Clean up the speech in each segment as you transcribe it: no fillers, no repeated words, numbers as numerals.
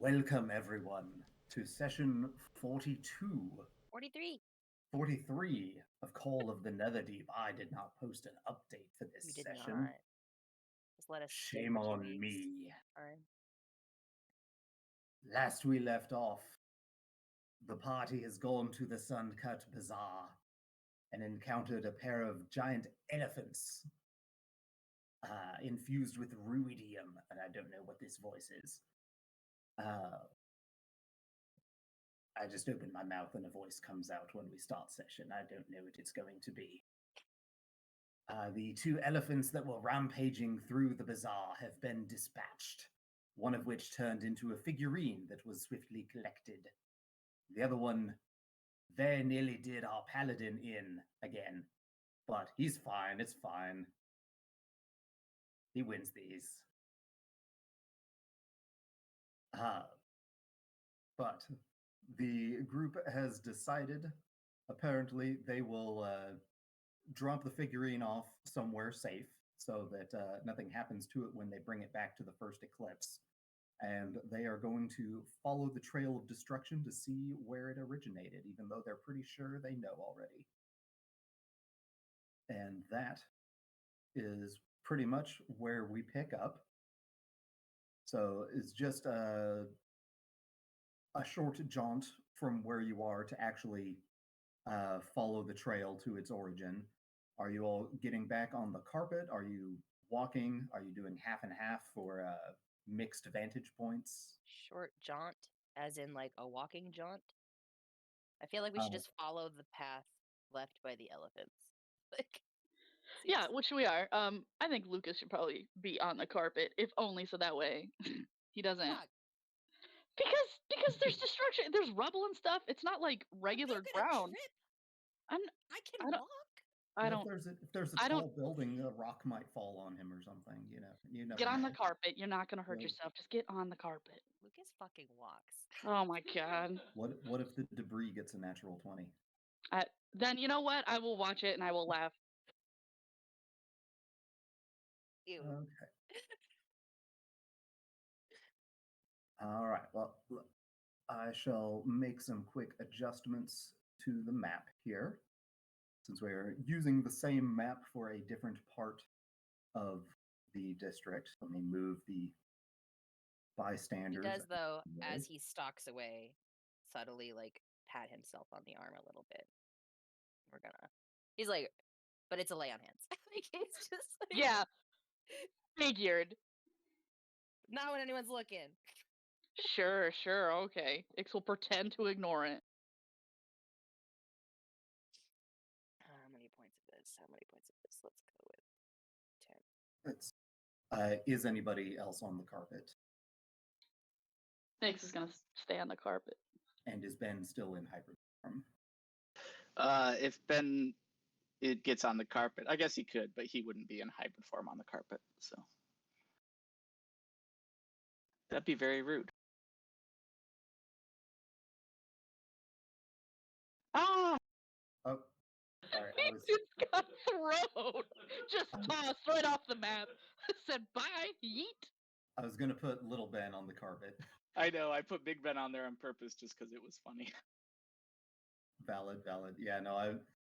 Welcome, everyone, to session 42, 43. 43 of Call of the Netherdeep. I did not post an update for this You did session. not. Just let us skip Shame a few on weeks. me. Alright. Last we left off, the party has gone to the Suncut Bazaar and encountered a pair of giant elephants infused with ruidium, and I don't know what this voice is. I just open my mouth and a voice comes out when we start session. I don't know what it's going to be. The two elephants that were rampaging through the bazaar have been dispatched, one of which turned into a figurine that was swiftly collected. The other one very nearly did our paladin in again, but he's fine, it's fine. He wins these. But the group has decided, apparently, they will drop the figurine off somewhere safe so that nothing happens to it when they bring it back to the first eclipse. And they are going to follow the trail of destruction to see where it originated, even though they're pretty sure they know already. And that is pretty much where we pick up. So it's just a short jaunt from where you are to actually follow the trail to its origin. Are you all getting back on the carpet? Are you walking? Are you doing half and half for mixed vantage points? Short jaunt, as in like a walking jaunt. I feel like we should just follow the path left by the elephants. Like, Yeah, which we are. I think Lucas should probably be on the carpet, if only so that way he doesn't. Fuck. Because there's destruction, there's rubble and stuff. It's not like regular ground. I can walk. If there's a tall building, a rock might fall on him or something. You never get on know. the carpet. You're not gonna hurt yourself. Just get on the carpet. Lucas fucking walks. Oh my god. What if the debris gets a natural 20? Then you know what? I will watch it and I will laugh. Ew. Okay. All right. Well, I shall make some quick adjustments to the map here, since we're using the same map for a different part of the district. Let me move the bystanders. He does, though, as he stalks away, subtly, like, pat himself on the arm a little bit. He's like, but it's a lay on hands. Like, it's just like, yeah, figured. Not when anyone's looking. Sure, okay. Ix will pretend to ignore it. How many points of this? Let's go with 10. Is anybody else on the carpet? Ix is gonna stay on the carpet. And is Ben still in hyper form? If Ben it gets on the carpet, I guess he could, but he wouldn't be in hybrid form on the carpet, so that'd be very rude. Oh, sorry. He just got thrown. Just tossed right off the map. Said bye, yeet. I was gonna put little Ben on the carpet. I know, I put Big Ben on there on purpose just because it was funny. Valid. Yeah, no,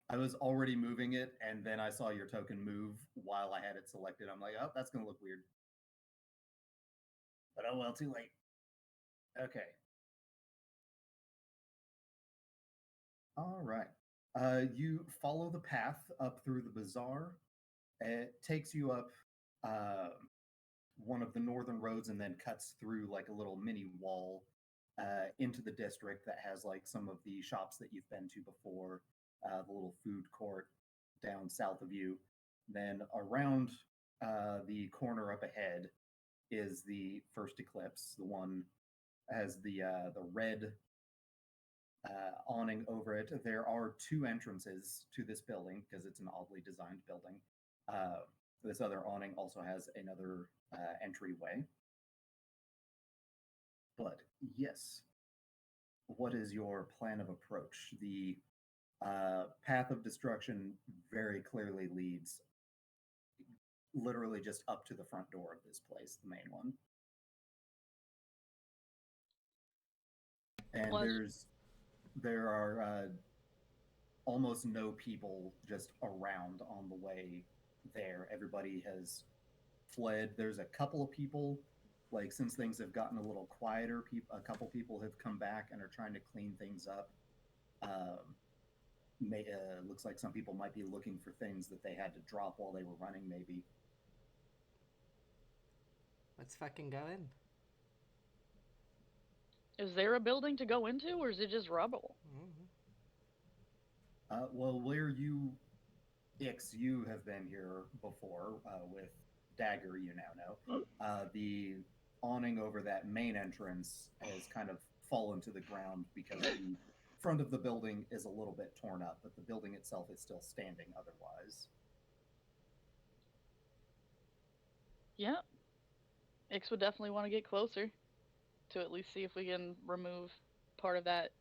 I was already moving it, and then I saw your token move while I had it selected. I'm like, oh, that's gonna look weird. But oh well, too late. Okay. All right. You follow the path up through the bazaar. It takes you up one of the northern roads and then cuts through like a little mini wall into the district that has like some of the shops that you've been to before, the little food court down south of you. Then around the corner up ahead is the first eclipse, the one has the red awning over it. There are two entrances to this building because it's an oddly designed building. This other awning also has another entryway. But yes, what is your plan of approach? The path of destruction very clearly leads literally just up to the front door of this place, the main one. And Plus- there are almost no people just around on the way there. Everybody has fled. There's a couple of people, like since things have gotten a little quieter, a couple people have come back and are trying to clean things up. Looks like some people might be looking for things that they had to drop while they were running, maybe. Let's fucking go in. Is there a building to go into, or is it just rubble? Well, where you have been here before with Dagger, you now know. The awning over that main entrance has kind of fallen to the ground because the front of the building is a little bit torn up, but the building itself is still standing otherwise. Yeah. Ix would definitely want to get closer to at least see if we can remove part of that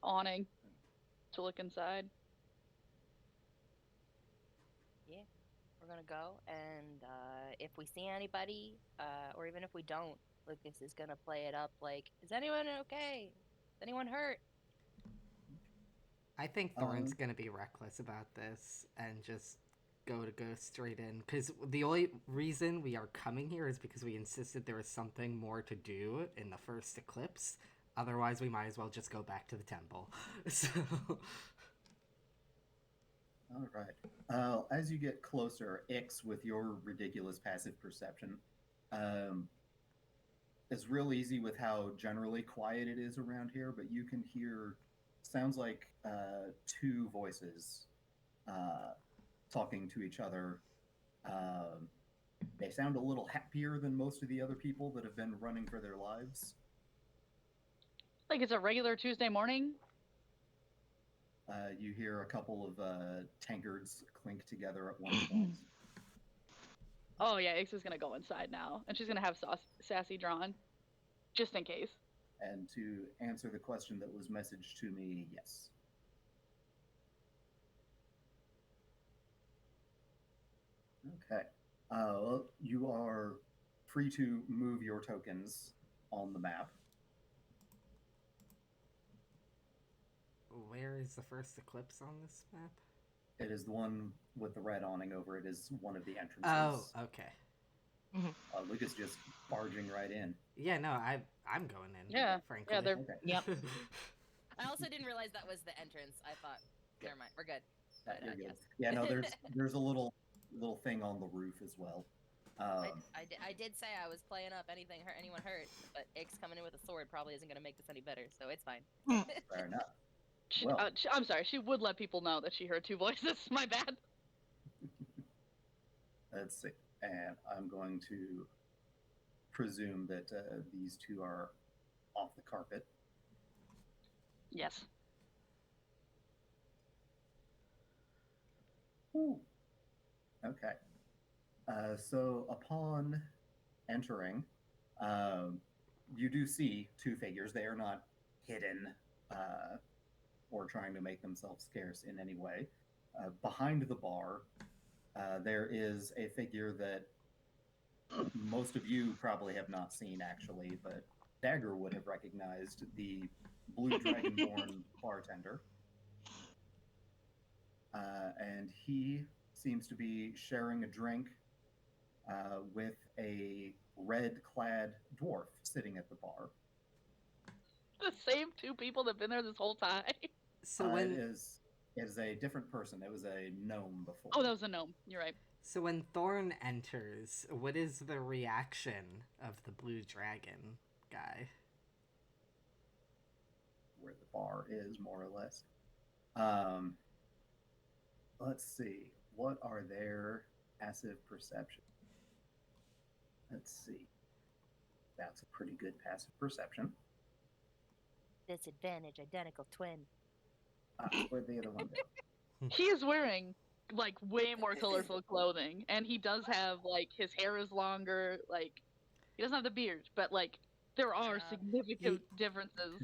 awning to look inside. Yeah, we're gonna go, and if we see anybody, or even if we don't, Lucas is gonna play it up like, "Is anyone okay? Is anyone hurt?" I think Thorn's gonna be reckless about this and just go straight in, because the only reason we are coming here is because we insisted there was something more to do in the first eclipse. Otherwise, we might as well just go back to the temple. So, all right. As you get closer, Ix, with your ridiculous passive perception, it's real easy with how generally quiet it is around here, but you can hear sounds like two voices talking to each other. They sound a little happier than most of the other people that have been running for their lives. Like it's a regular Tuesday morning? You hear a couple of tankards clink together at one point. Oh yeah, Ix is gonna go inside now, and she's gonna have Sassy drawn, just in case. And to answer the question that was messaged to me, yes. Okay. Well, you are free to move your tokens on the map. where is the first eclipse on this map? It is the one with the red awning over it. Is one of the entrances. Oh, okay. Lucas just barging right in. Yeah, no, I'm going in. Yeah, frankly. yeah, they're. Okay. Yep. I also didn't realize that was the entrance. I thought, never mind, we're good. But, You're good. yes. Yeah, no, there's a little thing on the roof as well. I did say I was playing up anyone hurt, but Ix coming in with a sword probably isn't going to make this any better, so it's fine. Fair enough. She, Well. I'm sorry. She would let people know that she heard two voices. My bad. Let's see. And I'm going to presume that these two are off the carpet. Yes. Ooh. Okay. So upon entering, you do see two figures. They are not hidden or trying to make themselves scarce in any way. Behind the bar, there is a figure that most of you probably have not seen, actually, but Dagger would have recognized, the Blue Dragonborn bartender. And he seems to be sharing a drink with a red-clad dwarf sitting at the bar. The same two people that've been there this whole time. So when it is a different person. It was a gnome before. Oh, that was a gnome. You're right. So when Thorn enters, what is the reaction of the blue dragon guy? Where the bar is, more or less. Let's see. What are their passive perception? Let's see. That's a pretty good passive perception. Disadvantage, identical twin. Where'd the other one go? He is wearing like way more colorful clothing, and he does have like his hair is longer. Like he doesn't have the beard, but like there are significant differences.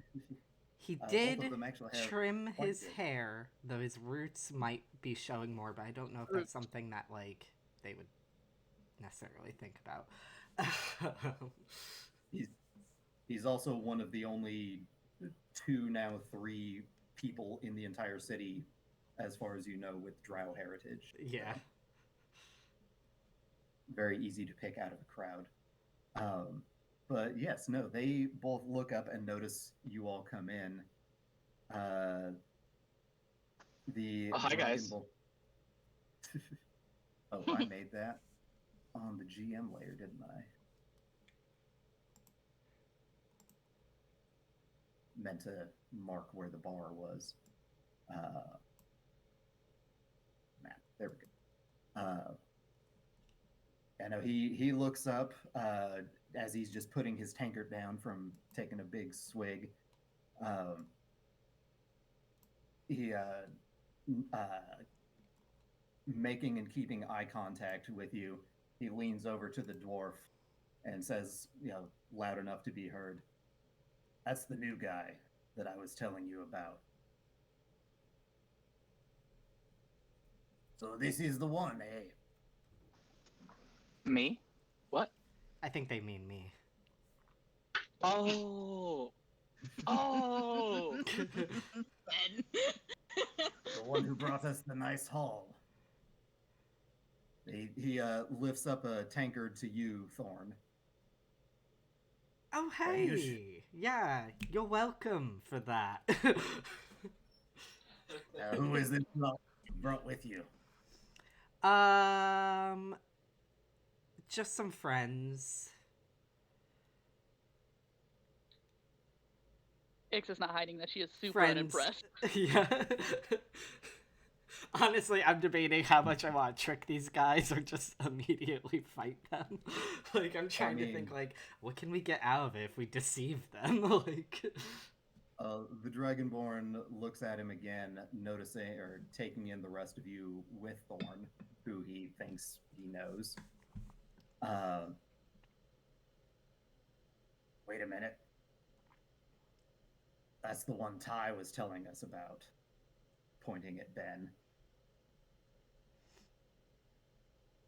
He Both did of them actually have trim quite his good. hair, though his roots might be showing more, but I don't know if that's something that like they would necessarily think about. He's also one of the only 2, now 3 people in the entire city, as far as you know, with drow heritage. Yeah. Very easy to pick out of a crowd. But yes, no, they both look up and notice you all come in. The Hi, guys. Oh, I made that on the GM layer, didn't I? Meant to mark where the bar was. Map. There we go. I know he looks up as he's just putting his tankard down from taking a big swig. He making and keeping eye contact with you. He leans over to the dwarf and says, loud enough to be heard, "That's the new guy that I was telling you about. So this is the one, eh?" Me? What? I think they mean me. Oh. Oh. Ben. The one who brought us the nice haul. He lifts up a tankard to you, Thorn. Oh, Hey, hey! Yeah, you're welcome for that. Who is this you brought with you? Just some friends. Ix is not hiding that she is super Friends. unimpressed. Yeah. Honestly, I'm debating how much I want to trick these guys or just immediately fight them. Like, I'm trying to think, like, what can we get out of it if we deceive them? Like, the Dragonborn looks at him again, noticing or taking in the rest of you with Thorn, who he thinks he knows. Wait a minute. That's the one Ty was telling us about, pointing at Ben.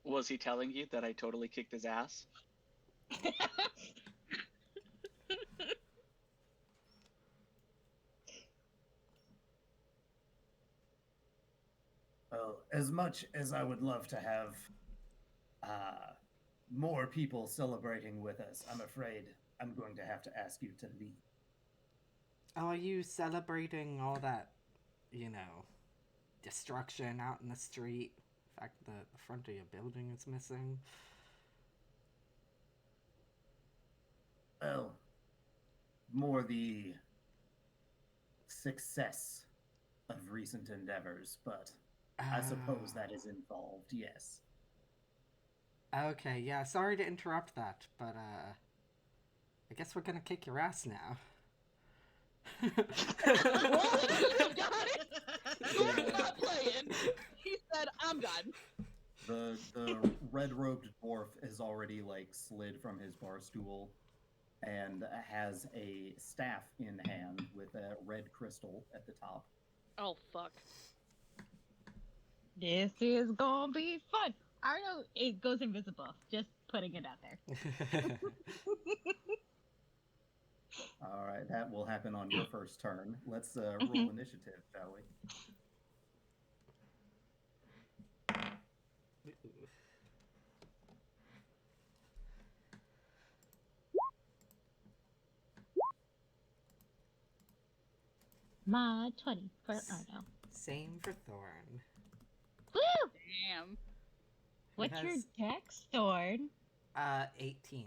Was he telling you that I totally kicked his ass? Well, as much as I would love to have more people celebrating with us, I'm afraid I'm going to have to ask you to leave. oh, are you celebrating all that, destruction out in the street? In fact, the front of your building is missing. Well, more the success of recent endeavors, but I suppose that is involved, yes. Okay, yeah, sorry to interrupt that, but, I guess we're gonna kick your ass now. Got it! Thor's not playing! He said, I'm done. The red-robed dwarf is already, slid from his bar stool and has a staff in hand with a red crystal at the top. Oh, fuck. This is gonna be fun. I know it goes invisible. Just putting it out there. All right, that will happen on your first turn. Let's roll initiative, shall we? My 20 for Arno. Same for Thorn. Woo! Damn. What's has- your dex, Thorn? 18.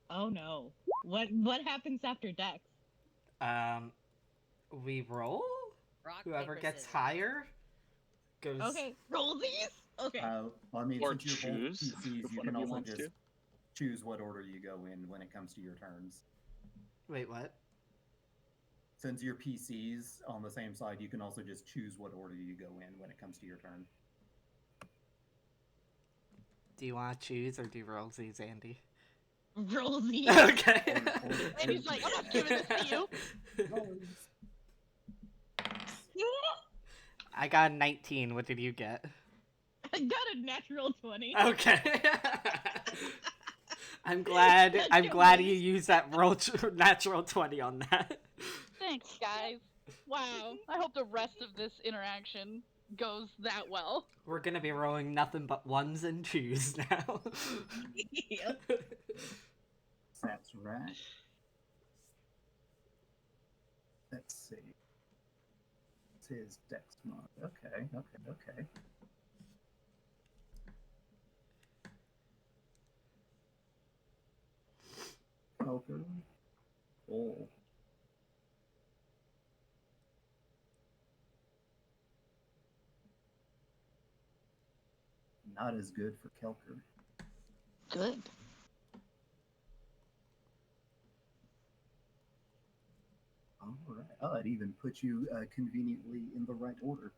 Oh no. What happens after dex? We roll? Rock, Whoever paper, gets scissors. higher goes... Okay, roll these. Okay. I mean, Or since you're both choose, PCs, if you one can of you also wants just to. choose what order you go in when it comes to your turns. Wait, what? Since you're PCs on the same side, you can also just choose what order you go in when it comes to your turn. Do you want to choose or do rollsies, Andy? Roll these. Okay. And he's like, I'm not giving this to you. I got a 19. What did you get? I got a natural 20. Okay. I'm glad you used that natural 20 on that. Thanks, guys. Wow. I hope the rest of this interaction goes that well. We're gonna be rolling nothing but 1s and 2s now. Yep. That's right. Let's see. It's his dex mod. Okay. Okay. Oh. Not as good for Kelker. Good. All right. Oh, it even put you conveniently in the right order.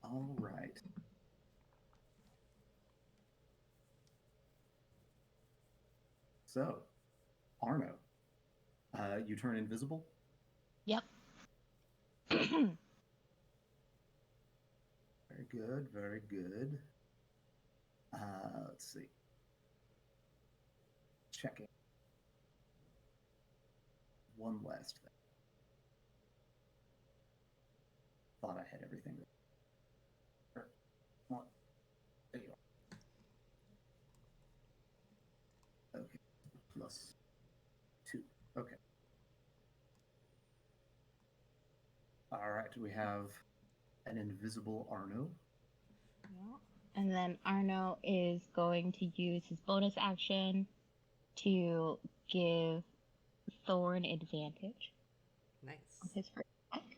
All right. So, Arno, you turn invisible. Yep. Very good. Very good. Let's see. Checking. One last thing. Thought I had everything. One. There you are. Okay. Plus 2. Okay. All right. We have an invisible Arno. And then Arno is going to use his bonus action to give Thorn advantage on Nice. his first attack.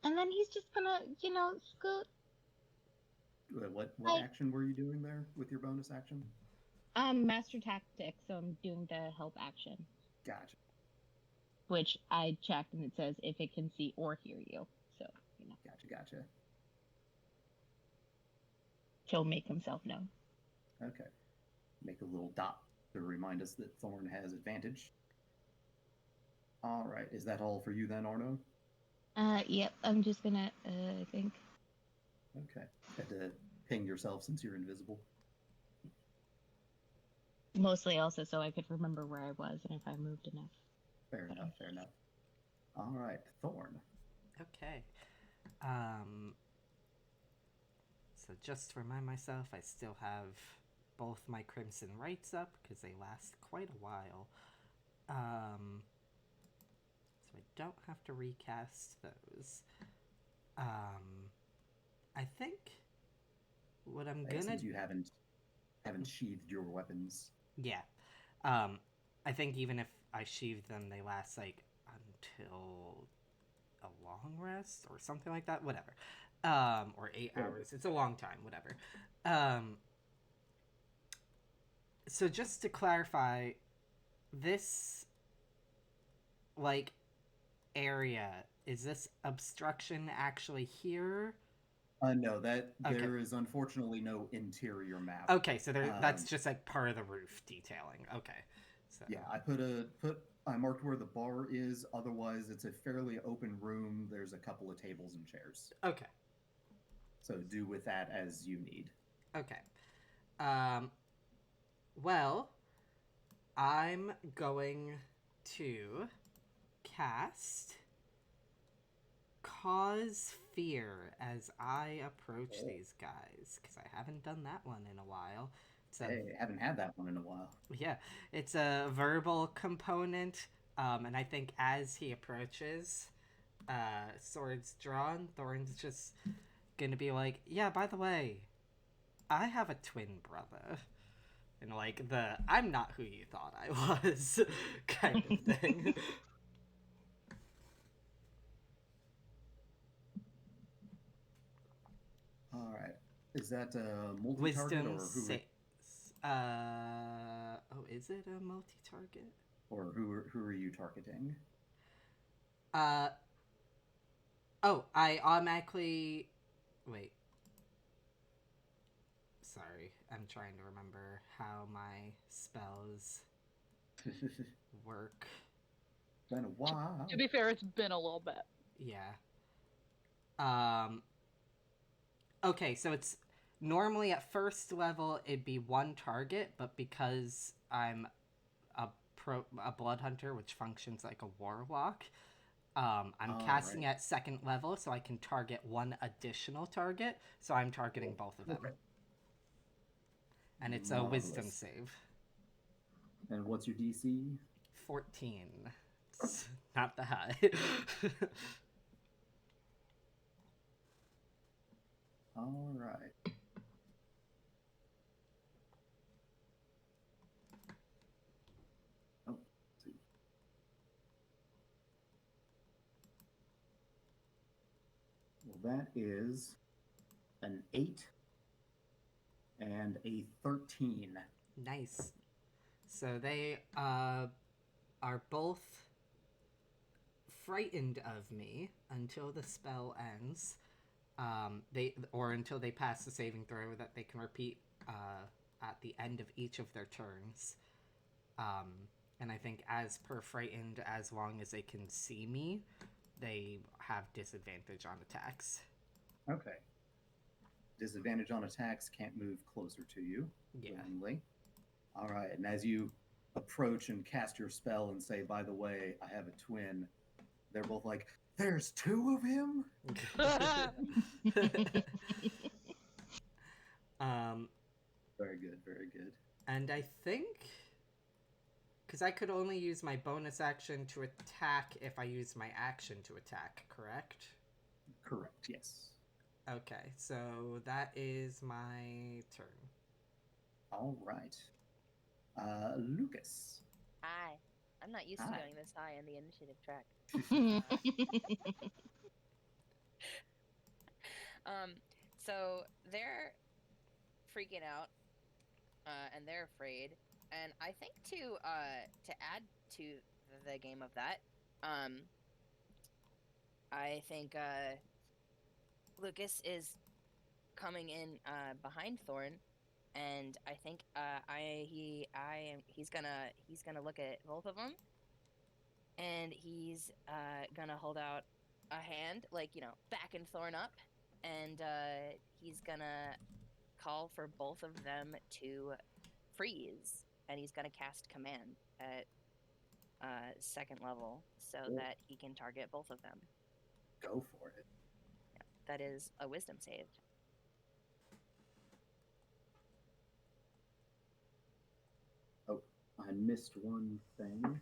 And then he's just gonna, scoot. What Hi. action were you doing there with your bonus action? Master Tactics, so I'm doing the help action, Gotcha. which I checked and it says if it can see or hear you. So, Gotcha. he'll make himself known. Okay. Make a little dot to remind us that Thorn has advantage. All right. Is that all for you then, Arno? Yep, I'm just gonna, I think. Okay. Had to ping yourself since you're invisible. Mostly also so I could remember where I was and if I moved enough. Fair enough. All right, Thorn. Okay. So just to remind myself, I still have both my Crimson Rights up because they last quite a while. So I don't have to recast those. I think what I'm gonna Since you haven't sheathed your weapons. Yeah. I think even if I sheathe them, they last like until a long rest or something like that. Whatever. Or 8 hours. It's a long time. Whatever. So just to clarify, this like area, is this obstruction actually here? No, that Okay. there is unfortunately no interior map. Okay, so that's just like part of the roof detailing. Okay. So Yeah, I marked where the bar is. Otherwise, it's a fairly open room. There's a couple of tables and chairs. Okay. So do with that as you need. Okay. Well, I'm going to cast Cause Fear as I approach these guys, because I haven't done that one in a while. Hey, haven't had that one in a while. Yeah, it's a verbal component, and I think as he approaches, swords drawn, Thorn's just gonna be like, yeah, by the way, I have a twin brother. And like the I'm not who you thought I was kind of thing. All right. Is that a multi-target Wisdom or who? 6. Is it a multi-target? Or who are you targeting? I automatically wait. Sorry, I'm trying to remember how my spells work. Been a while. To be fair, it's been a little bit. Yeah. Okay, so it's normally at first level it'd be one target, but because I'm a blood hunter, which functions like a warlock, I'm casting right. at second level, so I can target one additional target. So I'm targeting both of them, Okay. and it's a wisdom Marvelous. save. And what's your DC? 14. It's not that high. All right. Oh, let's see. Well, that is an 8 and a 13. Nice. So they are both frightened of me until the spell ends. Until they pass the saving throw that they can repeat at the end of each of their turns. And I think as per frightened, as long as they can see me, they have disadvantage on attacks. Okay. Disadvantage on attacks, can't move closer to you. Yeah. Willingly. All right. And as you approach and cast your spell and say, by the way, I have a twin, they're both like, there's two of him? Very good, very good. And I think, because I could only use my bonus action to attack if I use my action to attack, correct? Correct, yes. Okay, so that is my turn. All right. Lucas. Hi. I'm not used to Hi. going this high in the initiative track. So they're freaking out, and they're afraid. And I think to add to the game of that, I think Lucas is coming in behind Thorn, and I think he's gonna look at both of them, and he's gonna hold out a hand, like, backing Thorn up, and he's gonna call for both of them to freeze, and he's gonna cast command at second level so Cool. that he can target both of them. Go for it. Yeah, that is a wisdom save. Oh, I missed one thing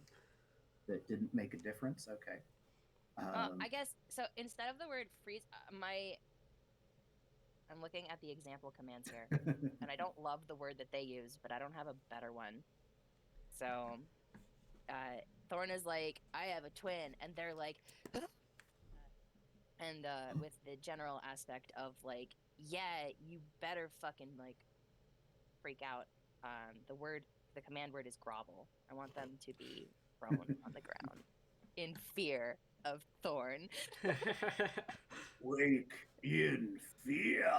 that didn't make a difference. Okay. I guess so. Instead of the word freeze, I'm looking at the example commands here, and I don't love the word that they use, but I don't have a better one. So, Thorn is like, I have a twin, and they're like, and with the general aspect of like, yeah, you better fucking like freak out. The command word is grovel. I want them to be prone on the ground in fear of Thorn. Wake in fear.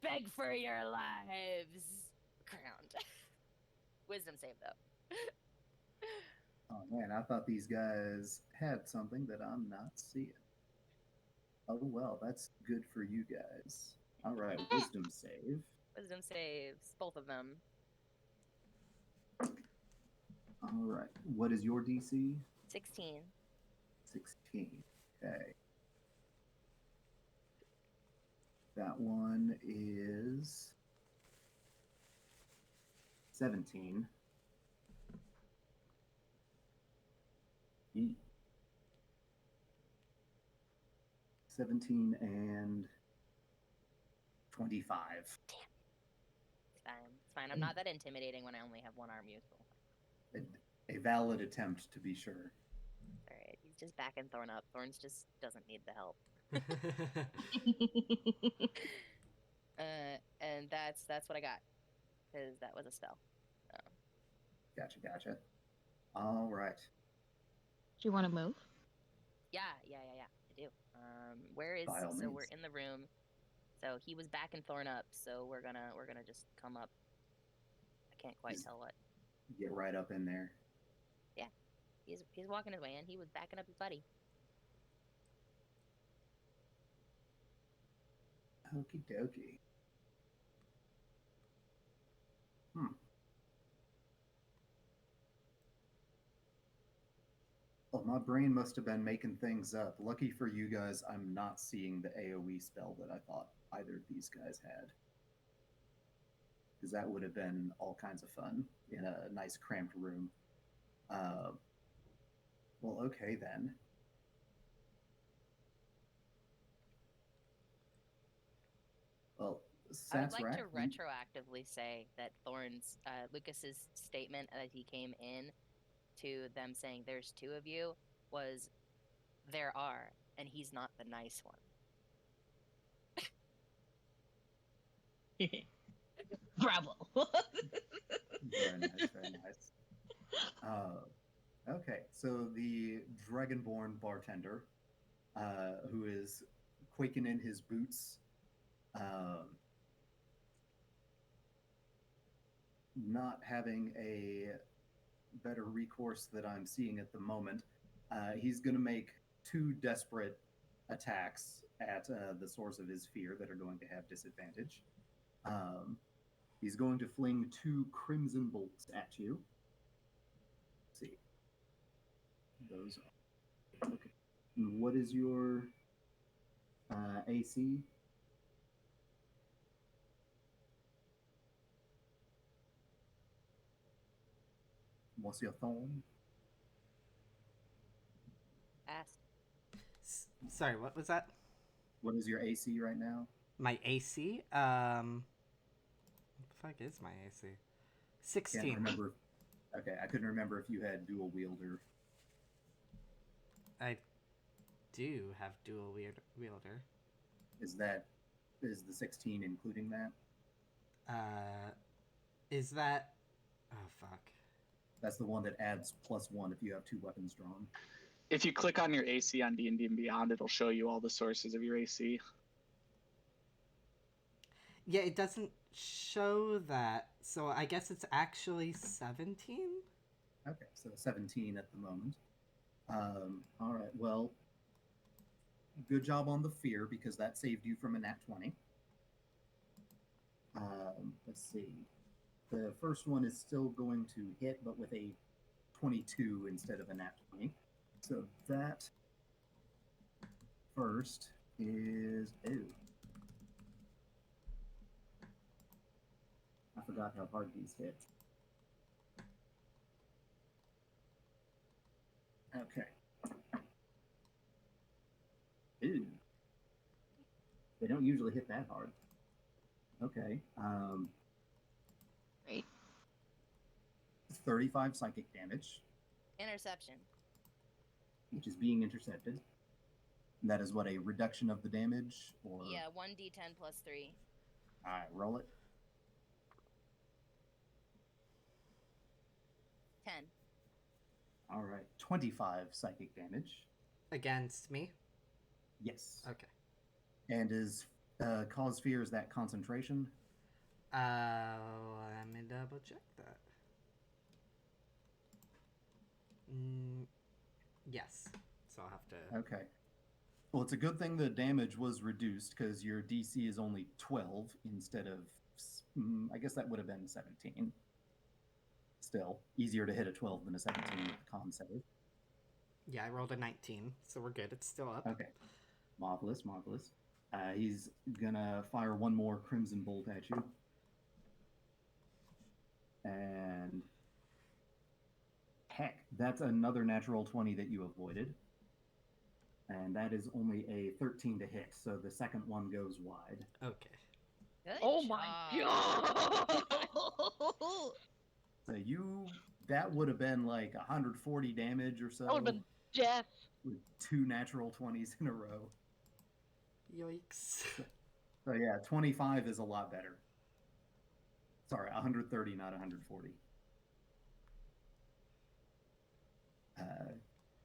Beg for your lives. Ground. Wisdom save though. Oh man, I thought these guys had something that I'm not seeing. Oh well, that's good for you guys. All right, wisdom save. Wisdom saves, both of them. All right, what is your DC? 16. 16. Okay. That one is 17. 17 and 25. It's fine. It's fine. I'm not that intimidating when I only have one arm useful. A valid attempt, to be sure. Alright, he's just backing Thorn up. Thorn just doesn't need the help. And that's what I got, because that was a spell. Gotcha. All right. Do you want to move? Yeah, I do. Where is By all so means. we're in the room. So he was backing Thorn up, so we're gonna just come up. I can't quite tell what. Get right up in there. Yeah. He's walking his way in. He was backing up his buddy. Okie dokie. Well, my brain must have been making things up. Lucky for you guys, I'm not seeing the AoE spell that I thought either of these guys had. Because that would have been all kinds of fun in a nice cramped room. Well, okay then. Well, I would like Satsrak, to retroactively say that Lucas's statement that he came in to them saying there's two of you was there are, and he's not the nice one. Bravo. Very nice, very nice. Okay, so the dragonborn bartender, who is quaking in his boots, not having a better recourse that I'm seeing at the moment, he's going to make two desperate attacks at the source of his fear that are going to have disadvantage. He's going to fling two crimson bolts at you. Let's see. Those are... Okay. And what is your AC? What's your thorn? Asked. Sorry, what was that? What is your AC right now? My AC? What the fuck is my AC? 16. Can't remember. Okay, I couldn't remember if you had dual wielder. I do have dual wielder. Is the 16 including that? Is that... Oh, fuck. That's the one that adds +1 if you have two weapons drawn. If you click on your AC on D&D and Beyond, it'll show you all the sources of your AC. Yeah, it doesn't show that, so I guess it's actually 17? Okay, so 17 at the moment. All right, well, good job on the fear, because that saved you from a nat 20. Let's see. The first one is still going to hit, but with a 22 instead of a nat 20. So that first is... Ew. I forgot how hard these hit. Okay. Ew. They don't usually hit that hard. Okay. Great. 35 psychic damage, Interception. which is being intercepted. That is what, a reduction of the damage? Or... Yeah, 1d10 plus 3. All right, roll it. 10. All right, 25 psychic damage. Against me? Yes. Okay. And is cause fear, is that concentration? Let me double check that. Yes. So I'll have to... Okay. Well, it's a good thing the damage was reduced, because your DC is only 12 instead of... I guess that would have been 17. Still, easier to hit a 12 than a 17 with the con save. Yeah, I rolled a 19, so we're good. It's still up. Okay. Marvelous, marvelous. He's gonna fire one more crimson bolt at you. And... Heck, that's another natural 20 that you avoided. And that is only a 13 to hit, so the second one goes wide. Okay. Good Oh my job. god! So that would have been like 140 damage or so. That would have been death. With two natural 20s in a row. Yikes. So yeah, 25 is a lot better. Sorry, 130, not 140.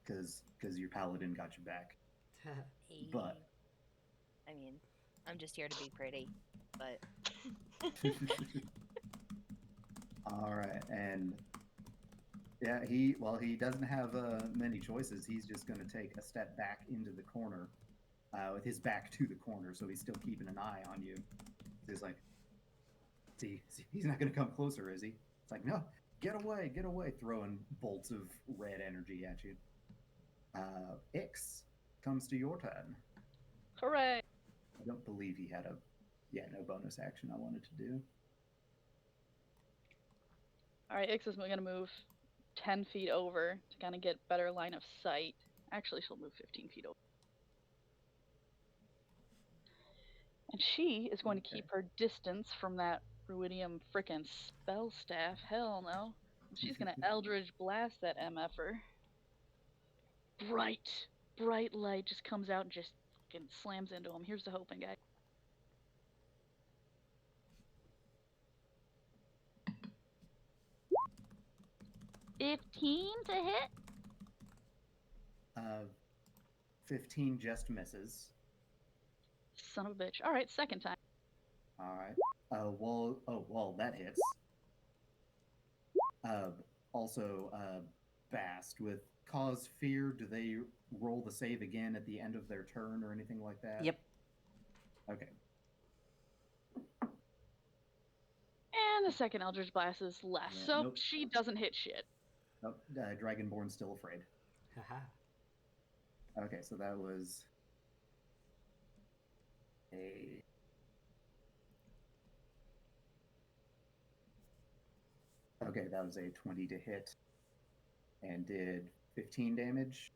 Because your paladin got you back. Hey. But I mean, I'm just here to be pretty, but all right, and yeah, he doesn't have many choices. He's just going to take a step back into the corner, with his back to the corner, so he's still keeping an eye on you. He's like, see, he's not going to come closer, is he? It's like, no, get away, throwing bolts of red energy at you. Ix, comes to your turn. Hooray! I don't believe he had no bonus action I wanted to do. Alright, Ix is going to move 10 feet over to kind of get better line of sight. Actually, she'll move 15 feet over. And she is going to keep her distance from that Ruidium frickin' spell staff. Hell no. She's going to Eldritch Blast that MFer. Bright light just comes out and just fucking slams into him. Here's the hoping, guy. $15 to hit. 15 just misses. Son of a bitch. All right, second time. All right. Well, that hits. Also, Bast, with Cause Fear, do they roll the save again at the end of their turn or anything like that? Yep. Okay. And the second Eldritch Blast is less, Yeah, so nope. she doesn't hit shit. Nope. Dragonborn's still afraid. Haha. Okay, so that was a... Okay, that was a 20 to hit and did 15 damage.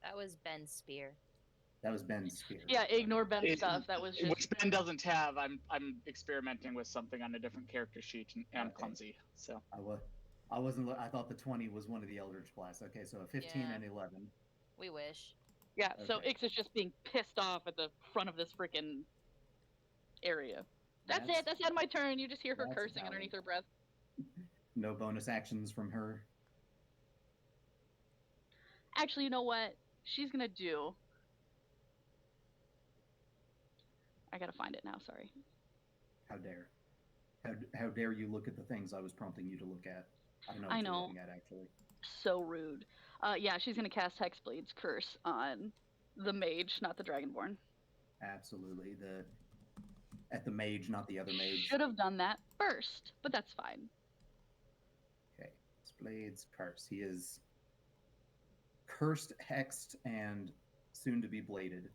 That was Ben's spear. That was Ben's spear. Yeah, ignore Ben's stuff. That was just... Which Ben doesn't have. I'm experimenting with something on a different character sheet, and I'm Okay. clumsy. So I wasn't. I thought the 20 was one of the Eldritch Blasts. Okay, so a 15 Yeah. and 11. We wish. Yeah, so Okay. Ix is just being pissed off at the front of this freaking area. That's it. That's the end of my turn. You just hear her that's cursing valid. underneath her breath. No bonus actions from her. Actually, you know what? She's gonna do... I gotta find it now, sorry. How dare? How dare you look at the things I was prompting you to look at? I don't know what I you're know. looking at, actually. So rude. Yeah, she's gonna cast Hexblade's Curse on the mage, not the Dragonborn. Absolutely. At the mage, not the other mage. Should have done that first, but that's fine. Okay. Blade's curse. He is cursed, hexed, and soon to be bladed.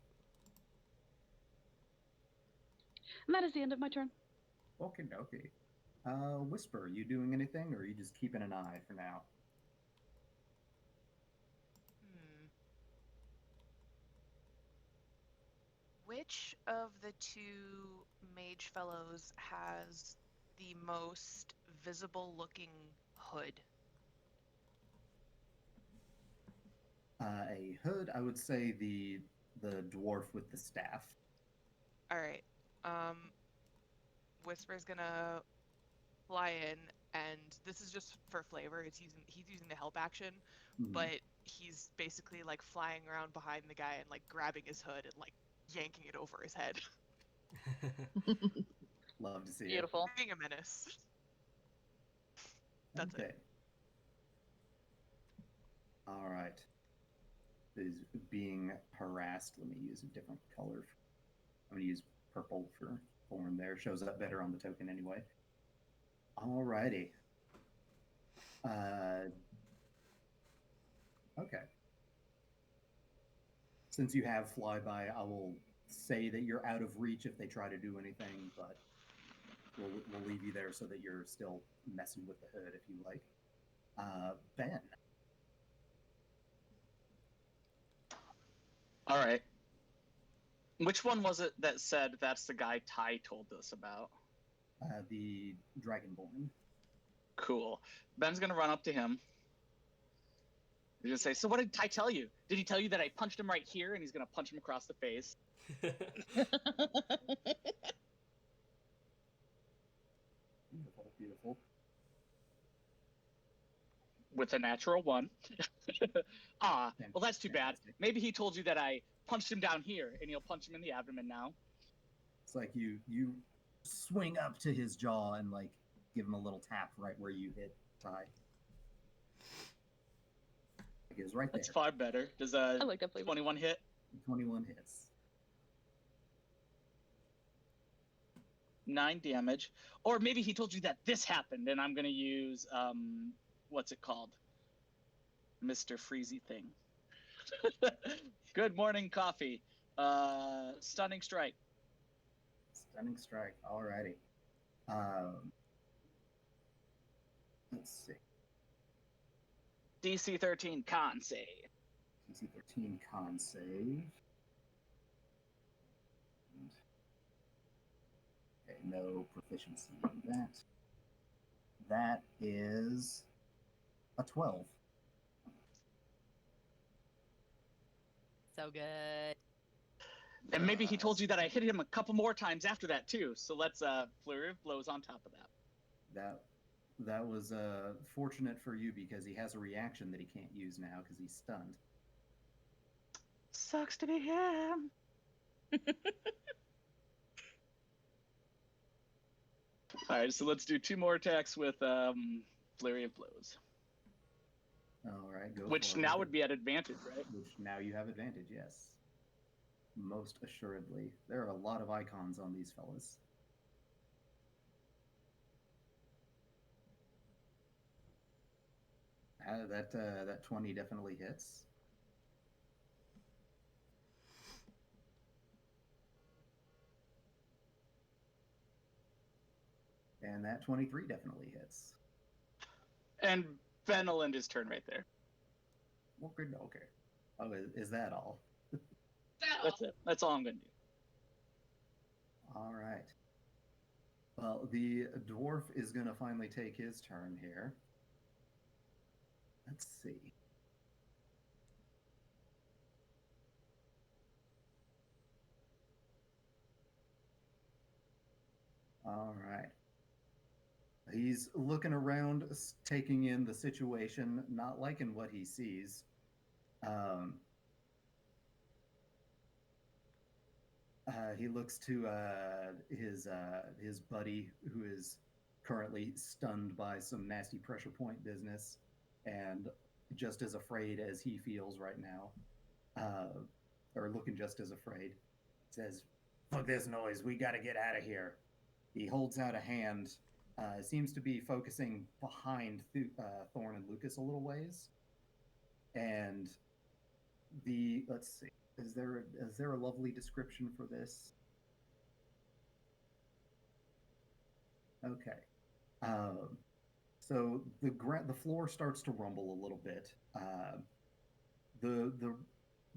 And that is the end of my turn. Okay. Whisper, you doing anything, or are you just keeping an eye for now? Which of the two mage fellows has the most visible looking hood? A hood, I would say the dwarf with the staff. All right. Whisper's gonna fly in, and this is just for flavor. He's using the help action, but he's basically like flying around behind the guy and like grabbing his hood and like yanking it over his head. Love to see Beautiful. Being a menace. it. That's Okay. it. All right. Is being harassed. Let me use a different color. I'm going to use purple for Thorn there. Shows up better on the token anyway. Alrighty. Okay. Since you have flyby, I will say that you're out of reach if they try to do anything, but we'll leave you there so that you're still messing with the hood if you like. Ben. all right. Which one was it that said that's the guy Ty told us about? The Dragonborn. Cool. Ben's gonna run up to him. He's gonna say, "So what did Ty tell you? Did he tell you that I punched him right here?" And he's gonna punch him across the face. Beautiful. With a natural 1. Well, that's too bad. Maybe he told you that I punched him down here, and he'll punch him in the abdomen now. It's like you swing up to his jaw and like give him a little tap right where you hit Ty. It was right there. That's far better. Does I like that flavor. 21 hit? 21 hits. 9 damage. Or maybe he told you that this happened, and I'm going to use, what's it called? Mr. Freezy thing. Good morning, coffee. Stunning strike. Stunning strike. Alrighty. Let's see. DC 13 con save. DC 13 con save. Okay, no proficiency in that. That is a 12. So good. And maybe he told you that I hit him a couple more times after that too. So let's flurry of blows on top of that. That was fortunate for you because he has a reaction that he can't use now because he's stunned. Sucks to be him. All right, so let's do 2 more attacks with flurry of blows. All right, go. Which for now it. would be at advantage, right? Which now you have advantage, yes. Most assuredly. There are a lot of icons on these fellas. That 20 definitely hits. And that 23 definitely hits. And Ben will end his turn right there. Okay. Oh, is that all? That's it. That's all I'm going to do. All right. Well, the dwarf is going to finally take his turn here. Let's see. All right. He's looking around, taking in the situation, not liking what he sees. He looks to his buddy, who is currently stunned by some nasty pressure point business, and just as afraid as he feels right now, or looking just as afraid. Says, "Fuck this noise! We got to get out of here." He holds out a hand. Seems to be focusing behind Thorn and Lucas a little ways, and let's see. Is there a lovely description for this? Okay. So the floor starts to rumble a little bit. The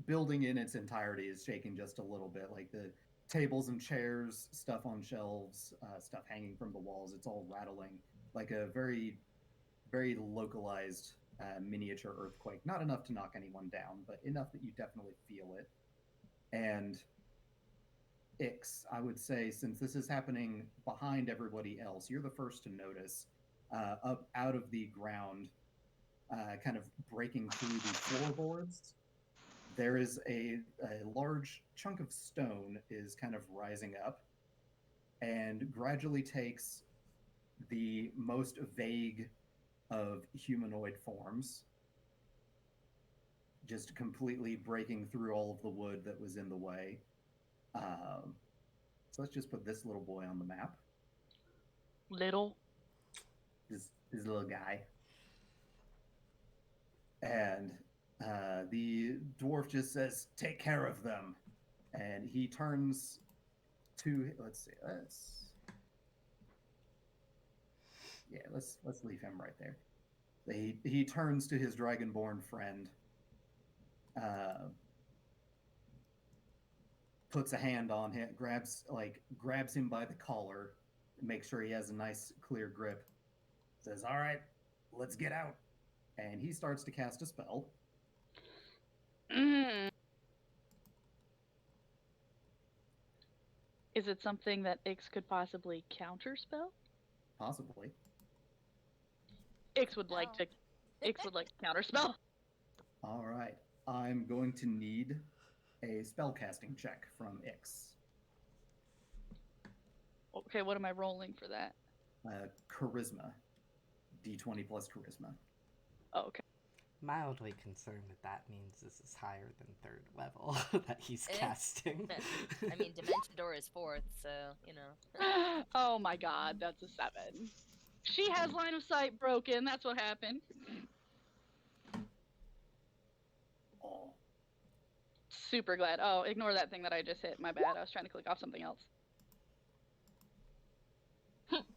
building in its entirety is shaking just a little bit, like the tables and chairs, stuff on shelves, stuff hanging from the walls. It's all rattling like a very, very localized miniature earthquake. Not enough to knock anyone down, but enough that you definitely feel it. And Ix, I would say, since this is happening behind everybody else, you're the first to notice up out of the ground, kind of breaking through the floorboards. There is a large chunk of stone is kind of rising up and gradually takes the most vague of humanoid forms, just completely breaking through all of the wood that was in the way. So let's just put this little boy on the map. Little. This little guy. And the dwarf just says, "Take care of them." And he turns to, let's leave him right there. He turns to his dragonborn friend, puts a hand on him, grabs him by the collar, makes sure he has a nice clear grip, says, "All right, let's get out." And he starts to cast a spell. Is it something that Ix could possibly counterspell? Possibly. Ix would like to counterspell. All right. I'm going to need a spellcasting check from Ix. Okay, what am I rolling for that? Charisma. D20 plus charisma. Oh, okay. mildly concerned that means this is higher than 3rd level that he's casting. I mean, Dimension Door is 4th, so, you know. Oh my god, that's a 7. She has line of sight broken, that's what happened. Oh, Super glad. Oh, ignore that thing that I just hit. My bad. I was trying to click off something else.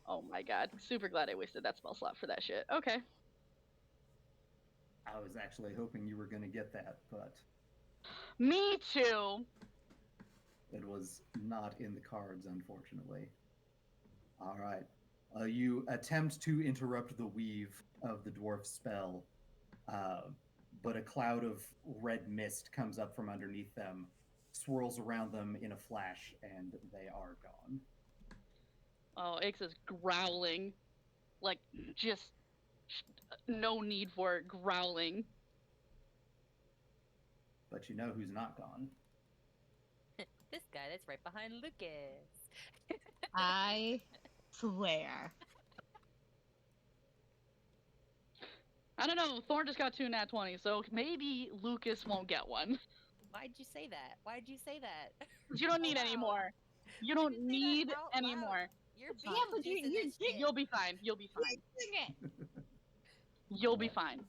Oh my god. Super glad I wasted that spell slot for that shit. Okay. I was actually hoping you were going to get that, but Me too. it was not in the cards, unfortunately. All right. You attempt to interrupt the weave of the dwarf's spell, but a cloud of red mist comes up from underneath them, swirls around them in a flash, and they are gone. Oh, Ix is growling. Like, just no need for it, growling. But you know who's not gone? This guy that's right behind Lucas. I swear. I don't know. Thorn just got 2 nat 20, so maybe Lucas won't get one. Why'd you say that? Why'd you say that? You don't need Wow. any more. You Why'd don't you say that need out any loud? more. You're Yeah, being but you're You'll be fine. You'll be fine. You'll be fine.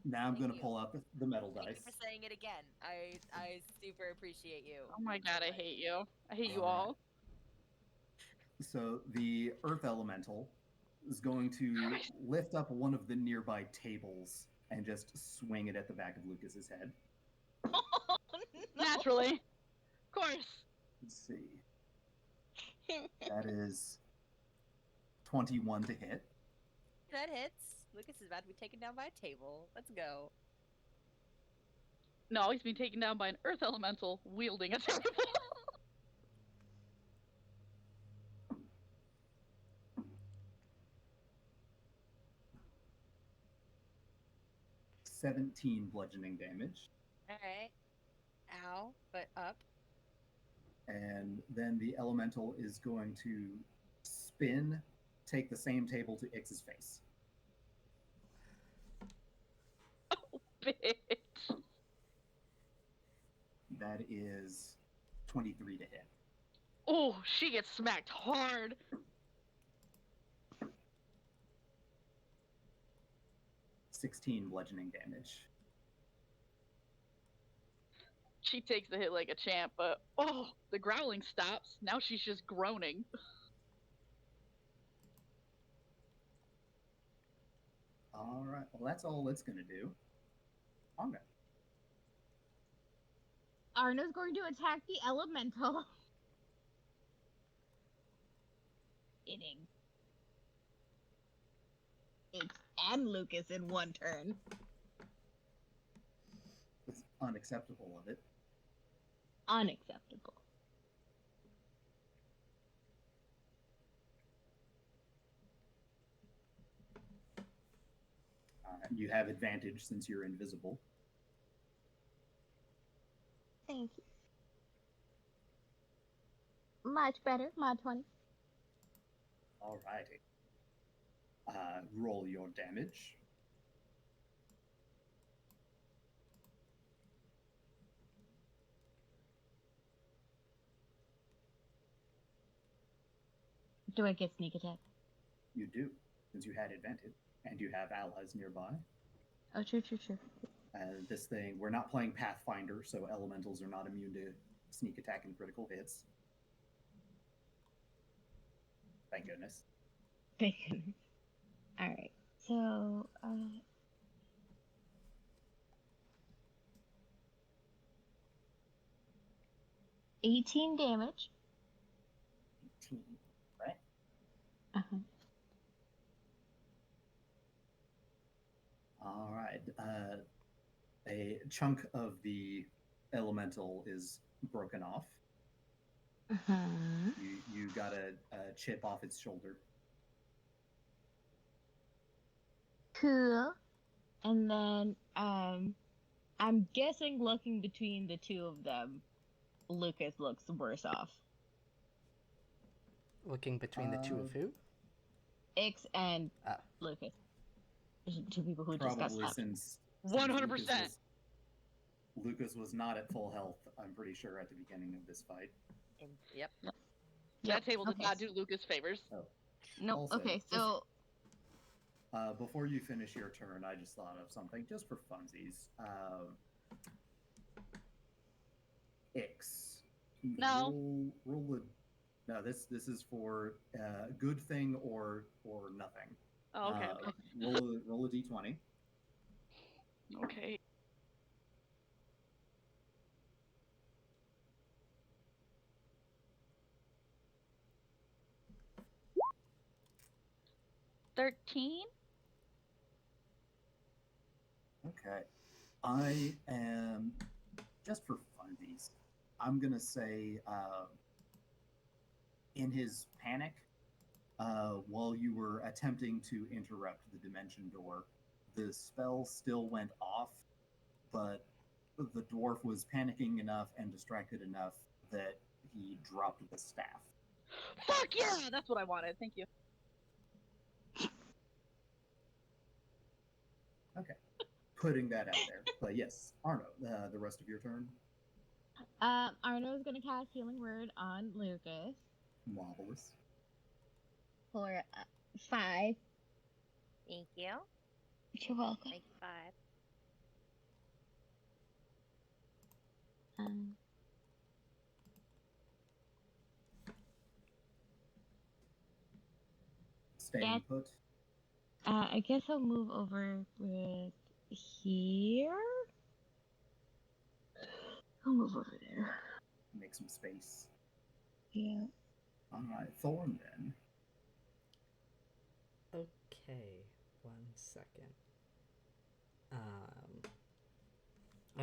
Now I'm Thank going to you. pull out the metal Thank dice. you for saying it again. I super appreciate you. Oh my god, I hate you. I hate you Alright. all. So the earth elemental is going to lift up one of the nearby tables and just swing it at the back of Lucas's head. Oh, no. Naturally. Of course. Let's see. That is 21 to hit. That hits. Lucas is about to be taken down by a table. Let's go. No, he's being taken down by an earth elemental wielding a table. 17 bludgeoning damage. Alright. Ow, but up. And then the elemental is going to spin, take the same table to Ix's face. Bitch. That is 23 to hit. Oh, she gets smacked hard. $16 bludgeoning damage. She takes the hit like a champ, but oh, the growling stops. Now she's just groaning. All right. Well, that's all it's going to do. Anga. Arna's going to attack the elemental. Hitting Ix and Lucas in one turn. It's unacceptable of it. Unacceptable. You have advantage since you're invisible. Thank you. Much better. Mod 20. All righty. Roll your damage. Do I get sneak attack? You do, since you had advantage, and you have allies nearby. Oh, true. This thing, we're not playing Pathfinder, so elementals are not immune to sneak attack and critical hits. Thank goodness. Thank goodness. Alright, so, 18 damage. 18, right? Uh-huh. All right. A chunk of the elemental is broken off. Uh-huh. You got a chip off its shoulder. Cool. And then, I'm guessing looking between the two of them, Lucas looks worse off. Looking between the two of who? Ix and Oh. Lucas. There's two people who just got Probably slapped. since Since 100%. Lucas was not at full health, I'm pretty sure, at the beginning of this fight. Yep. That table did okay. not do Lucas favors. Oh, No. Also, Okay, just- so before you finish your turn, I just thought of something just for funsies. Ix. No. Roll a. No, this is for good thing or nothing. Oh, okay. Okay. Roll a d20. Okay. $13. Okay. I am, just for funsies, I'm going to say in his panic, while you were attempting to interrupt the dimension door, the spell still went off, but the dwarf was panicking enough and distracted enough that he dropped the staff. Fuck yeah! That's what I wanted. Thank you. Okay. Putting that out there. But yes, Arno, the rest of your turn. Arno's gonna cast Healing Word on Lucas Marvelous. for 5. Thank you. You're welcome. Make 5. Staying Yeah. put. I guess I'll move over with here. I'll move over there. Make some space. Yeah. Alright, Thorn then. Okay, 1 second. I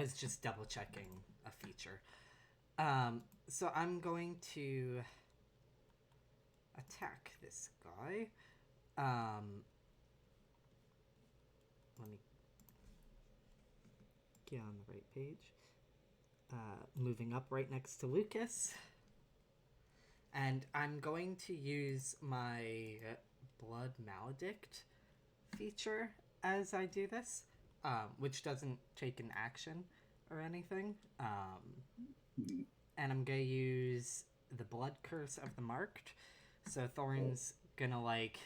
was just double checking a feature. So I'm going to attack this guy. Let me get on the right page. Moving up right next to Lucas. And I'm going to use my Blood Maledict feature as I do this, which doesn't take an action or anything. And I'm going to use the Blood Curse of the Marked. So Thorn's going to, like,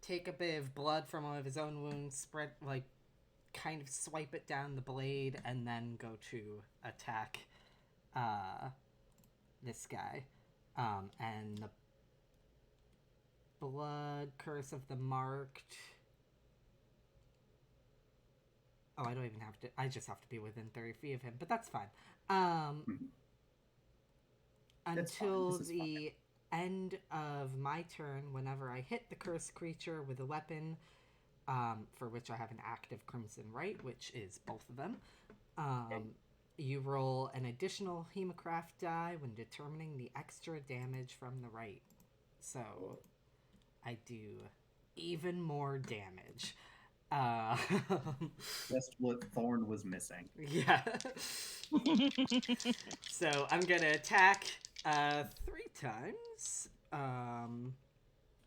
take a bit of blood from one of his own wounds, spread, like, kind of swipe it down the blade, and then go to attack this guy. And the Blood Curse of the Marked... Oh, I don't even have to... I just have to be within 30 feet of him, but that's fine. Until the end of my turn, whenever I hit the cursed creature with a weapon, for which I have an active Crimson Right, which is both of them, you roll an additional Hemocraft die when determining the extra damage from the right. So I do even more damage. Just what Thorn was missing. Yeah. So I'm gonna attack 3 times. Am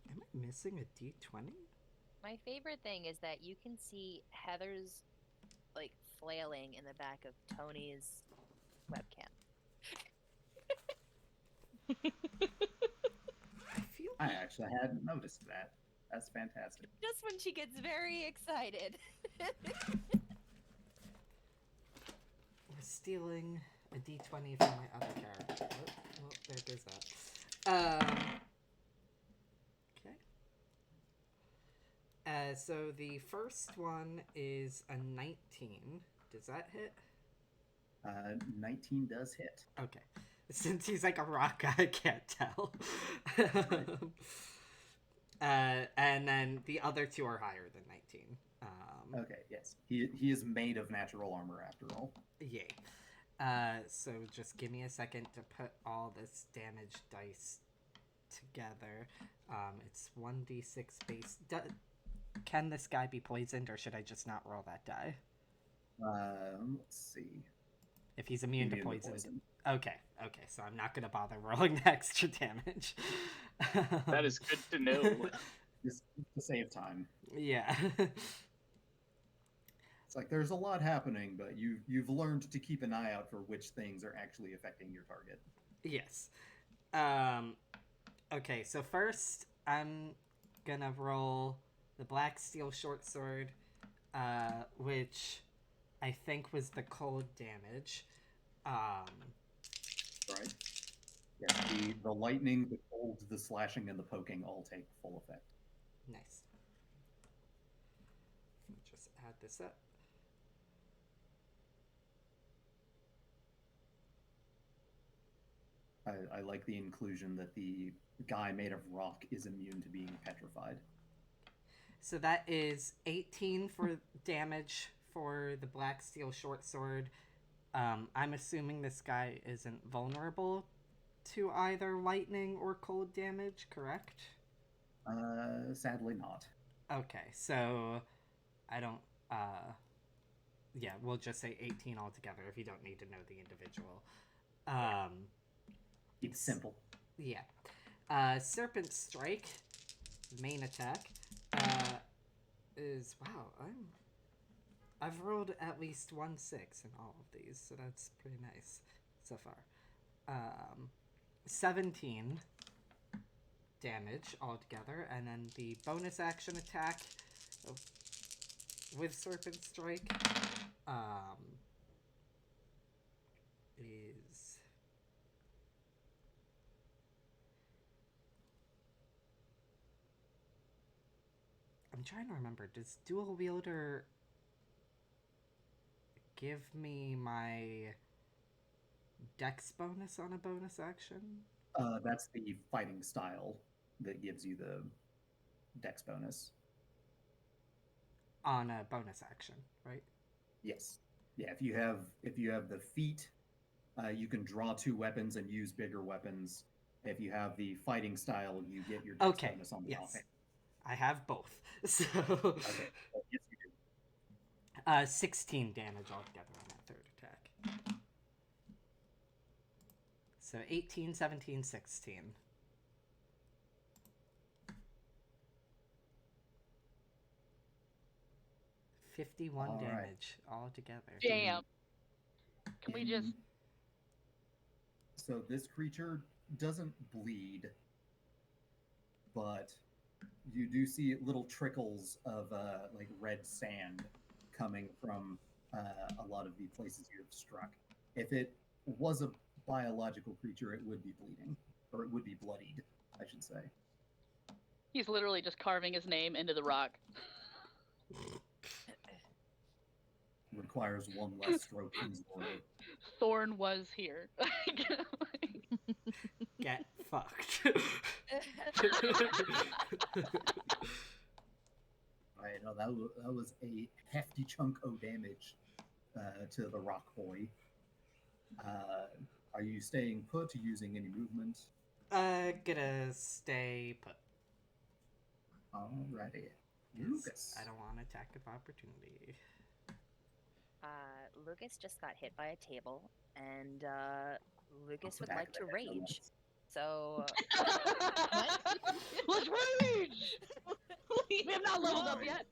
I missing a d20? My favorite thing is that you can see Heather's like flailing in the back of Tony's webcam. I actually hadn't noticed that. That's fantastic. Just when she gets very excited. We're stealing a d20 from my other character. Oh, there goes that. Okay. So the first one is a 19. Does that hit? 19 does hit. Okay. Since he's like a rock guy, I can't tell. And then the other 2 are higher than 19. Okay, yes. He is made of natural armor after all. Yay. So just give me a second to put all this damage dice together. It's 1d6 base. Can this guy be poisoned, or should I just not roll that die? Let's see. If he's immune to poison. Okay, so I'm not going to bother rolling the extra damage. That is good to know. Just to save time. Yeah. It's like there's a lot happening, but you've learned to keep an eye out for which things are actually affecting your target. Yes. Okay, so first I'm gonna roll the black steel short sword, which I think was the cold damage. Right? Yeah, the lightning, the cold, the slashing, and the poking all take full effect. Nice. Let me just add this up. I like the inclusion that the guy made of rock is immune to being petrified. So that is 18 for damage for the black steel short sword. I'm assuming this guy isn't vulnerable to either lightning or cold damage, correct? Sadly not. Okay, so I don't. Yeah, we'll just say 18 altogether if you don't need to know the individual. Keep it simple. Yeah. Serpent Strike, main attack, is wow. I've rolled at least 1 6 in all of these, so that's pretty nice so far. 17 damage altogether, and then the bonus action attack with Serpent Strike is I'm trying to remember. Does Dual Wielder give me my dex bonus on a bonus action? That's the fighting style that gives you the dex bonus. On a bonus action, right? Yes. Yeah, if you have the feat, you can draw 2 weapons and use bigger weapons. If you have the fighting style, you get your dex bonus on the offhand. I have both. So Okay. Well, yes, you do. 16 damage altogether on that third attack. So 18, 17, 16. $51 damage altogether. Damn. Can we just... So this creature doesn't bleed, but you do see little trickles of like red sand coming from a lot of the places you have struck. If it was a biological creature, it would be bleeding, or it would be bloodied, I should say. He's literally just carving his name into the rock. Requires 1 less stroke from Zora. Thorn was here. Get fucked. Right, no, that was a hefty chunk of damage to the rock boy. Are you staying put, using any movement? Gonna stay put. Alrighty. Lucas. I don't want an attack of opportunity. Lucas just got hit by a table, and Lucas would like to rage. So let's rage! We have not leveled up yet.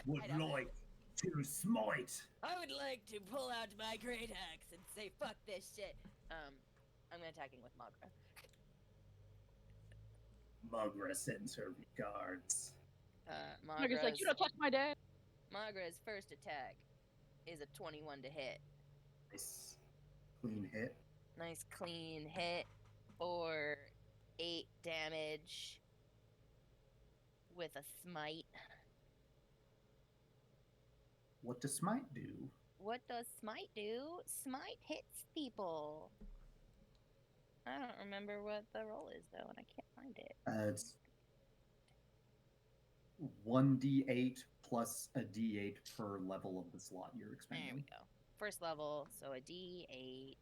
Would like to smite. I would like to pull out my great axe and say, "Fuck this shit." I'm attacking with Magra. Magra sends her regards. Magra's like, you don't touch my dad. Magra's first attack is a 21 to hit. Nice. Clean hit. Nice clean hit for 8 damage with a smite. What does smite do? What does smite do? Smite hits people. I don't remember what the roll is though, and I can't find it. It's 1d8 plus a d8 per level of the slot you're expanding. There we go. First level, so a d8.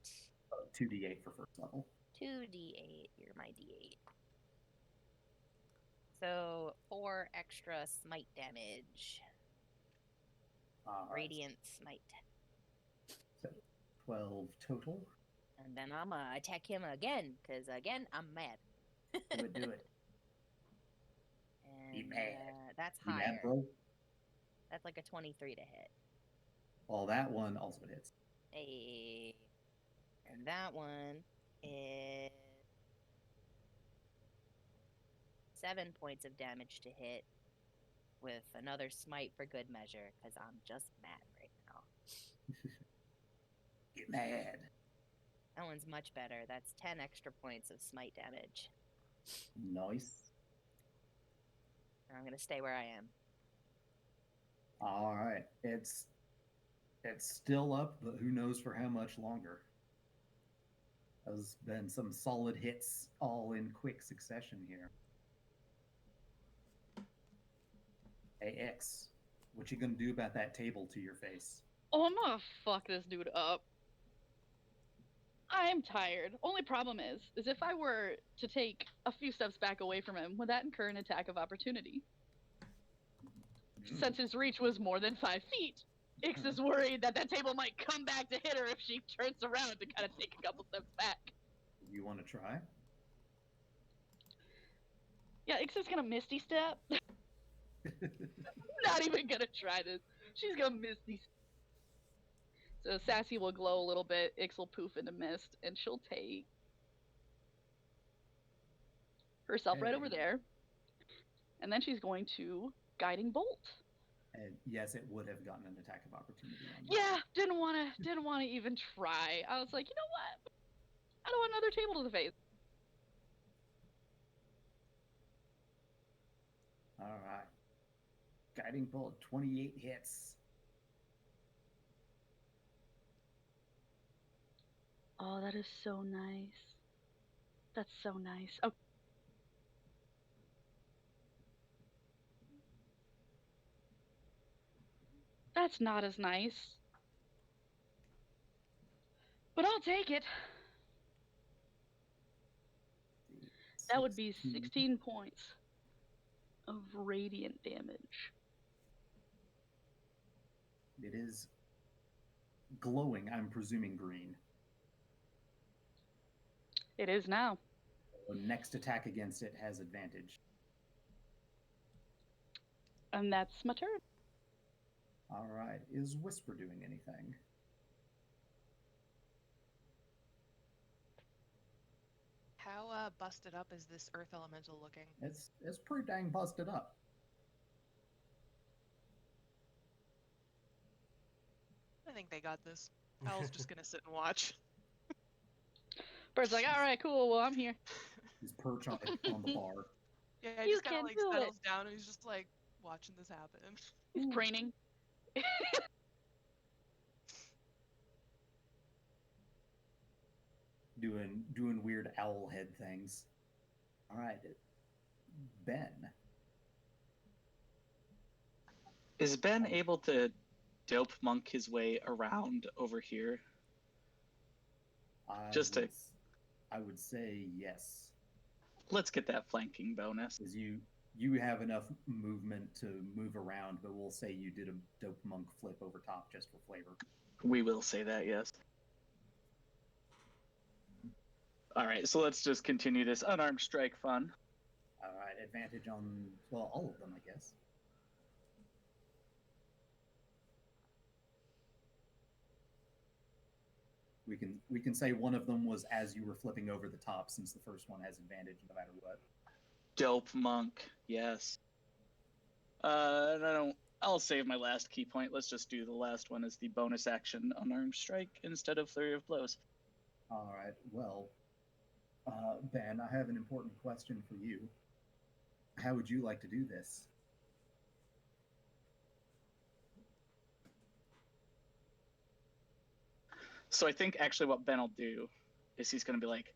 2d8 for first level. 2d8. You're my d8. So 4 extra smite damage. Radiant smite. So 12 total. And then I'm gonna attack him again, because again, I'm mad. Do it. And Be mad. that's You higher. mad, bro? That's like a 23 to hit. Well, that one also hits. Hey. And that one is 7 points of damage to hit with another smite for good measure, because I'm just mad right now. Get mad. That one's much better. That's 10 extra points of smite damage. Nice. And I'm going to stay where I am. All right. It's still up, but who knows for how much longer. There's been some solid hits all in quick succession here. Hey, X, what you gonna do about that table to your face? Oh, I'm gonna fuck this dude up. I am tired. Only problem is if I were to take a few steps back away from him, would that incur an attack of opportunity? Since his reach was more than 5 feet, Ix is worried that table might come back to hit her if she turns around to kind of take a couple steps back. You want to try? Yeah, Ix is gonna Misty Step. Not even gonna try this. She's gonna Misty. So Sassy will glow a little bit. Ix will poof into mist, and she'll take herself right over there. And then she's going to Guiding Bolt. And yes, it would have gotten an attack of opportunity on you. Yeah, didn't wanna even try. I was like, you know what? I don't want another table to the face. All right. Guiding Bolt, 28 hits. Oh, that is so nice. That's so nice. Okay. That's not as nice. But I'll take it. That would be 16 points of radiant damage. It is glowing, I'm presuming green. It is now. So next attack against it has advantage. And that's my turn. All right. Is Whisper doing anything? How busted up is this earth elemental looking? It's pretty dang busted up. I think they got this. Owl's just gonna sit and watch. Bird's like, all right, cool. Well, I'm here. He's perched on the bar. Yeah, he You just kind of can like do settles it. down and he's just like watching this happen. He's preening. doing weird owl head things. All right, Ben. Is Ben able to dope monk his way around over here? I would say yes. Let's get that flanking bonus. Because you have enough movement to move around, but we'll say you did a dope monk flip over top just for flavor. We will say that, yes. All right, so let's just continue this unarmed strike fun. All right, advantage on, well, all of them, I guess. We can say one of them was as you were flipping over the top, since the first one has advantage no matter what. Dope monk, yes. I'll save my last key point. Let's just do the last one as the bonus action unarmed strike instead of flurry of blows. All right, well, Ben, I have an important question for you. How would you like to do this? So I think actually what Ben will do is he's going to be like,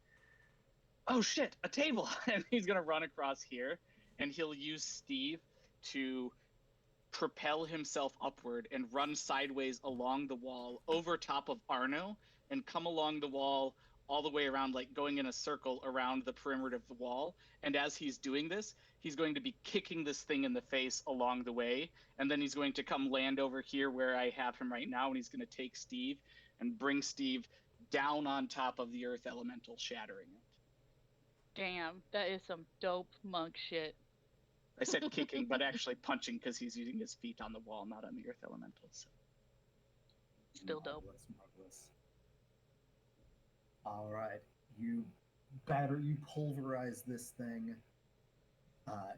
oh shit, a table! And he's going to run across here, and he'll use Steve to propel himself upward and run sideways along the wall over top of Arno and come along the wall all the way around, like going in a circle around the perimeter of the wall. And as he's doing this, he's going to be kicking this thing in the face along the way. And then he's going to come land over here where I have him right now. And he's going to take Steve and bring Steve down on top of the earth elemental, shattering it. Damn, that is some dope monk shit. I said kicking, but actually punching because he's using his feet on the wall, not on the earth elemental. So. Still dope. Marvelous. All right, you pulverize this thing.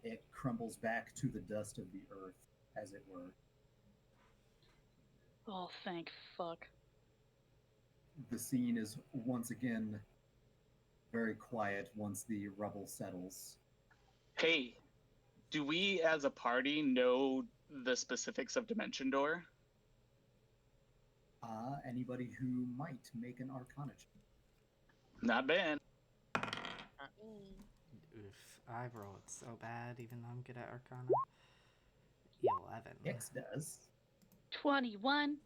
It crumbles back to the dust of the earth, as it were. Oh, thank fuck. The scene is once again very quiet once the rubble settles. Hey, do we as a party know the specifics of Dimension Door? Anybody who might make an Arcana check. Not bad. Not me. Oof, I rolled so bad, even though I'm good at Arcana. 11. Ix does. 21.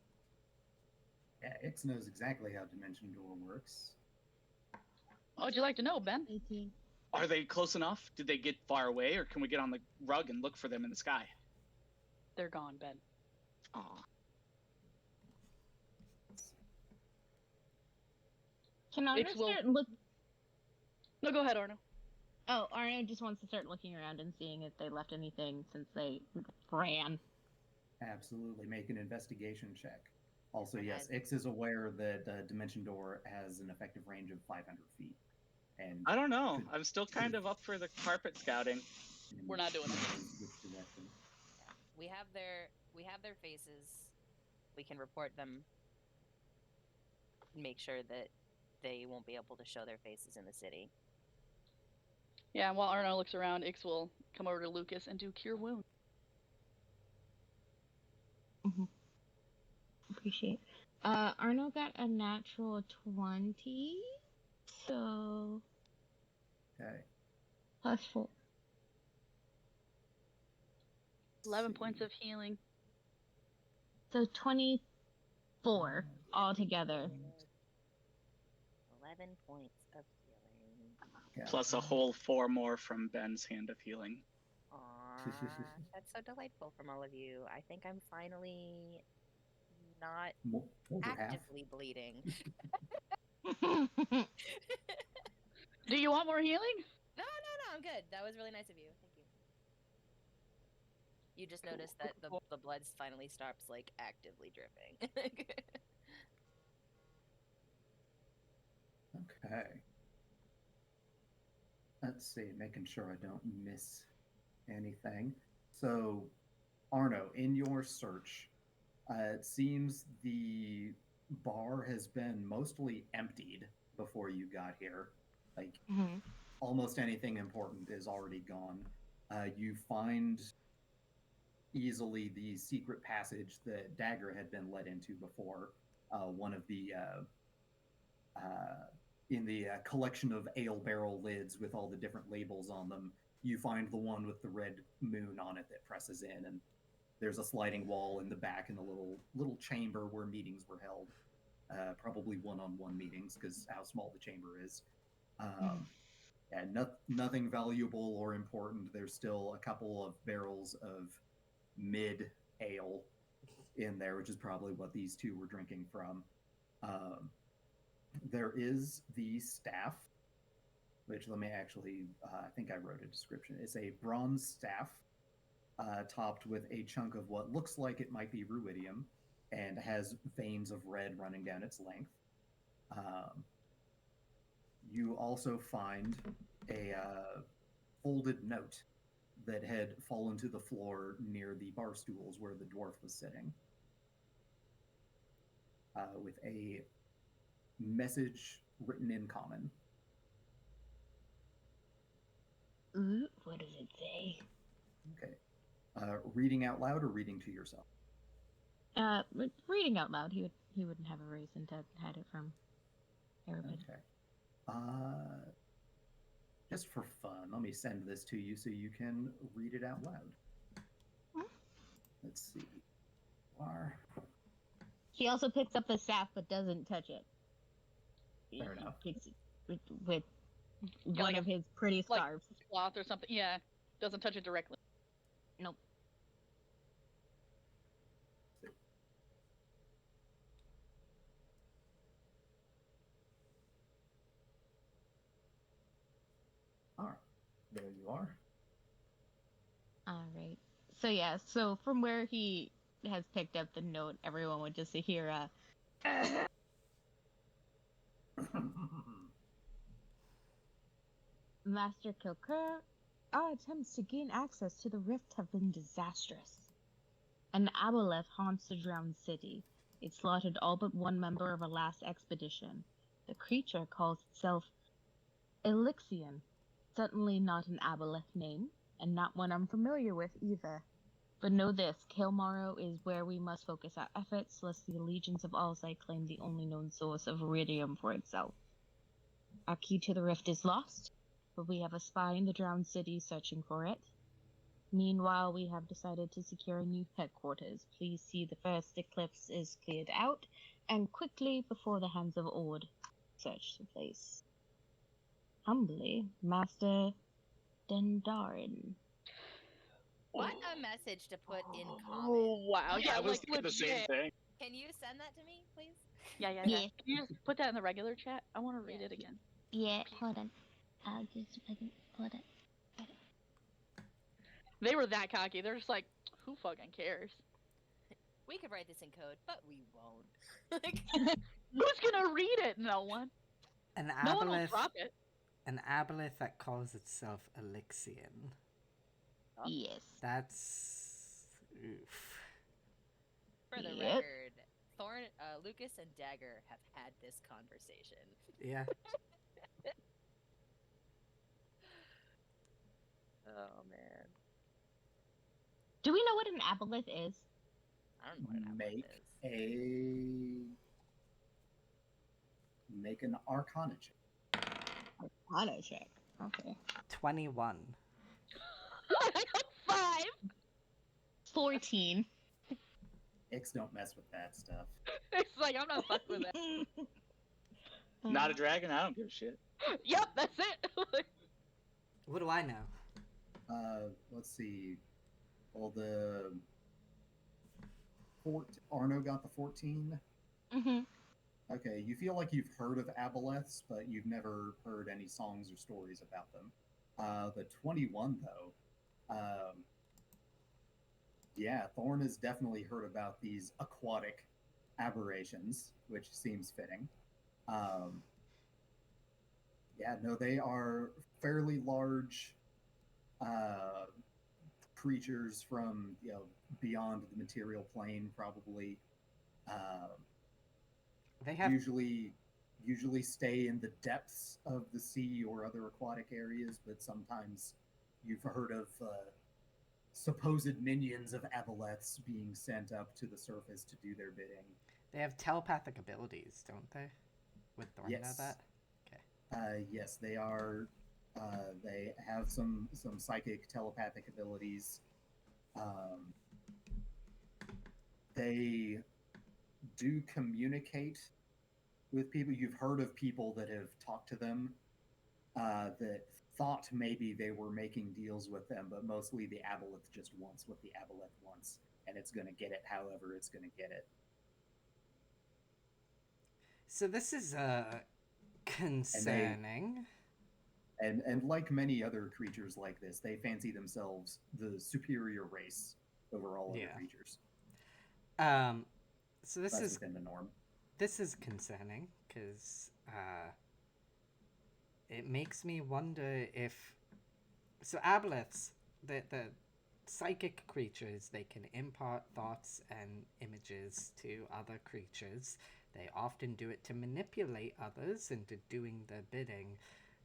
Yeah, Ix knows exactly how Dimension Door works. What would you like to know, Ben? 18. Are they close enough? Did they get far away, or can we get on the rug and look for them in the sky? They're gone, Ben. Aw. Can Arno Ix will- start look? No, go ahead, Arno. Oh, Arno just wants to start looking around and seeing if they left anything since they ran. Absolutely, make an investigation check. Also, Okay. yes, Ix is aware that Dimension Door has an effective range of 500 feet. And I don't know. could- I'm still kind of up for the carpet scouting. We're not doing it. knows which direction. We have their faces. We can report them. Make sure that they won't be able to show their faces in the city. Yeah, and while Arno looks around, Ix will come over to Lucas and do Cure Wound. Appreciate. Arno got a natural 20, so Okay. +4. 11 see. points of healing. So 24 altogether. 11 points of healing. Yeah. Plus a whole 4 more from Ben's Hand of Healing. Aww, that's so delightful from all of you. I think I'm finally not Over half. actively bleeding. Do you want more healing? No, I'm good. That was really nice of you. Thank you. You just noticed that the blood finally stops, like, actively dripping. Okay. Let's see, making sure I don't miss anything. So, Arno, in your search, it seems the bar has been mostly emptied before you got here. Like, Mhm. almost anything important is already gone. You find easily the secret passage that Dagger had been led into before. One of the in the collection of ale barrel lids with all the different labels on them, you find the one with the red moon on it that presses in, and there's a sliding wall in the back in the little chamber where meetings were held. Probably one-on-one meetings because how small the chamber is. And nothing valuable or important. There's still a couple of barrels of mid ale in there, which is probably what these two were drinking from. There is the staff, which let me actually, I think I wrote a description. It's a bronze staff topped with a chunk of what looks like it might be ruidium and has veins of red running down its length. You also find a folded note that had fallen to the floor near the bar stools where the dwarf was sitting, with a message written in common. Ooh, what does it say? Okay. Reading out loud or reading to yourself? Reading out loud. He wouldn't have a reason to hide it from everybody. Okay. Just for fun, let me send this to you so you can read it out loud. Let's see. He also picks up the staff but doesn't touch it. Fair enough. He picks it with Yeah, one like of his pretty like- scarves. Cloth or something. Yeah, doesn't touch it directly. Nope. All right. There you are. All right. So yeah, so from where he has picked up the note, everyone would just hear Master Kilker, our attempts to gain access to the rift have been disastrous. An aboleth haunts the drowned city. It slaughtered all but one member of our last expedition. The creature calls itself Elixion. Certainly not an aboleth name, and not one I'm familiar with either. But know this, Kilmaro is where we must focus our efforts, lest the allegiance of Alzai claim the only known source of iridium for itself. Our key to the rift is lost, but we have a spy in the drowned city searching for it. Meanwhile, we have decided to secure a new headquarters. Please see the first eclipse is cleared out, and quickly before the hands of Ord. Search the place. Humbly, Master Dendarin. What a message to put in comment. Oh wow! Yeah, Yeah, I was like thinking the same legit. thing. Can you send that to me, please? Yeah. Yeah. Can you just put that in the regular chat? I want to read Yeah. it again. Yeah, hold on. I'll just fucking hold on. They were that cocky. They're just like, who fucking cares? We could write this in code, but we won't. Like, Who's gonna read it? No one. An No one will aboleth, drop it. an aboleth that calls itself Elixion. Yes. That's oof. for the Yep. record, Thorn, Lucas, and Dagger have had this conversation. Yeah. Oh man, Do we know what an aboleth is? I don't know what an Make aboleth is. make an Arcana check. Auto check. Okay. 21. I got 5. 14. Ix don't mess with that stuff. It's like I'm not fucking with that. Not a dragon. I don't give a shit. Yep, that's it. What do I know? Let's see. Well, Arno got the 14. Mm-hmm. Okay, you feel like you've heard of aboleths, but you've never heard any songs or stories about them. The 21, though, yeah, Thorn has definitely heard about these aquatic aberrations, which seems fitting. Yeah, no, they are fairly large creatures from beyond the material plane, probably. They have Usually stay in the depths of the sea or other aquatic areas, but sometimes you've heard of supposed minions of aboleths being sent up to the surface to do their bidding. they have telepathic abilities, don't they? Would Thorn know Yes. that? Okay. Yes, they are. They have some psychic telepathic abilities. They do communicate with people. You've heard of people that have talked to them that thought maybe they were making deals with them, but mostly the aboleth just wants what the aboleth wants, and it's going to get it however it's going to get it. So this is concerning. And like many other creatures like this, they fancy themselves the superior race over all other Yeah. creatures. So this That's is within the norm. this is concerning because it makes me wonder if aboleths, the psychic creatures, they can impart thoughts and images to other creatures. They often do it to manipulate others into doing their bidding.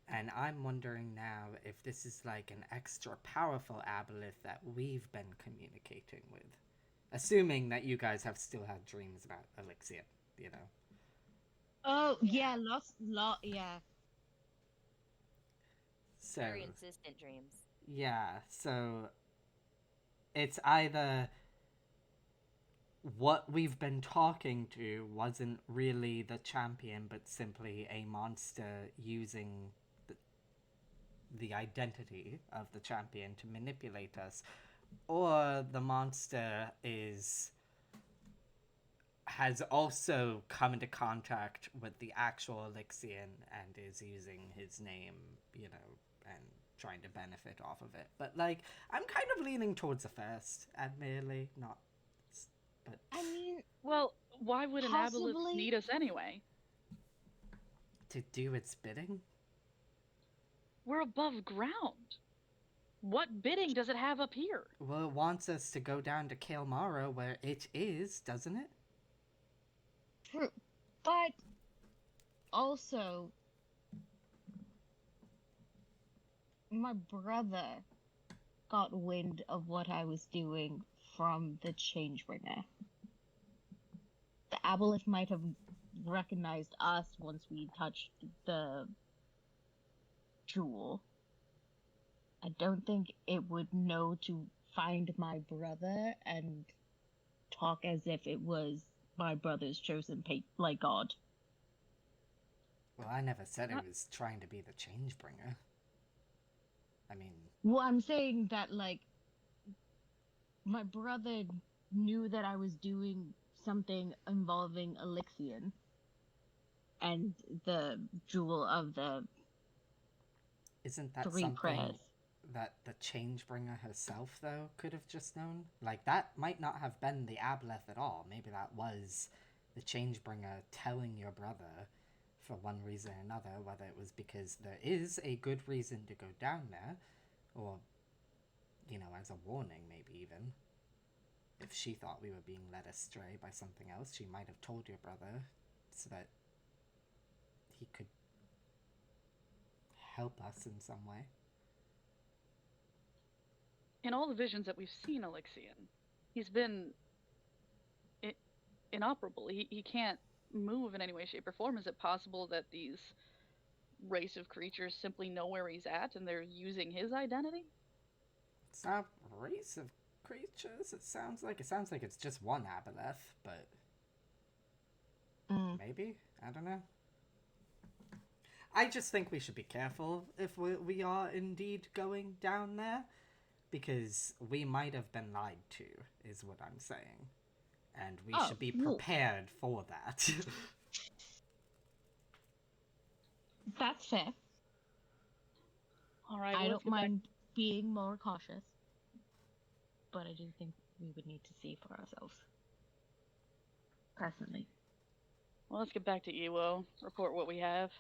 And I'm wondering now if this is like an extra powerful aboleth that we've been communicating with. Assuming that you guys have still had dreams about Elixir, you know. Oh, yeah, yeah. So, Very insistent dreams. yeah, so it's either what we've been talking to wasn't really the champion, but simply a monster using the identity of the champion to manipulate us, or the monster has also come into contact with the actual Elixion and is using his name, you know, and trying to benefit off of it. But like, I'm kind of leaning towards the first, admittedly, not. But I mean, Well, Why would an aboleth Possibly. need us anyway? To do its bidding? We're above ground. What bidding does it have up here? Well, it wants us to go down to Kael'Mara where it is, doesn't it? True. But also, my brother got wind of what I was doing from the Changebringer. The aboleth might have recognized us once we touched the jewel. I don't think it would know to find my brother and talk as if it was my brother's chosen god. Well, I never said it was trying to be the Changebringer. I mean... Well, I'm saying that, like, my brother knew that I was doing something involving Elixion and the jewel of the Isn't that three something prayers. that the Changebringer herself, though, could have just known? Like, that might not have been the aboleth at all. Maybe that was the Changebringer telling your brother for one reason or another, whether it was because there is a good reason to go down there, or, you know, as a warning, maybe even. If she thought we were being led astray by something else, she might have told your brother so that he could help us in some way. In all the visions that we've seen Elixion, he's been inoperable. He can't move in any way, shape, or form. Is it possible that these race of creatures simply know where he's at and they're using his identity? It's not a race of creatures. It sounds like it's just one aboleth, but maybe, I don't know. I just think we should be careful if we are indeed going down there, because we might have been lied to, is what I'm saying, and we should be prepared for that. That's fair. All right, I well, don't mind being more cautious, but I do think we would need to see for ourselves. Personally. Well, let's get back to Ewo. Report what we have.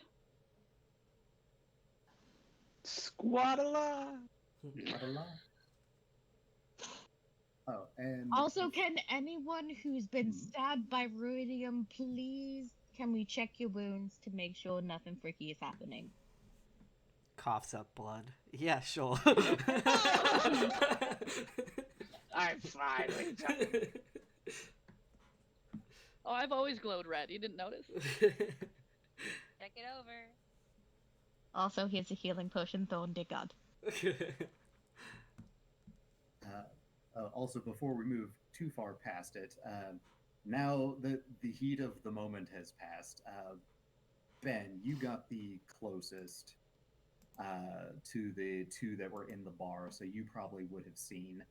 Squadala! Oh, and Also, can anyone who's been stabbed by ruidium, please, can we check your wounds to make sure nothing freaky is happening? Coughs up blood. Yeah, sure. I'm fine. Oh, I've always glowed red. You didn't notice? Check it over. Also, here's a healing potion, Thorn Dear God. Also, before we move too far past it, now that the heat of the moment has passed, Ben, you got the closest to the two that were in the bar, so you probably would have seen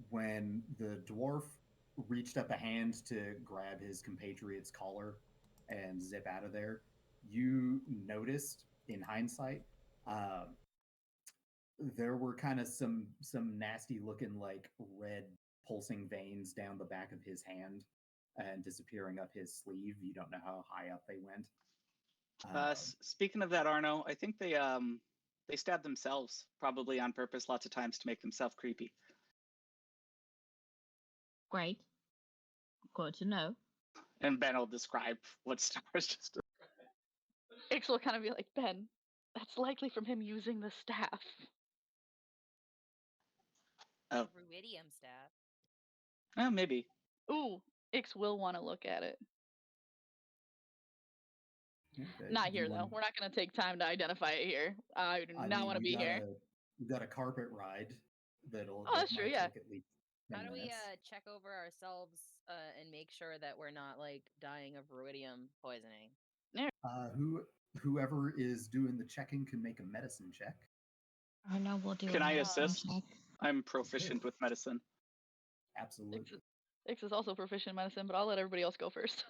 when the dwarf reached up a hand to grab his compatriot's collar and zip out of there. You noticed, in hindsight, there were kind of some nasty looking, like, red pulsing veins down the back of his hand and disappearing up his sleeve. You don't know how high up they went. Speaking of that, Arno, I think they stabbed themselves, probably on purpose, lots of times to make themselves creepy. Great. Good to know. And Ben will describe what Stars just described. Ix will kind of be like, Ben, that's likely from him using the staff. Oh. Ruidium staff. Oh, maybe. Ooh, Ix will want to look at it. Okay. Not here, though. We're not going to take time to identify it here. I do not want to be here. We've got a carpet ride that'll. Oh, that's true, yeah. Take at least 10 How do we minutes. check over ourselves and make sure that we're not, like, dying of ruidium poisoning? Whoever is doing the checking can make a medicine check. I know we'll do. Can I assist? I'm proficient with medicine. Absolutely. Ix is also proficient in medicine, but I'll let everybody else go first.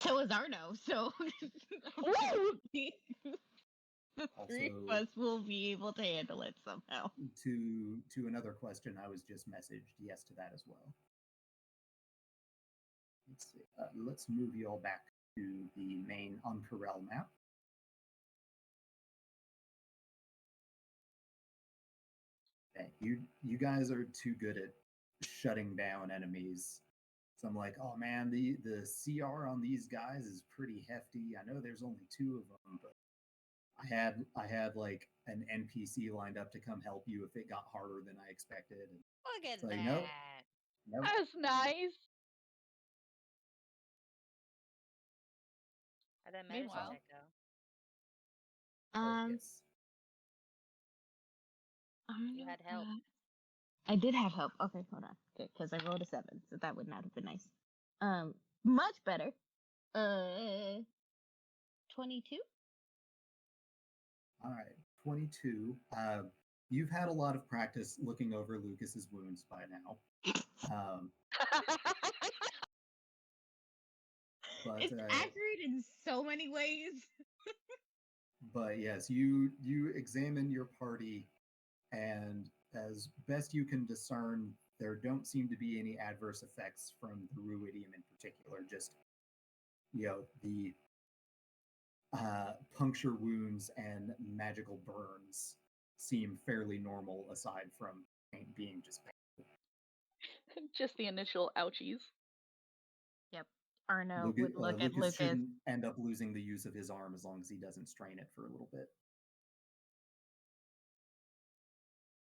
So is Arno, so the three of us will be able to handle it somehow. To another question, I was just messaged yes to that as well. let's see. Let's move you all back to the main Uncorel map. Okay, you guys are too good at shutting down enemies. So I'm like, oh man, the CR on these guys is pretty hefty. I know there's only 2 of them, but I had like an NPC lined up to come help you if it got harder than I expected. And Look at it's like, that. nope. That's nice. How'd that medicine Meanwhile- check go? Oh, yes. You had help. I did have help. Okay, hold on. Okay, because I rolled a 7, so that would not have been nice. Much better. 22. All right, 22. You've had a lot of practice looking over Lucas's wounds by now. But It's accurate in so many ways. but yes, you examine your party, and as best you can discern, there don't seem to be any adverse effects from the ruidium in particular. Just the puncture wounds and magical burns seem fairly normal, aside from being just painful. Just the initial ouchies. Yep. Arno would look at Lucas Lucas. shouldn't end up losing the use of his arm as long as he doesn't strain it for a little bit.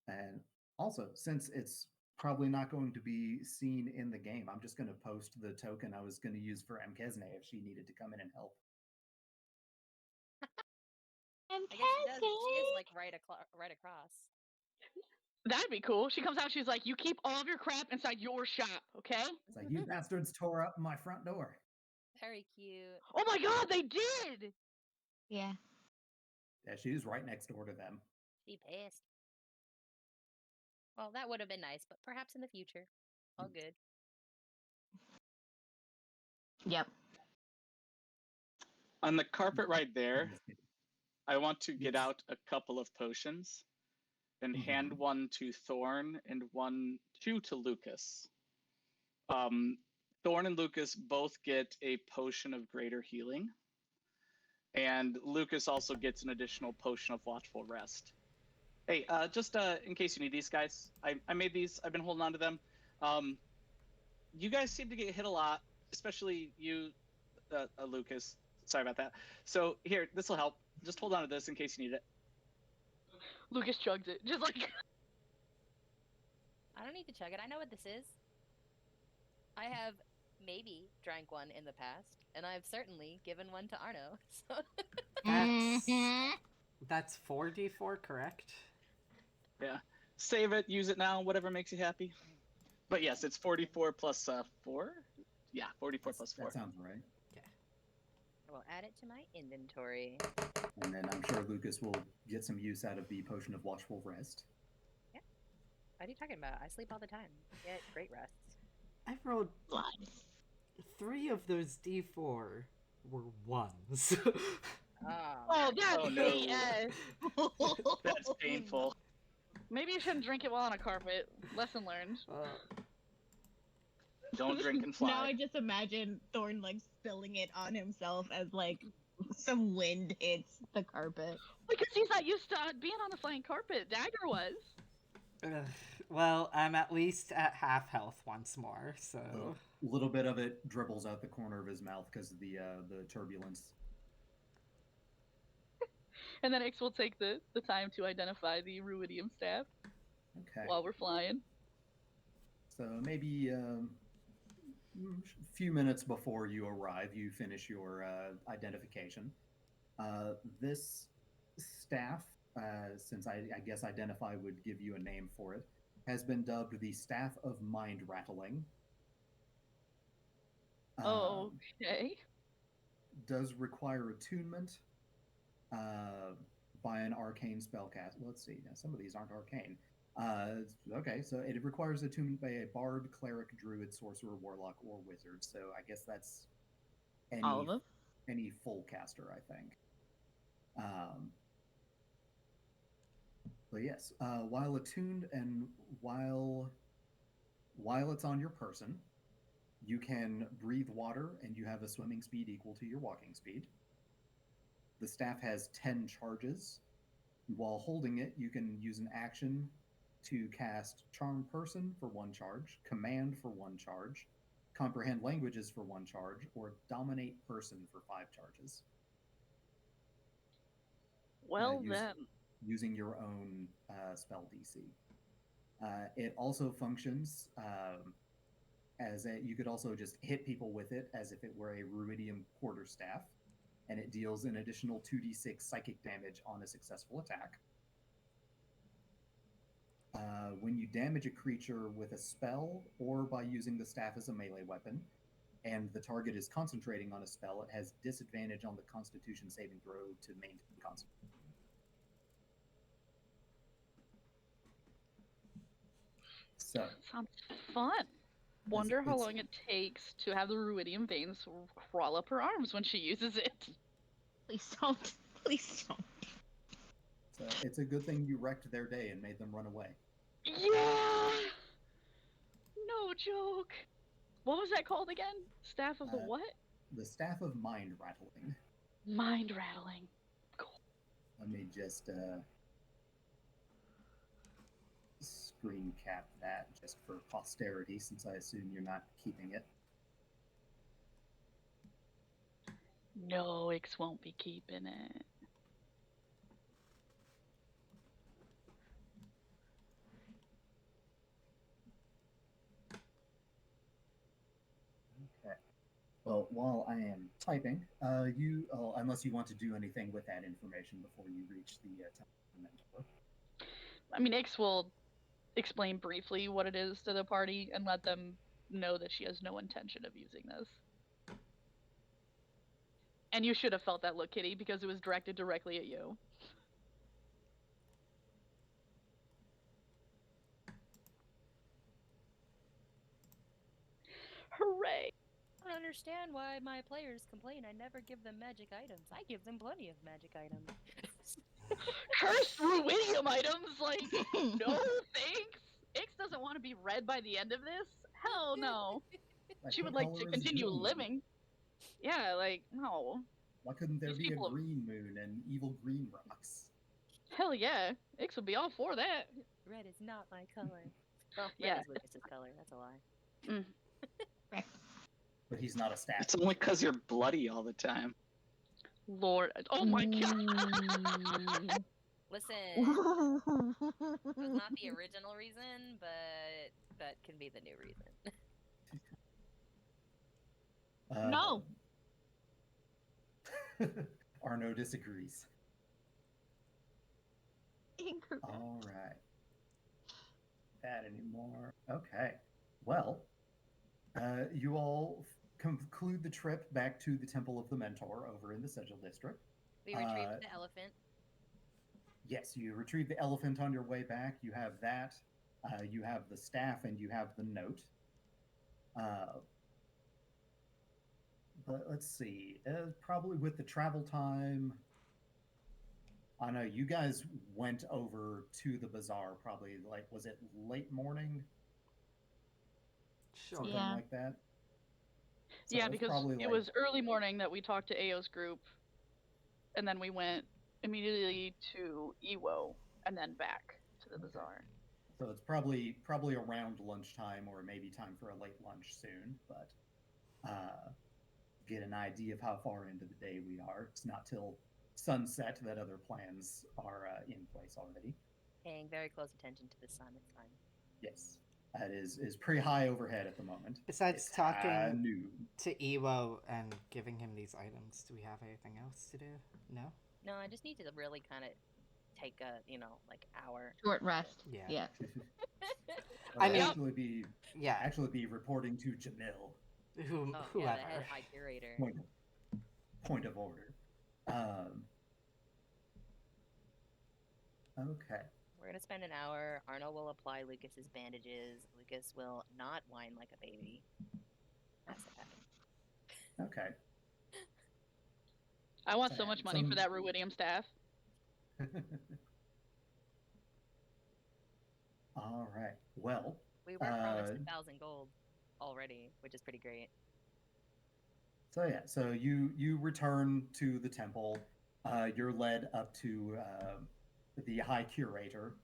And also, since it's probably not going to be seen in the game, I'm just going to post the token I was going to use for Mkesne if she needed to come in and help. I guess she does. She is like right across. That'd be cool. She comes out, she's like, you keep all of your crap inside your shop, okay? It's like, you bastards tore up my front door. Very cute. Oh my god, they did! Yeah. Yeah, she was right next door to them. She pissed. Well, that would have been nice, but perhaps in the future. All good. Yep. On the carpet right there, Just kidding. I want to get Yes. out a couple of potions and Mhm. hand one to Thorn and two to Lucas. Thorn and Lucas both get a potion of greater healing, and Lucas also gets an additional potion of watchful rest. Hey, just in case you need these, guys, I made these. I've been holding on to them. You guys seem to get hit a lot, especially you, Lucas. Sorry about that. So here, this will help. Just hold on to this in case you need it. Lucas chugs it. Just like I don't need to chug it. I know what this is. I have maybe drank one in the past, and I've certainly given one to Arno. So That's 4d4, correct? Yeah. Save it, use it now, whatever makes you happy. But yes, it's 44 plus 4. Yeah, 44 plus 4. That sounds right. I will add it to my inventory. And then I'm sure Lucas will get some use out of the potion of watchful rest. What are you talking about? I sleep all the time. Get great rests. I rolled 3 of those d4 were 1s. oh, that's Oh, no. BS. That's painful. Maybe you shouldn't drink it while on a carpet. Lesson learned. Don't drink and fly. Now I just imagine Thorn like spilling it on himself as like some wind hits the carpet. Because he's not used to being on the flying carpet. Dagger was. Well, I'm at least at half health once more, so... A little bit of it dribbles out the corner of his mouth because of the turbulence. And then Ix will take the time to identify the ruidium staff Okay. while we're flying. So maybe a few minutes before you arrive, you finish your identification. This staff, since I guess identify would give you a name for it, has been dubbed the Staff of Mind Rattling. Okay. Does require attunement by an arcane spellcast. Let's see. Now, some of these aren't arcane. Okay, so it requires attunement by a bard, cleric, druid, sorcerer, warlock, or wizard. So I guess that's All of them? any full caster, I think. But yes, while attuned and while it's on your person, You can breathe water, and you have a swimming speed equal to your walking speed. The staff has 10 charges. While holding it, you can use an action to cast Charm Person for 1 charge, Command for 1 charge, Comprehend Languages for 1 charge, or Dominate Person for 5 charges. Well, then. Using your own spell DC. It also functions as you could also just hit people with it as if it were a ruidium quarterstaff, and it deals an additional 2d6 psychic damage on a successful attack. When you damage a creature with a spell or by using the staff as a melee weapon, and the target is concentrating on a spell, it has disadvantage on the Constitution saving throw to maintain concentration. So sounds fun. Wonder how long it takes to have the ruidium veins crawl up her arms when she uses it. Please don't. Please don't. So it's a good thing you wrecked their day and made them run away. Yeah! No joke. What was that called again? Staff of the what? The Staff of Mind Rattling. Mind rattling. Cool. Let me just screen cap that just for posterity, since I assume you're not keeping it. No, Ix won't be keeping it. Okay. Well, while I am typing, unless you want to do anything with that information before you reach the mentor. I mean, Ix will explain briefly what it is to the party and let them know that she has no intention of using this. And you should have felt that look, Kitty, because it was directed directly at you. Hooray! I don't understand why my players complain I never give them magic items. I give them plenty of magic items. Cursed ruidium items? Like, no thanks! Ix doesn't want to be read by the end of this? Hell no. She would like to continue living. Yeah, like, no. Why couldn't there These be a people- green moon and evil green rocks? Hell yeah. Ix would be all for that. Red is not my color. Well, red Yeah. is Lucas's color. That's a lie. Mm. But he's not a staff. It's only because you're bloody all the time. Lord. Oh my god! Listen, it was not the original reason, but that can be the new reason. No. Arno disagrees. Incorrect. All right. That anymore. Okay. Well, you all conclude the trip back to the Temple of the Mentor over in the Sigil District. We retrieved the elephant. Yes, you retrieve the elephant on your way back. You have that. You have the staff, and you have the note. But let's see. Probably with the travel time. I know you guys went over to the bazaar. Probably was it late morning? Sure. Something Yeah. like that. So Yeah, it's because probably it was early morning that we talked to Ao's group, and then we went immediately to Iwo, and then back to the bazaar. So it's probably around lunchtime, or maybe time for a late lunch soon. But get an idea of how far into the day we are. It's not till sunset that other plans are in place already. Paying very close attention to the sun. It's fine. Yes, that is pretty high overhead at the moment. Besides It's talking noon. to Ewo and giving him these items, do we have anything else to do? No? No, I just need to really kind of take a, hour. Short rest. Yeah. Yeah. I mean- actually be reporting to Jamil. Whoever. Oh, yeah, the head high curator. Point of order. Okay. We're going to spend an hour. Arno will apply Lucas's bandages. Lucas will not whine like a baby. That's what happened. Okay. I want so much money for that ruidium staff. All right. Well, We were promised 1,000 gold already, which is pretty great. So yeah, so you return to the temple. You're led up to the High Curator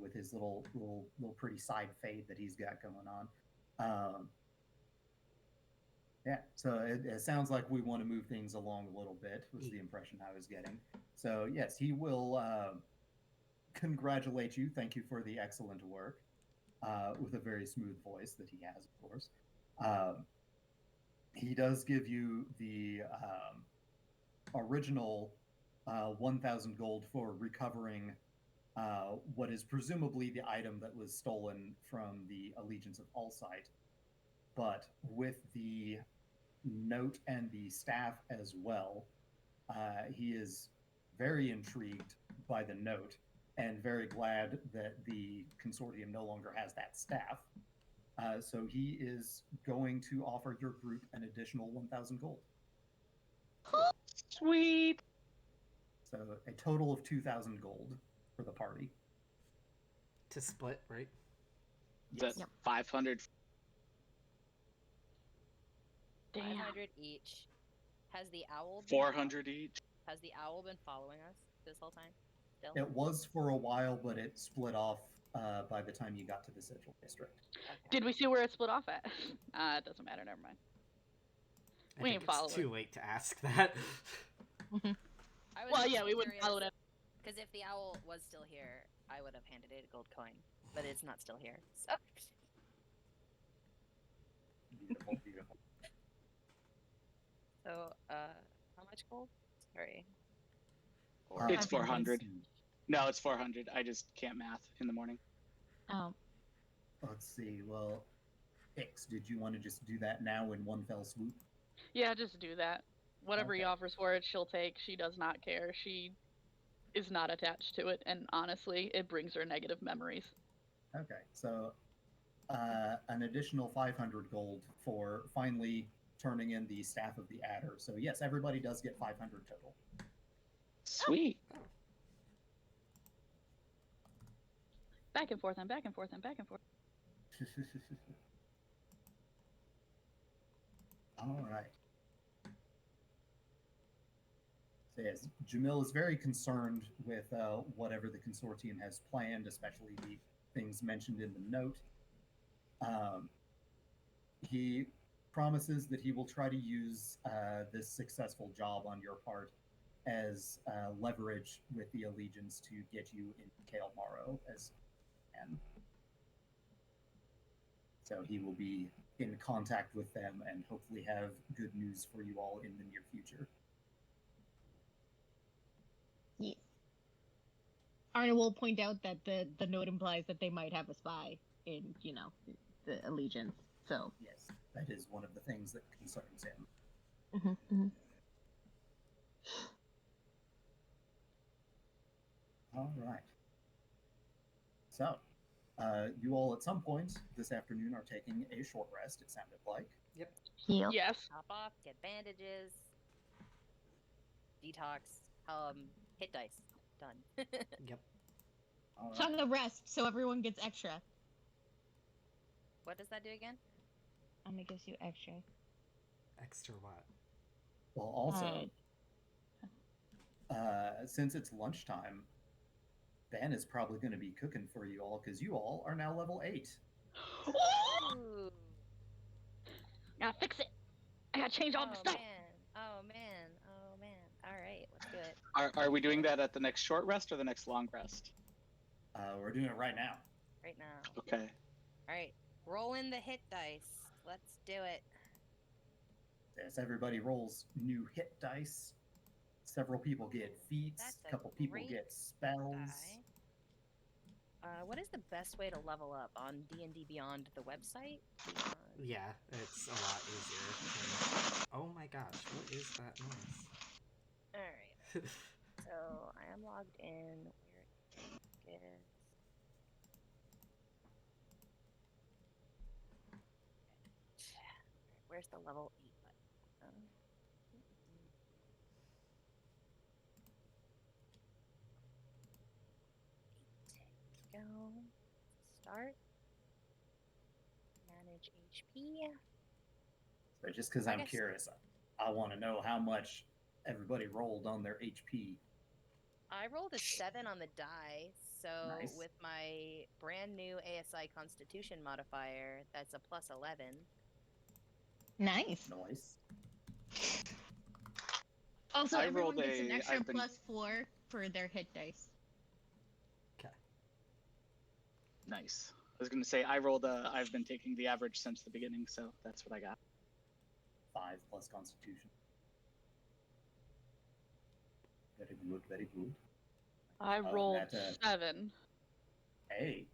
with his little pretty side fade that he's got going on. Yeah, so it sounds like we want to move things along a little bit, was the impression I was getting. So, yes, he will congratulate you. Thank you for the excellent work, with a very smooth voice that he has, of course. He does give you the original 1,000 gold for recovering what is presumably the item that was stolen from the Allegiance of Allsight, but with the note and the staff as well. He is very intrigued by the note and very glad that the consortium no longer has that staff. So he is going to offer your group an additional 1,000 gold. Sweet. So a total of 2,000 gold for the party. To split, right? Yes. 500. Damn. 500 each. Has the owl 400 each. Has the owl been following us this whole time? Still? It was for a while, but it split off by the time you got to the Sigil District. Okay. Did we see where it split off at? It doesn't matter. Never mind. I We think ain't follow it's it. too late to ask that. I was Well, just yeah, we wouldn't curious, follow it. because if the owl was still here, I would have handed it a gold coin, but it's not still here. So Beautiful, beautiful. So, how much gold? Sorry. It's 500. 400. No, it's 400. I just can't math in the morning. Oh, Let's see. Well, Ix, did you want to just do that now in one fell swoop? Yeah, just do that. Whatever he Okay. offers for it, she'll take. She does not care. She is not attached to it, and honestly, it brings her negative memories. Okay, so an additional 500 gold for finally turning in the Staff of the Adder. So yes, everybody does get 500 total. Sweet. Back and forth and back and forth and back and forth. All right. So yes, Jamil is very concerned with whatever the consortium has planned, especially the things mentioned in the note. He promises that he will try to use this successful job on your part as leverage with the Allegiance to get you in Kale Morrow as can. So he will be in contact with them and hopefully have good news for you all in the near future. yes. Arna will point out that the note implies that they might have a spy in, the Allegiance. So. Yes, that is one of the things that concerns him. Mm-hmm. All right. So, you all at some point this afternoon are taking a short rest, it sounded like. Yep. Heal. Yes. Hop off, get bandages, detox, hit dice. Done. Yep. All It's right. on the rest, so everyone gets extra. What does that do again? Gives you extra. Extra what? Well, also, since it's lunchtime, Ben is probably going to be cooking for you all because you all are now level 8. Ooh. Gotta fix it. I gotta change all the stuff. Oh man. All right, let's do it. Are we doing that at the next short rest or the next long rest? We're doing it right now. Right now. Okay. All right, roll in the hit dice. Let's do it. As everybody rolls new hit dice, several people get feats, That's a a couple people great get spells. What is the best way to level up on D&D Beyond the website? Yeah, it's a lot easier. Oh my gosh, what is that noise? All right. So I am logged in. Where is? Where's the level 8 button? Go. Start. much HP? So just because I'm curious, I want to know how much everybody rolled on their HP. I rolled a 7 on the die, so Nice. with my brand new ASI Constitution modifier, that's a plus 11. Nice. Also, everyone gets an extra +4 for their hit dice. Okay. Nice. I was going to say, I've been taking the average since the beginning, so that's what I got. 5 plus Constitution. Very good, very good. I rolled 7. Hey.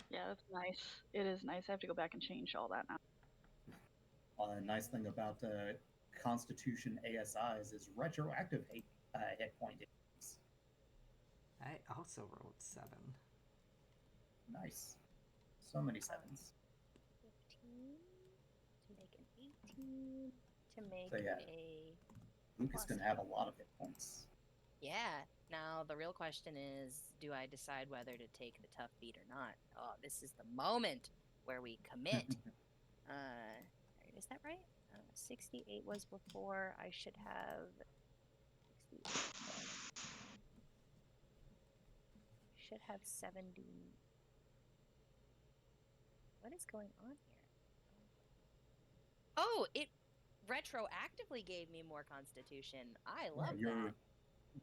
Yeah, that's nice. It is nice. I have to go back and change all that now. Nice thing about Constitution ASIs is retroactive hit point increase. I also rolled 7. Nice. So many 7s. 15 to make an 18 to make So, yeah. a... Luke is going to have a lot of hit points. Yeah. Now, the real question is, do I decide whether to take the tough feat or not? Oh, this is the moment where we commit. Is that right? 68 was before. I should have... 68. Should have 70. What is going on here? Oh, it retroactively gave me more Constitution. I love that.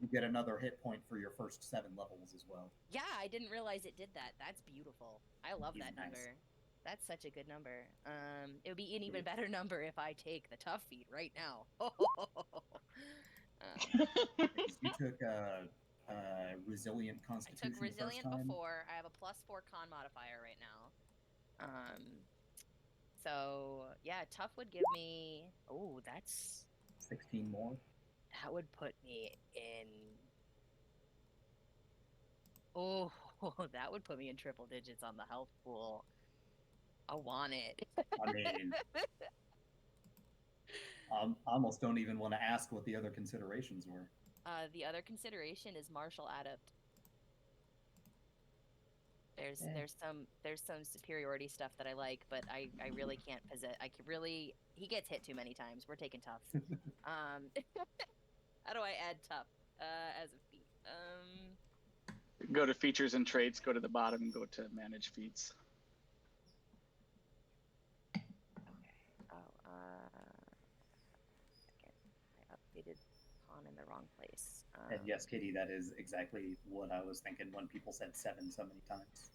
You get another hit point for your first 7 levels as well. Yeah, I didn't realize it did that. That's beautiful. I love that Nice. number. That's such a good number. It would be an even better number if I take the tough feat right now. You took Resilient Constitution. I took Resilient before. I have a +4 con modifier right now. So yeah, tough would give me. Oh, that's 16 more. That would put me in. Oh, that would put me in triple digits on the health pool. I want it. I mean, I almost don't even want to ask what the other considerations were. The other consideration is martial adept. There's some superiority stuff that I like, but I really can't possess. He gets hit too many times. We're taking tough. How do I add tough as a feat? Go to features and traits. Go to the bottom and go to manage feats. Okay. Second. I updated con in the wrong place. And yes, Kitty, that is exactly what I was thinking when people said 7 so many times.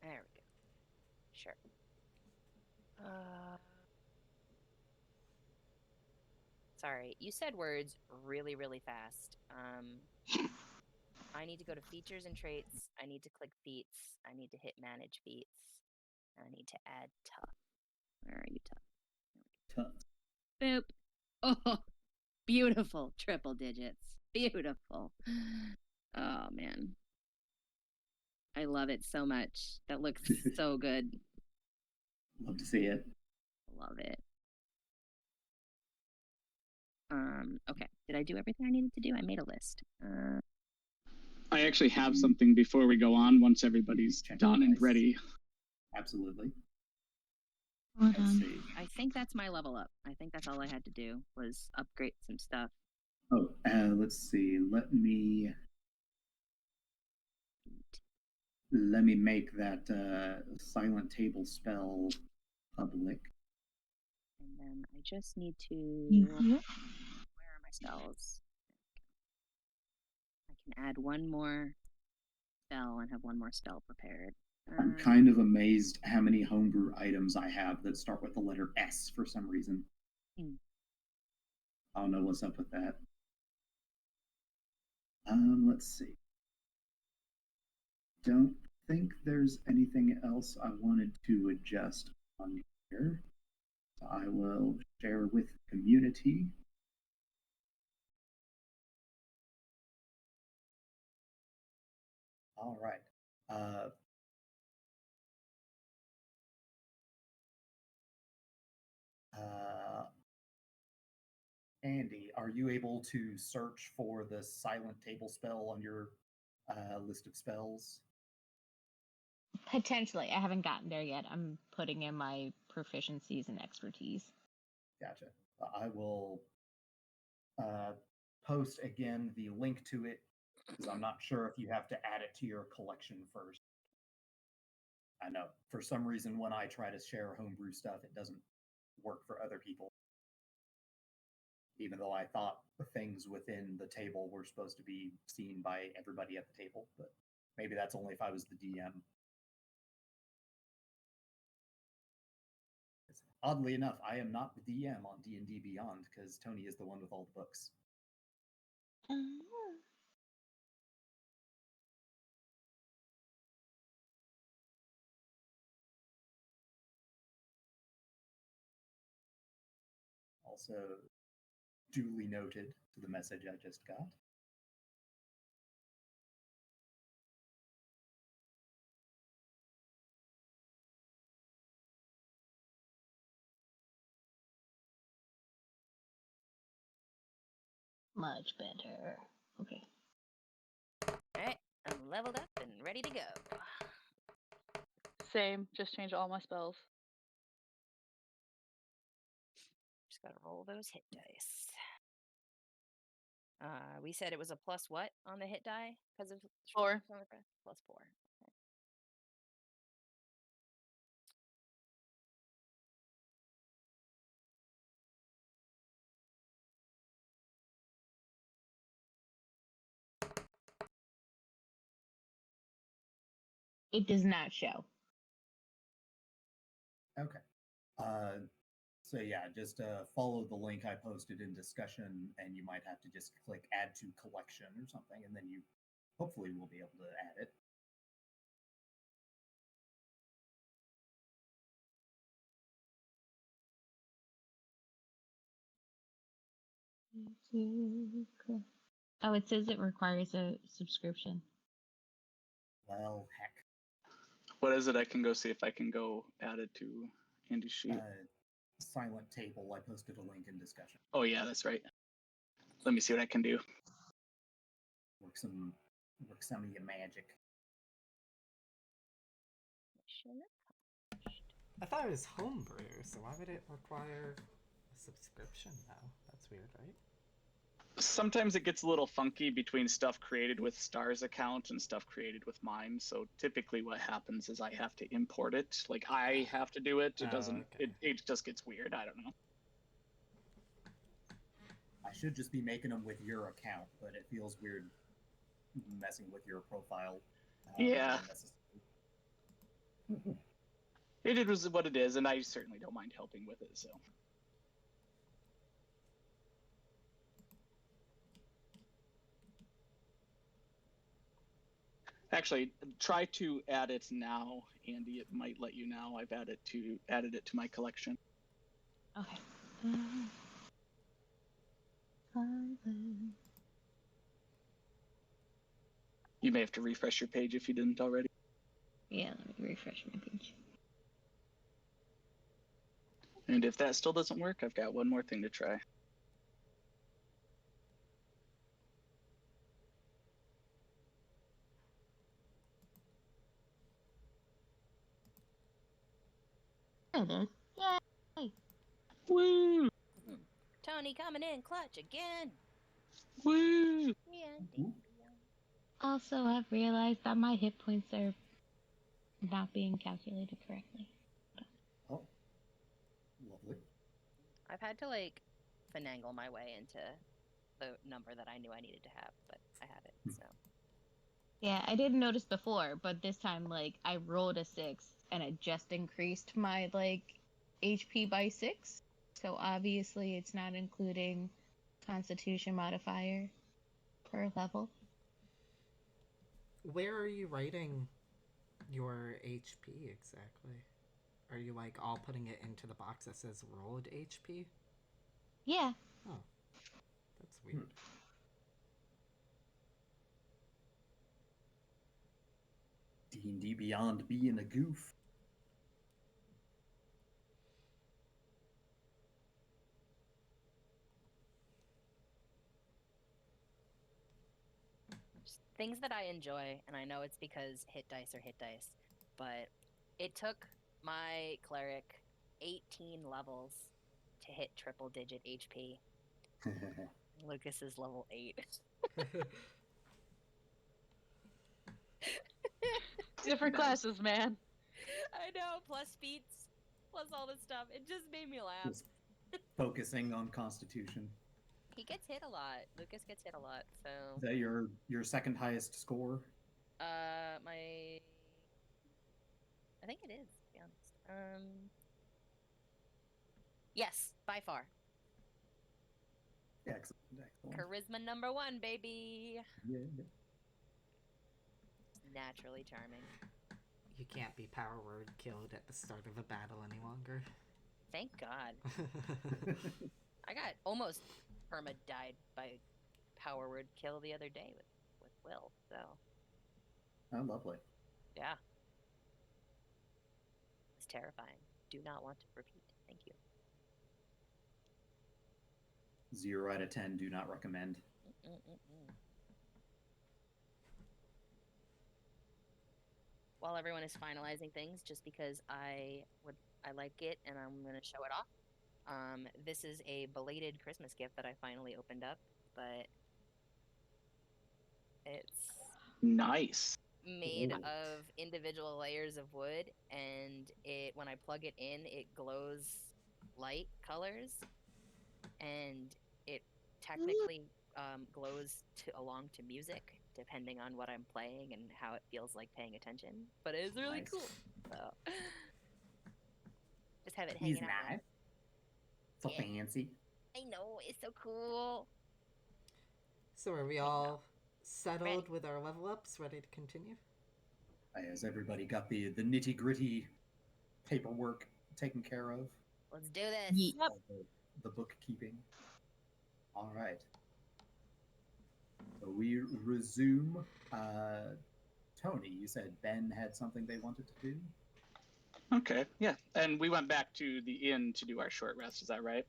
There we go. Sure. Sorry, you said words really, really fast. I need to go to features and traits. I need to click feats. I need to hit manage feats. I need to add tough. Where are you, tough? Boop. Oh, beautiful. Triple digits. Beautiful. Oh, man. I love it so much. That looks so good. Love to see it. Love it. Okay. Did I do everything I needed to do? I made a list. I actually have something before we go on, once everybody's done and ready. Absolutely. Let's see. I think that's my level up. I think that's all I had to do was upgrade some stuff. Oh, let's see. Let me make that silent table spell public. And then I just need to... Mm-hmm. Where are my spells? I can add one more spell and have one more spell prepared. I'm kind of amazed how many homebrew items I have that start with the letter S for some reason. I don't know what's up with that. Let's see. Don't think there's anything else I wanted to adjust on here. So I will share with the community. All right. Andy, are you able to search for the silent table spell on your list of spells? Potentially. I haven't gotten there yet. I'm putting in my proficiencies and expertise. Gotcha. I will post again the link to it because I'm not sure if you have to add it to your collection first. I know for some reason when I try to share homebrew stuff, it doesn't work for other people. Even though I thought the things within the table were supposed to be seen by everybody at the table, but maybe that's only if I was the DM. Oddly enough, I am not the DM on D&D Beyond because Tony is the one with all the books. Also, duly noted to the message I just got. Much better. Okay. Alright, I'm leveled up and ready to go. Same. Just change all my spells. Just gotta roll those hit dice. We said it was a plus what on the hit die? Because of 4. Plus 4. Okay. It does not show. Okay. So yeah, just follow the link I posted in discussion, and you might have to just click add to collection or something, and then you hopefully will be able to add it. Oh, it says it requires a subscription. Well, heck. What is it? I can go see if I can go add it to Andy's sheet. Silent table. I posted a link in discussion. Oh yeah, that's right. Let me see what I can do. Work some of your magic. I thought it was homebrew, so why would it require a subscription now? That's weird, right? Sometimes it gets a little funky between stuff created with Star's account and stuff created with mine. So typically what happens is I have to import it. Like I have to do it. It doesn't, okay. it just gets weird. I don't know. I should just be making them with your account, but it feels weird messing with your profile. Yeah. It is what it is, and I certainly don't mind helping with it, so. Actually, try to add it now, Andy. It might let you now. I've added it to my collection. Okay. You may have to refresh your page if you didn't already. Yeah, let me refresh my page. And if that still doesn't work, I've got one more thing to try. There it is. Yay! Woo! Tony coming in clutch again. Woo! Also, I've realized that my hit points are not being calculated correctly. Oh, lovely. I've had to like finagle my way into the number that I knew I needed to have, but I have it. So Yeah, I didn't notice before, but this time, like, I rolled a 6 and it just increased my, like, HP by 6. So obviously it's not including Constitution modifier per level. Where are you writing your HP exactly? Are you like all putting it into the box that says rolled HP? Yeah. Oh, that's weird. D&D Beyond being a goof. things that I enjoy, and I know it's because hit dice are hit dice, but it took my cleric 18 levels to hit triple digit HP. Lucas is level 8. Different classes, man. I know, plus feats, plus all this stuff. It just made me laugh. Just focusing on Constitution. He gets hit a lot. Lucas gets hit a lot, so. Is that your second highest score? My. I think it is, to be honest. Yes, by far. Excellent. Charisma number 1, baby. Yeah. Naturally charming. You can't be power word killed at the start of a battle any longer. Thank God. I got almost perma died by power word kill the other day with Will, so. Oh, lovely. Yeah. It's terrifying. Do not want to repeat. Thank you. 0 out of 10. Do not recommend. While everyone is finalizing things, just because I like it and I'm gonna show it off. This is a belated Christmas gift that I finally opened up, but it's Nice. made Ooh. of individual layers of wood, and when I plug it in, it glows light colors, and it technically glows along to music, depending on what I'm playing and how it feels like paying attention. But it is really Nice. cool. So just have it hanging out. Nice. So Yeah. fancy. I know, it's so cool. So are we all settled with our level ups, ready to continue? Has everybody got the nitty gritty paperwork taken care of? Let's do this. Yep. All the bookkeeping. All right. So we resume. Tony, you said Ben had something they wanted to do? Okay, yeah. And we went back to the inn to do our short rest, is that right?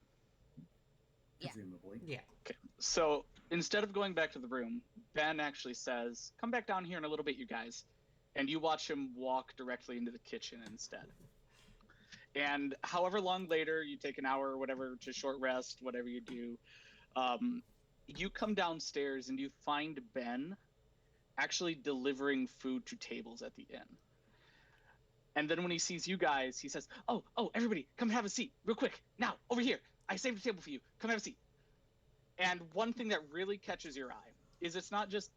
Yeah. Presumably. Yeah. Okay. So instead of going back to the room, Ben actually says, "Come back down here in a little bit, you guys." And you watch him walk directly into the kitchen instead. And however long later, you take an hour or whatever to short rest, whatever you do, you come downstairs and you find Ben actually delivering food to tables at the inn. And then when he sees you guys, he says, oh, everybody, come have a seat real quick. Now, over here. I saved a table for you. Come have a seat. And one thing that really catches your eye is it's not just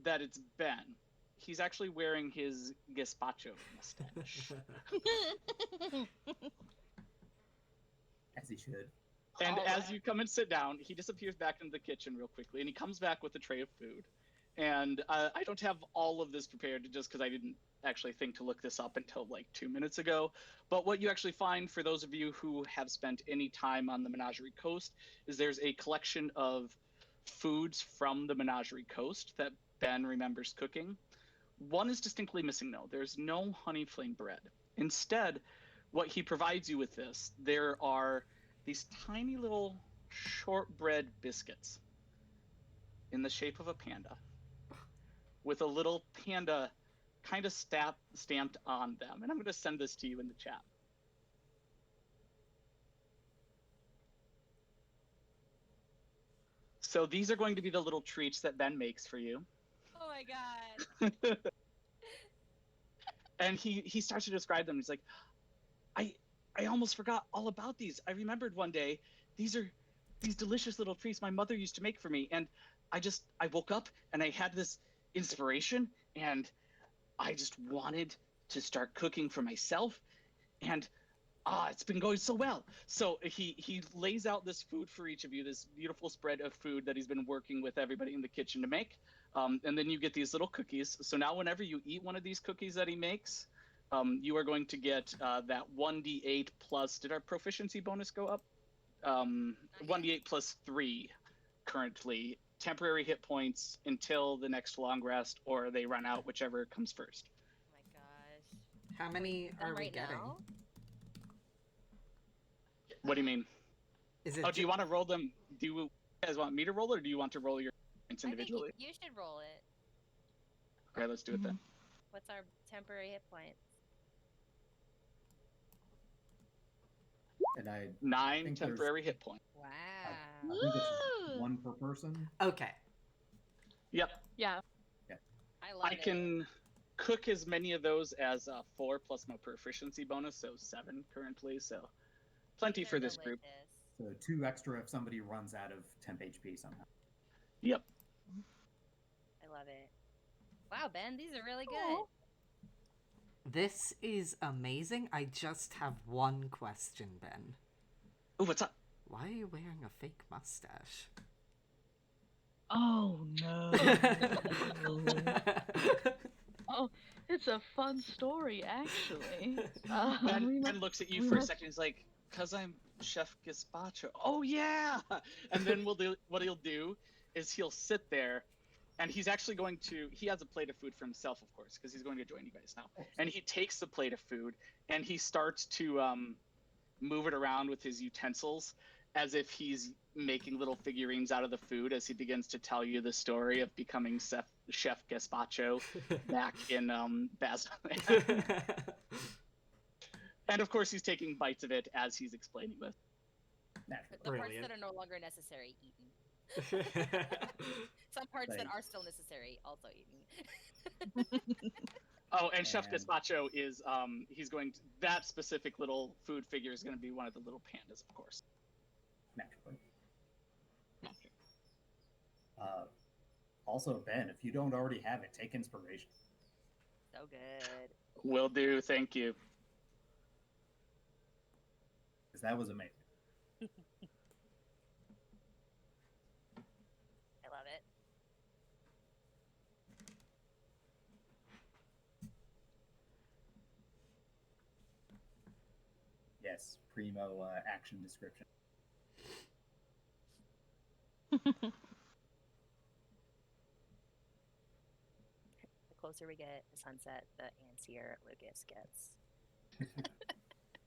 that it's Ben. He's actually wearing his gazpacho mustache. As he should. And All as right. you come and sit down, he disappears back into the kitchen real quickly, and he comes back with a tray of food. And I don't have all of this prepared just because I didn't actually think to look this up until like 2 minutes ago. But what you actually find, for those of you who have spent any time on the Menagerie Coast, is there's a collection of foods from the Menagerie Coast that Ben remembers cooking. One is distinctly missing, though. There's no honey flame bread. Instead, what he provides you with there are these tiny little shortbread biscuits in the shape of a panda with a little panda kind of stamped on them. And I'm going to send this to you in the chat. So these are going to be the little treats that Ben makes for you. Oh my god. And he starts to describe them. He's like, I almost forgot all about these. I remembered one day, these are these delicious little treats my mother used to make for me. And I woke up and I had this inspiration and I just wanted to start cooking for myself. And it's been going so well. So he lays out this food for each of you, this beautiful spread of food that he's been working with everybody in the kitchen to make. And then you get these little cookies. So now whenever you eat one of these cookies that he makes, you are going to get that 1d8 plus, did our proficiency bonus go up? 1d8 plus 3 currently, temporary hit points until the next long rest, or they run out, whichever comes first. Oh my gosh. How many are we right getting? now? What do you mean? Is it Do you want to roll them? Do you guys want me to roll, or do you want to roll your points individually? I think you should roll it. Okay, let's do it then. What's our temporary hit points? And I 9 think temporary hit points. Wow. I think it's 1 per person. Okay. Yep. Yeah. I love I it. can cook as many of those as 4 plus my proficiency bonus, so 7 currently. So plenty These are for this group. delicious. So 2 extra if somebody runs out of temp HP somehow. Yep. I love it. Wow, Ben, these are really good. Aw. This is amazing. I just have one question, Ben. Oh, what's up? Why are you wearing a fake mustache? Oh no. Oh, it's a fun story, actually. Ben looks at you for a second. He's like, "Cause I'm Chef Gazpacho." Oh yeah. And then what he'll do is he'll sit there, and he's actually going to. He has a plate of food for himself, of course, because he's going to join you guys now. And he takes the plate of food and he starts to move it around with his utensils, as if he's making little figurines out of the food as he begins to tell you the story of becoming Chef Gazpacho back in Basel. And of course, he's taking bites of it as he's explaining this. The parts that are no longer necessary, eaten. Some parts that are still necessary, also eaten. Oh, and Chef Gazpacho is he's going to, that specific little food figure is going to be one of the little pandas, of course. Naturally. Also, Ben, if you don't already have it, take inspiration. So good. Will do, thank you. Because that was amazing. I love it. Yes, primo action description. The closer we get to sunset, the antsier Lucas gets.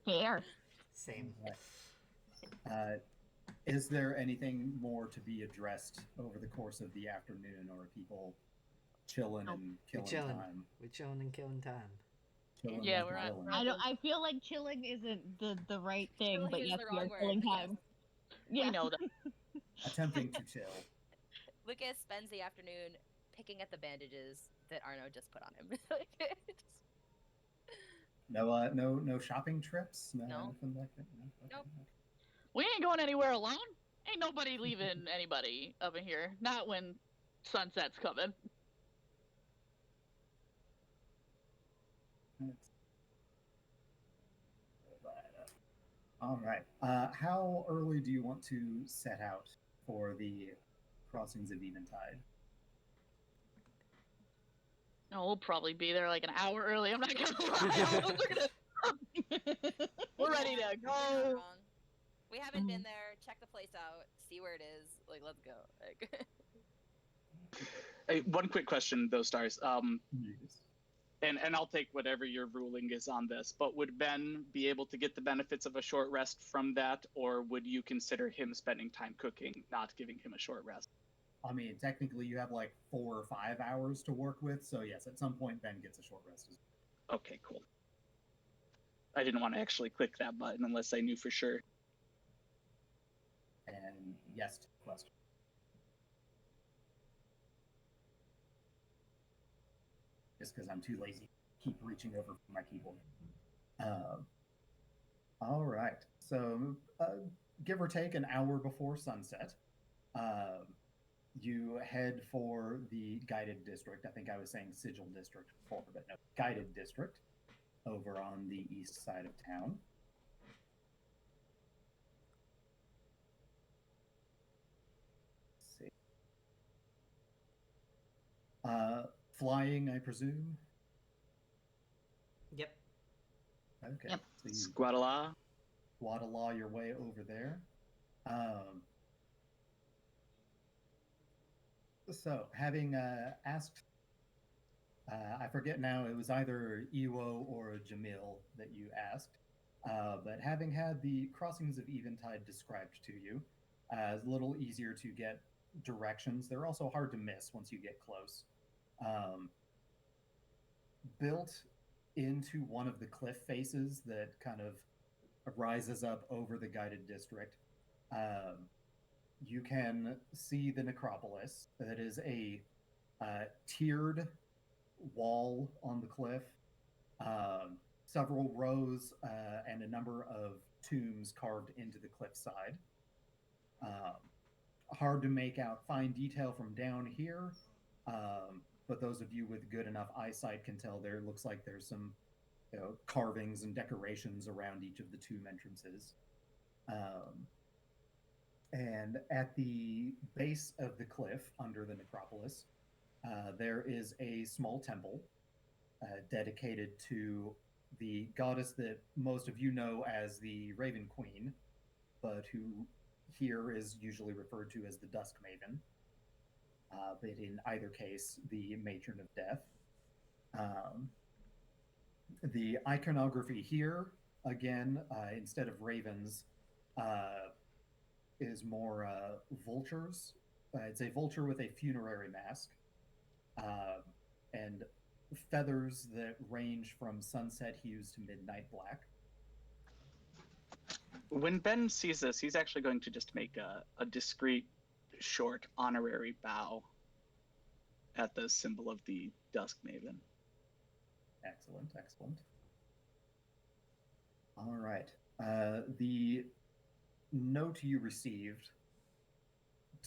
Here. Same. Is there anything more to be addressed over the course of the afternoon, or are people chilling and killing time? We're chilling and killing time. Chilling Yeah, like we're villains. I feel like chilling isn't the right thing, Chilling but is yes, the we are wrong word, killing but yes. time. Yeah. We know that. Attempting to chill. Lucas spends the afternoon picking at the bandages that Arno just put on him. No shopping trips? No. Nothing like that? No? Okay. Nope. We ain't going anywhere alone. Ain't nobody leaving anybody up in here. Not when sunset's coming. All right. How early do you want to set out for the crossings of Eventide? No, we'll probably be there like an hour early. I'm not gonna lie. We're ready to go. We haven't been there. Check the place out. See where it is. Like, let's go. Like... Hey, one quick question, though, Stars. Yes. And I'll take whatever your ruling is on this, but would Ben be able to get the benefits of a short rest from that, or would you consider him spending time cooking, not giving him a short rest? I mean, technically you have like 4 or 5 hours to work with, so yes, at some point Ben gets a short rest as well. Okay, cool. I didn't want to actually click that button unless I knew for sure. And yes to the question. Just because I'm too lazy to keep reaching over for my keyboard. All right. So, give or take an hour before sunset, you head for the guided district. I think I was saying sigil district before, but no, guided district over on the east side of town. Let's see. Flying, I presume? Yep. Okay. Yep. So you Squadala. Squadala your way over there. So, having asked, I forget now, it was either Iwo or Jamil that you asked, but having had the crossings of Eventide described to you, it's a little easier to get directions. They're also hard to miss once you get close. built into one of the cliff faces that kind of rises up over the guided district. You can see the necropolis. That is a tiered wall on the cliff, several rows and a number of tombs carved into the cliffside. Hard to make out fine detail from down here, but those of you with good enough eyesight can tell there looks like there's some carvings and decorations around each of the tomb entrances. And at the base of the cliff under the necropolis, there is a small temple dedicated to the goddess that most of you know as the Raven Queen, but who here is usually referred to as the Dusk Maven. But in either case, the Matron of Death. The iconography here, again, instead of ravens, is more vultures. It's a vulture with a funerary mask, and feathers that range from sunset hues to midnight black. When Ben sees this, he's actually going to just make a discreet, short, honorary bow at the symbol of the Dusk Maven. Excellent, excellent. All right. The note you received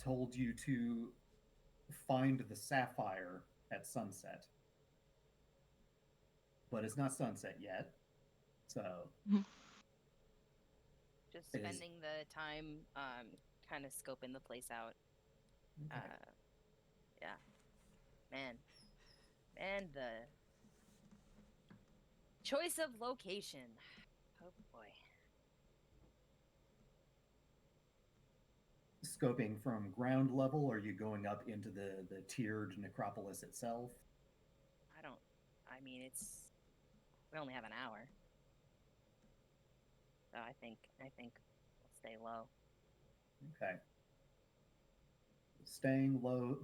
told you to find the sapphire at sunset, but it's not sunset yet, so just spending the time kind of scoping the place out. Okay. Yeah, man, the choice of location. Oh boy. Scoping from ground level, or are you going up into the tiered necropolis itself? We only have an hour. So I think we'll stay low. Okay. Staying low,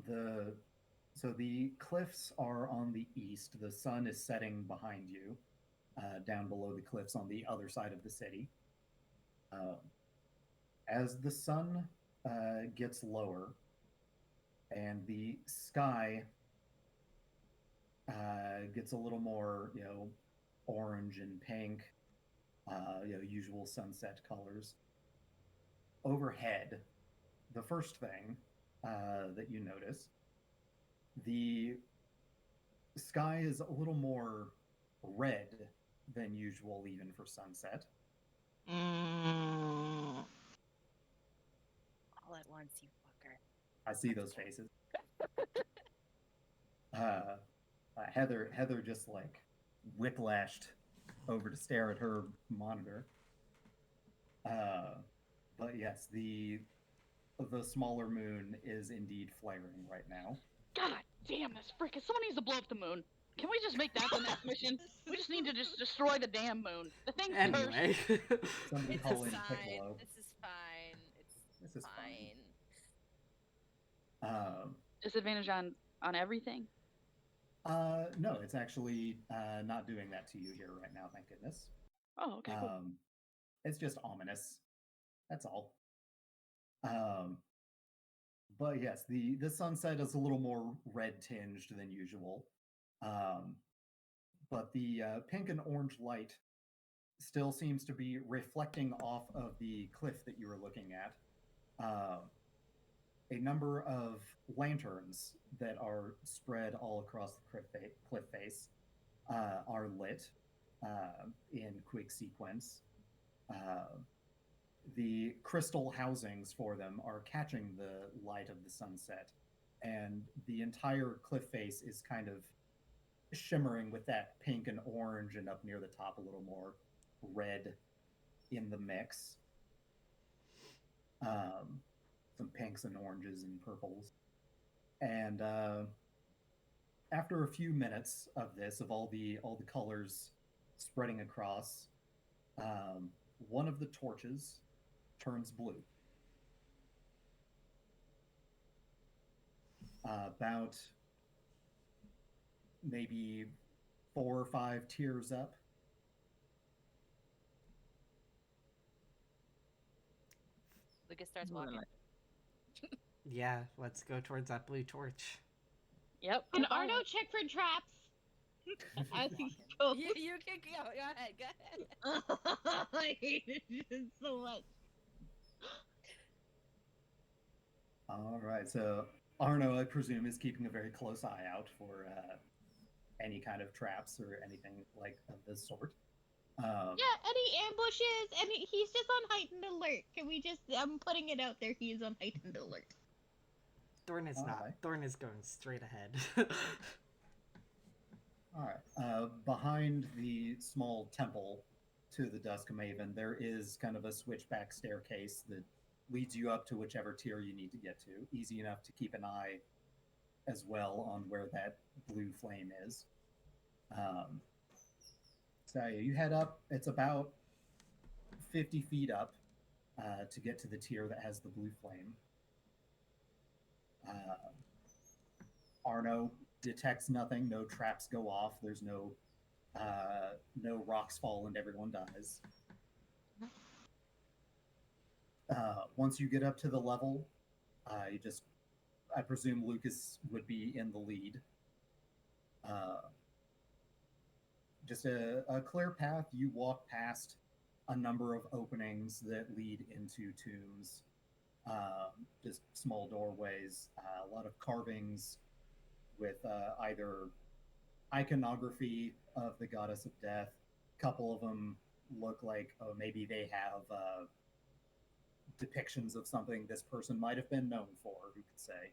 so the cliffs are on the east. The sun is setting behind you, down below the cliffs on the other side of the city. As the sun gets lower and the sky gets a little more, orange and pink, usual sunset colors. Overhead, the first thing that you notice, the sky is a little more red than usual, even for sunset. Mm. All at once, you fucker. I see those faces. Heather just like whiplashed over to stare at her monitor. But yes, the smaller moon is indeed flaring right now. God damn this frickin'! Someone needs to blow up the moon. Can we just make that the next mission? We just need to just destroy the damn moon. The thing's Anyway. Somebody It's call in fine. Piccolo. This is fine. This is fine. Disadvantage on everything? No, it's actually not doing that to you here right now, thank goodness. Oh, okay, cool. It's just ominous. That's all. But yes, the sunset is a little more red tinged than usual. But the pink and orange light still seems to be reflecting off of the cliff that you were looking at. A number of lanterns that are spread all across the cliff face are lit in quick sequence. The crystal housings for them are catching the light of the sunset, and the entire cliff face is kind of shimmering with that pink and orange, and up near the top a little more red in the mix. Some pinks and oranges and purples. And after a few minutes of this, of all the colors spreading across, one of the torches turns blue. About maybe 4 or 5 tiers up. Lucas starts walking. Yeah, let's go towards that blue torch. Yep. Can Arno check for traps? As he goes. You can go. Go ahead. I hated it so much. All right, so Arno, I presume, is keeping a very close eye out for any kind of traps or anything like of this sort. Yeah, any ambushes, he's just on heightened alert. Can we just, I'm putting it out there, he is on heightened alert. Thorn is not. Right. Thorn is going straight ahead. All right. Behind the small temple to the Dusk Maven, there is kind of a switchback staircase that leads you up to whichever tier you need to get to. Easy enough to keep an eye as well on where that blue flame is. So you head up. It's about 50 feet up to get to the tier that has the blue flame. Arno detects nothing. No traps go off. There's no rocks fall and everyone dies. Once you get up to the level, I presume Lucas would be in the lead. Just a clear path. You walk past a number of openings that lead into tombs. Just small doorways, a lot of carvings with either iconography of the goddess of death. A couple of them look like maybe they have depictions of something this person might have been known for, who could say.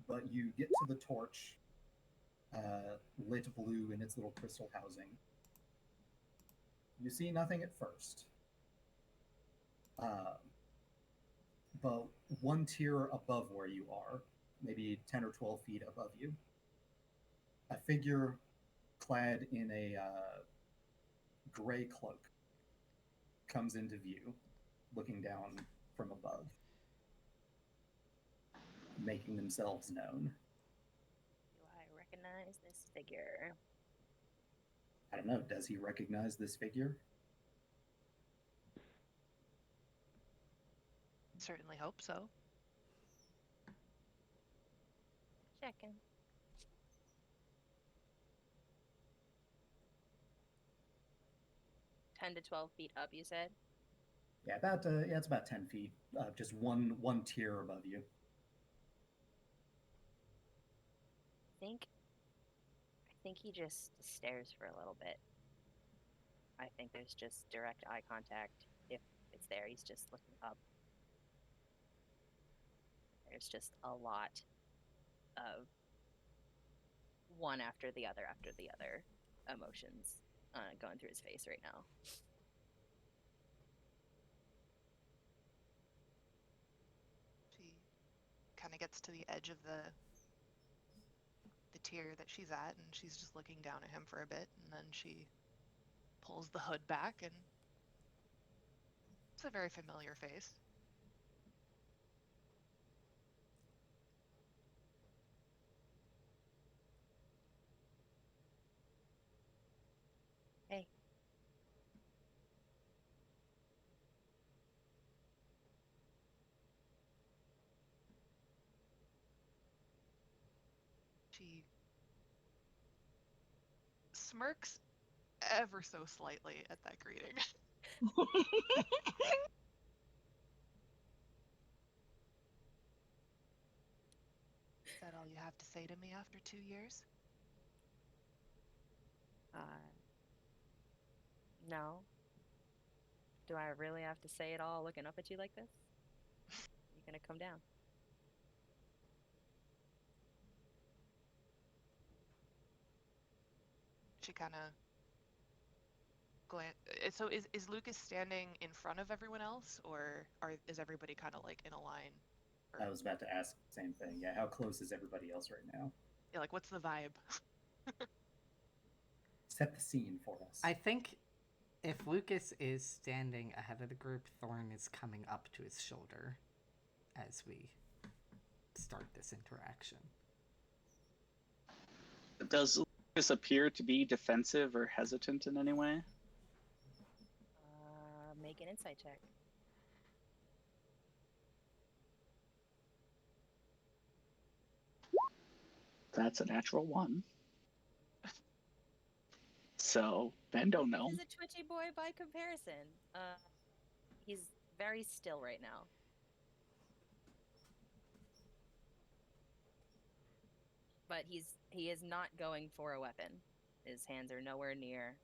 But you get to the torch, lit blue in its little crystal housing. You see nothing at first. But one tier above where you are, maybe 10 or 12 feet above you, a figure clad in a gray cloak comes into view, looking down from above, making themselves known. Do I recognize this figure? I don't know. Does he recognize this figure? Certainly hope so. Checking. "10 to 12 feet up," you said? Yeah, it's about 10 feet. Just one tier above you. I think he just stares for a little bit. I think there's just direct eye contact. If it's there, he's just looking up. There's just a lot of one after the other emotions going through his face right now. She kind of gets to the edge of the tier that she's at, and she's just looking down at him for a bit, and then she pulls the hood back, and it's a very familiar face. Hey. She smirks ever so slightly at that greeting. Is that all you have to say to me after 2 years? No. Do I really have to say it all looking up at you like this? You're gonna come down. She kind of So is Lucas standing in front of everyone else, or is everybody kind of like in a line? I was about to ask the same thing. Yeah, how close is everybody else right now? Yeah, like what's the vibe? Set the scene for us. I think if Lucas is standing ahead of the group, Thorn is coming up to his shoulder as we start this interaction. Does Lucas appear to be defensive or hesitant in any way? Make an insight check. That's a natural 1. So Ben don't know. He's a twitchy boy by comparison. He's very still right now. But he is not going for a weapon. His hands are nowhere near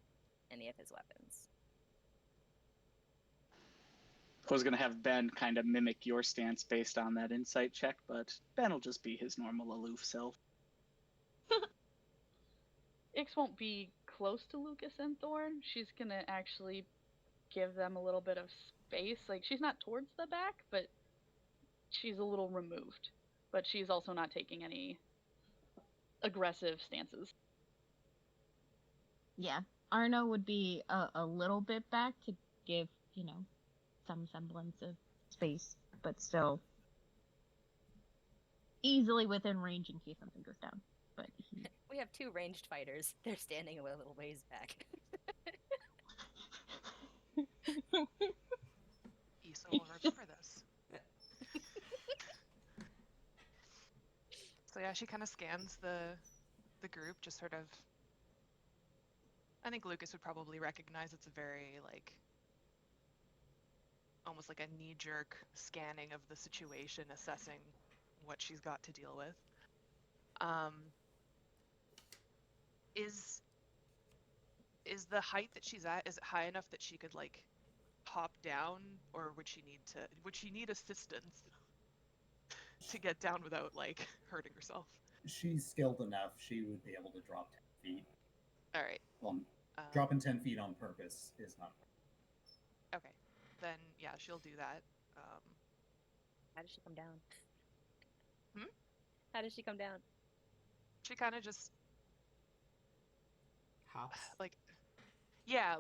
any of his weapons. I was going to have Ben kind of mimic your stance based on that insight check, but Ben will just be his normal aloof self. Ix won't be close to Lucas and Thorn. She's gonna actually give them a little bit of space. Like, she's not towards the back, but she's a little removed. But she's also not taking any aggressive stances. Yeah. Arno would be a little bit back to give, some semblance of space, but still easily within range in case something goes down. But we have 2 ranged fighters. They're standing a little ways back. Issa will remember this. So yeah, she kind of scans the group, just sort of. I think Lucas would probably recognize it's a very almost like a knee-jerk scanning of the situation, assessing what she's got to deal with. Is the height that she's at, is it high enough that she could hop down, or would she need assistance to get down without hurting herself? She's skilled enough. She would be able to drop 10 feet. All right. Dropping 10 feet on purpose is not. Okay. Then yeah, she'll do that. How does she come down? Hmm? How does she come down? She kind of just hops. Yeah,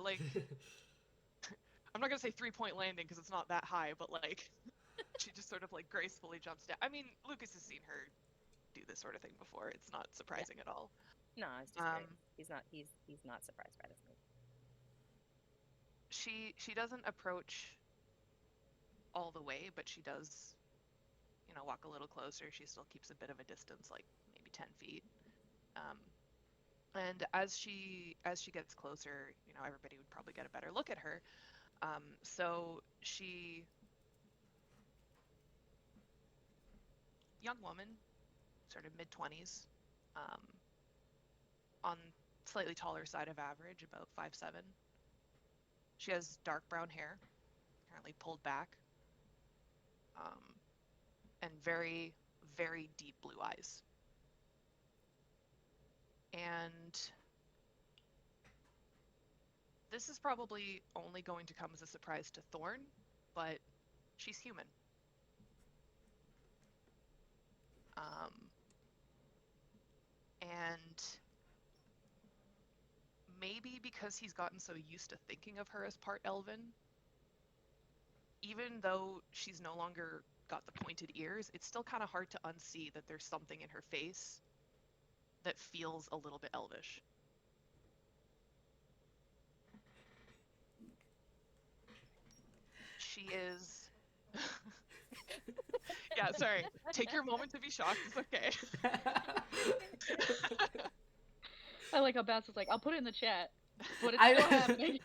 I'm not gonna say 3-point landing because it's not that high, but she just sort of gracefully jumps down. I mean, Lucas has seen her do this sort of thing before. It's not surprising at all. No, it's just great. He's not surprised by this move. She doesn't approach all the way, but she does, walk a little closer. She still keeps a bit of a distance, maybe 10 feet. And as she gets closer, everybody would probably get a better look at her. So she, young woman, sort of mid-20s, on slightly taller side of average, about 5'7". She has dark brown hair, currently pulled back, and very, very deep blue eyes. And this is probably only going to come as a surprise to Thorn, but she's human. And maybe because he's gotten so used to thinking of her as part elven, even though she's no longer got the pointed ears, it's still kind of hard to unsee that there's something in her face that feels a little bit elvish. She is... Yeah, sorry. Take your moment to be shocked. It's okay. I like how Bass was like, I'll put it in the chat. But it's still happening.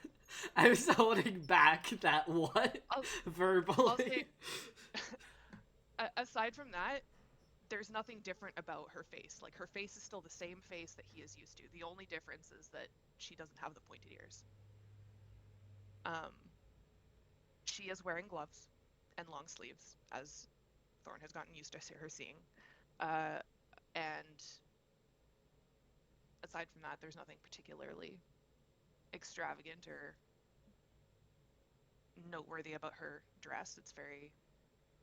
I was holding back that what? Verbally. I'll say, aside from that, there's nothing different about her face. Her face is still the same face that he is used to. The only difference is that she doesn't have the pointed ears. She is wearing gloves and long sleeves, as Thorn has gotten used to her seeing. And aside from that, there's nothing particularly extravagant or noteworthy about her dress.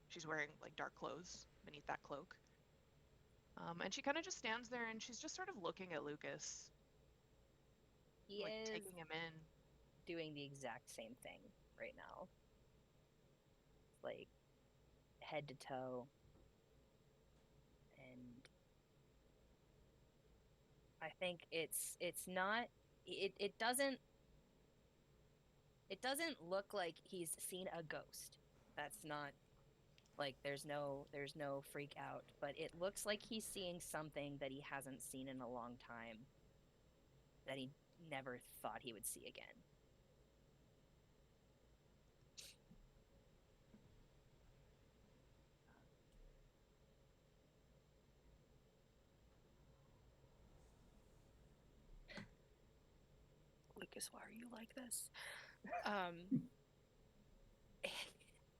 She's wearing dark clothes beneath that cloak. And she kind of just stands there and she's just sort of looking at Lucas. He is taking him in. Doing the exact same thing right now. Head to toe. And I think it's not. It doesn't look like he's seen a ghost. That's not like there's no freak out, but it looks like he's seeing something that he hasn't seen in a long time, that he never thought he would see again. Lucas, why are you like this?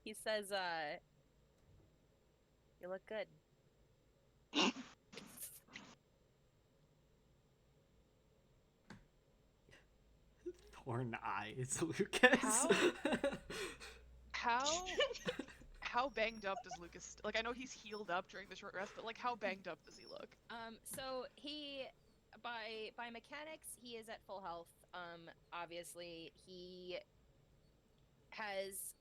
He says, you look good. Thorn eyes, Lucas. How banged up does Lucas like? I know he's healed up during the short rest, but like, how banged up does he look? So he, by mechanics, he is at full health. Obviously he has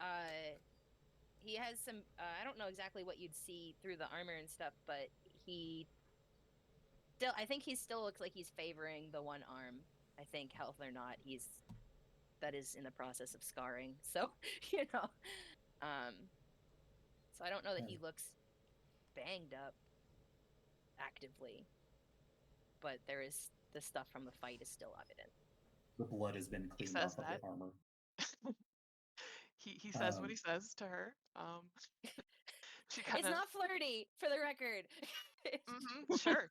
some. I don't know exactly what you'd see through the armor and stuff, but I think he still looks like he's favoring the one arm. I think, health or not, that is in the process of scarring. So, you know, so I don't know that he looks banged up actively, but the stuff from the fight is still evident. The blood has been cleaned off of the armor. He says what he says to her. She kinda... It's not flirty, for the record. Sure.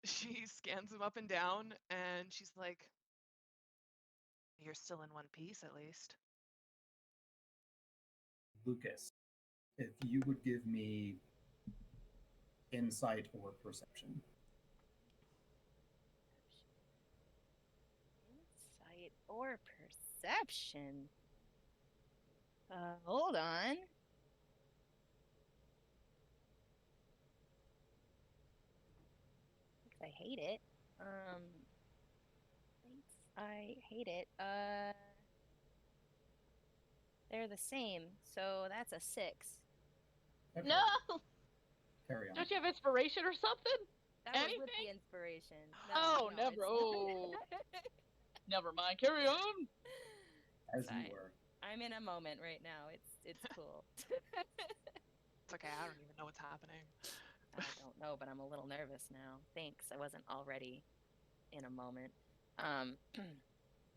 She scans him up and down, and she's like, "You're still in one piece, at least." Lucas, if you would give me insight or perception. Insight or perception? Hold on. I hate it. I hate it. They're the same, so that's a 6. Okay. No! Carry on. Don't you have inspiration or something? That Anything? was with the inspiration. No, never. Oh. Never mind. Carry on. As Fine. you were. I'm in a moment right now. It's cool. It's okay. I don't even know what's happening. I don't know, but I'm a little nervous now. Thanks. I wasn't already in a moment.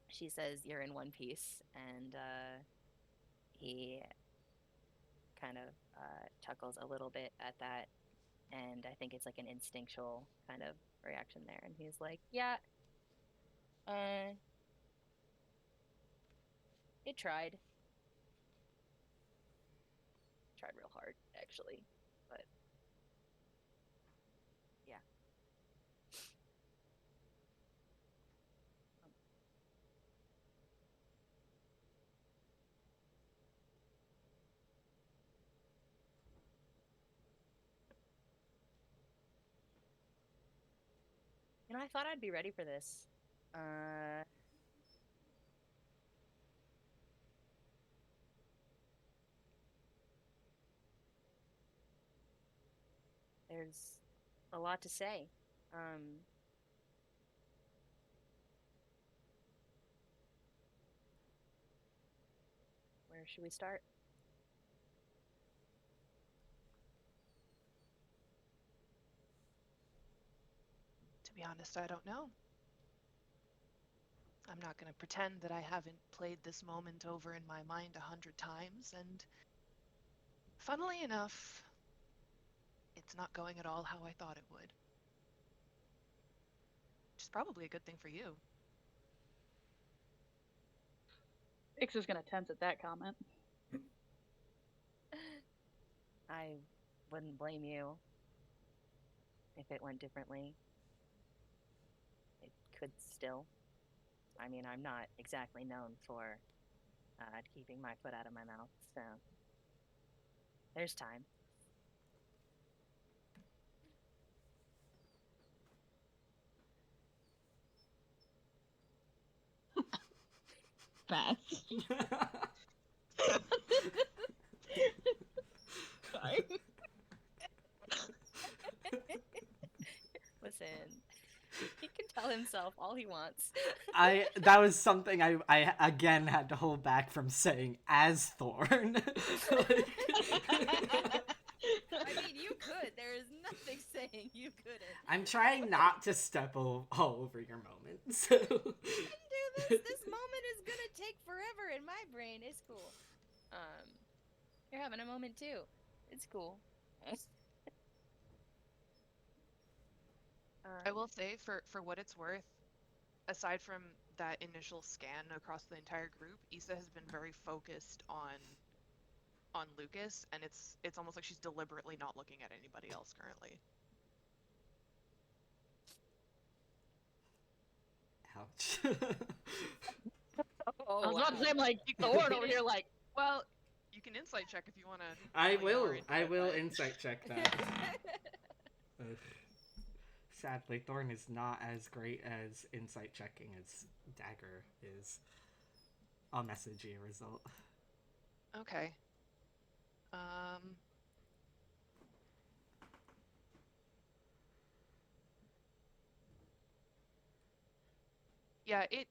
She says you're in one piece, and he kind of chuckles a little bit at that, and I think it's like an instinctual kind of reaction there. And he's like, "Yeah, it tried real hard, actually, but yeah." You know, I thought I'd be ready for this. There's a lot to say. Where should we start? To be honest, I don't know. I'm not going to pretend that I haven't played this moment over in my mind 100 times, and funnily enough, it's not going at all how I thought it would. Which is probably a good thing for you. Ix is gonna tense at that comment. I wouldn't blame you if it went differently. It could still. I mean, I'm not exactly known for keeping my foot out of my mouth, so there's time. Fast. Listen, himself all he wants. That was something I again had to hold back from saying as Thorn. Like... I mean, you could. There is nothing saying you couldn't. I'm trying not to step all over your moment. So You can do this. This moment is gonna take forever in my brain. It's cool. You're having a moment too. It's cool. I will say, for what it's worth, aside from that initial scan across the entire group, Issa has been very focused on Lucas, and it's almost like she's deliberately not looking at anybody else currently. Ouch. I was about to say, I'm like, Thorn over here, like, Well, you can insight check if you want to. I will insight check that. Ugh. Sadly, Thorn is not as great as insight checking as Dagger is. I'll message you a result. Okay. Yeah, it.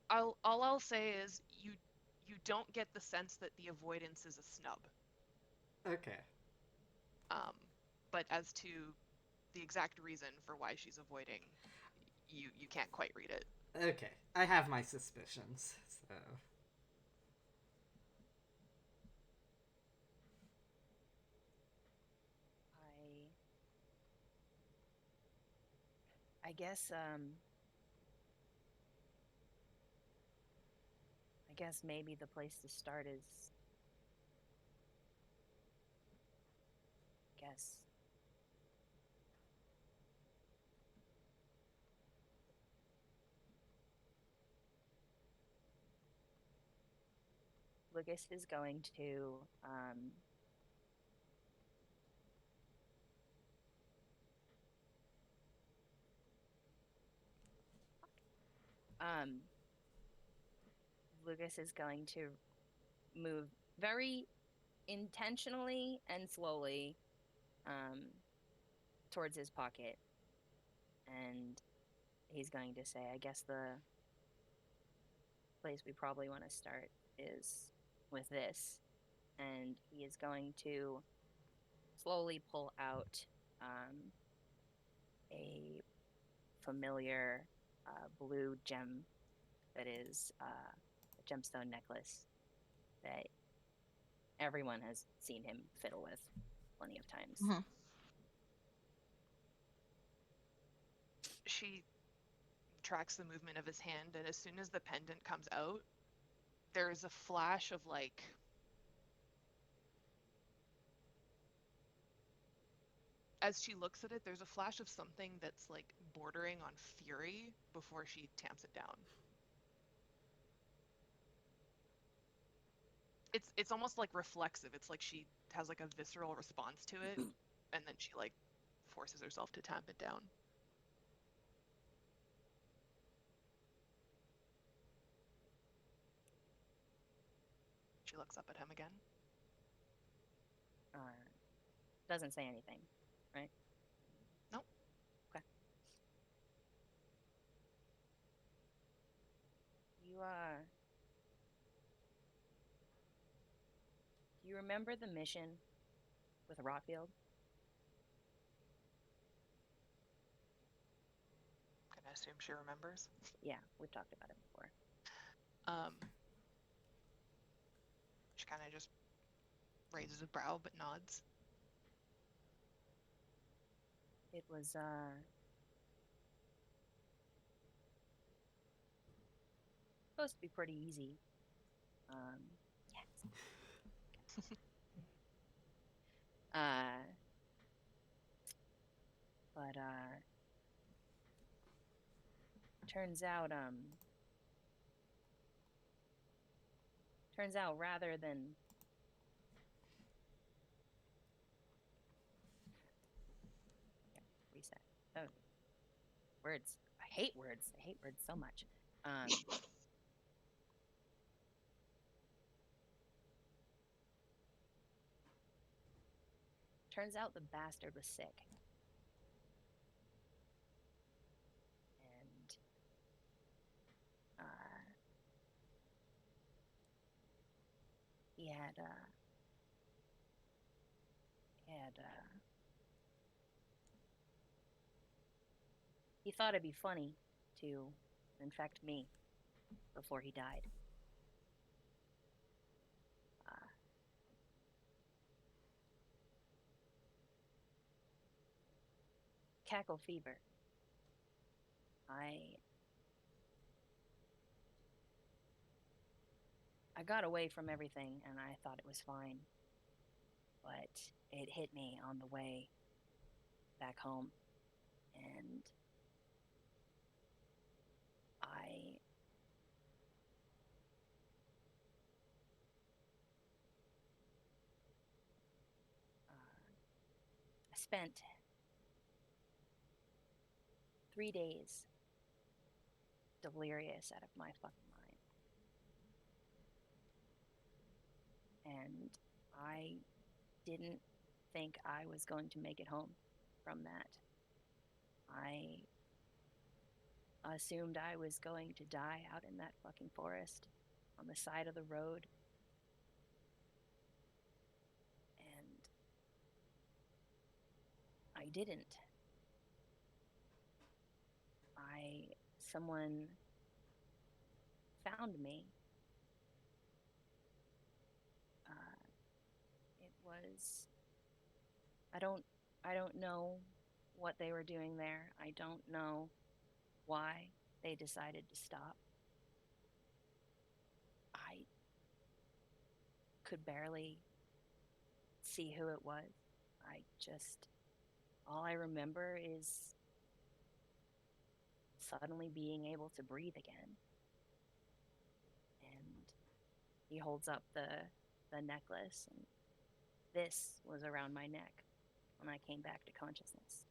All I'll say is you don't get the sense that the avoidance is a snub. Okay. But as to the exact reason for why she's avoiding, you can't quite read it. Okay. I have my suspicions, so... I guess maybe the place to start is Lucas is going to Lucas is going to move very intentionally and slowly towards his pocket, and he's going to say, I guess the place we probably want to start is with this. And he is going to slowly pull out a familiar blue gem that is a gemstone necklace that everyone has seen him fiddle with plenty of times. Mhm. She tracks the movement of his hand, and as soon as the pendant comes out, there's a flash of like as she looks at it, there's a flash of something that's like bordering on fury before she tamps it down. It's almost like reflexive. It's like she has like a visceral response to it, and then she like forces herself to tamp it down. She looks up at him again. Doesn't say anything, right? Nope. Okay. Do you remember the mission with Rotfield? Can I assume she remembers? Yeah, we've talked about it before. She kind of just raises a brow but nods. It was supposed to be pretty easy. Yes. But turns out rather than reset. Oh, words. I hate words. I hate words so much. Turns out the bastard was sick. And he he thought it'd be funny to infect me before he died. Cackle fever. I got away from everything and I thought it was fine. But it hit me on the way back home. And I spent 3 days delirious out of my fucking mind. And I didn't think I was going to make it home from that. I assumed I was going to die out in that fucking forest on the side of the road. And I didn't. Someone found me. It was, I don't know what they were doing there. I don't know why they decided to stop. I could barely see who it was. All I remember is suddenly being able to breathe again. And he holds up the necklace, and this was around my neck when I came back to consciousness.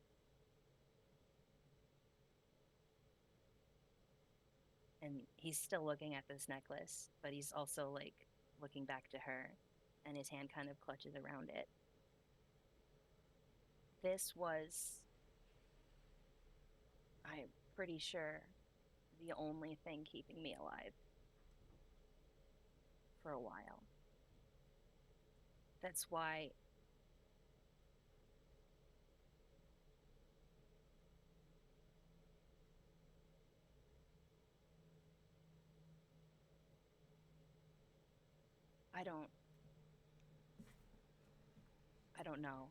And he's still looking at this necklace, but he's also like looking back to her, and his hand kind of clutches around it. This was, I'm pretty sure, the only thing keeping me alive for a while. That's why I don't know.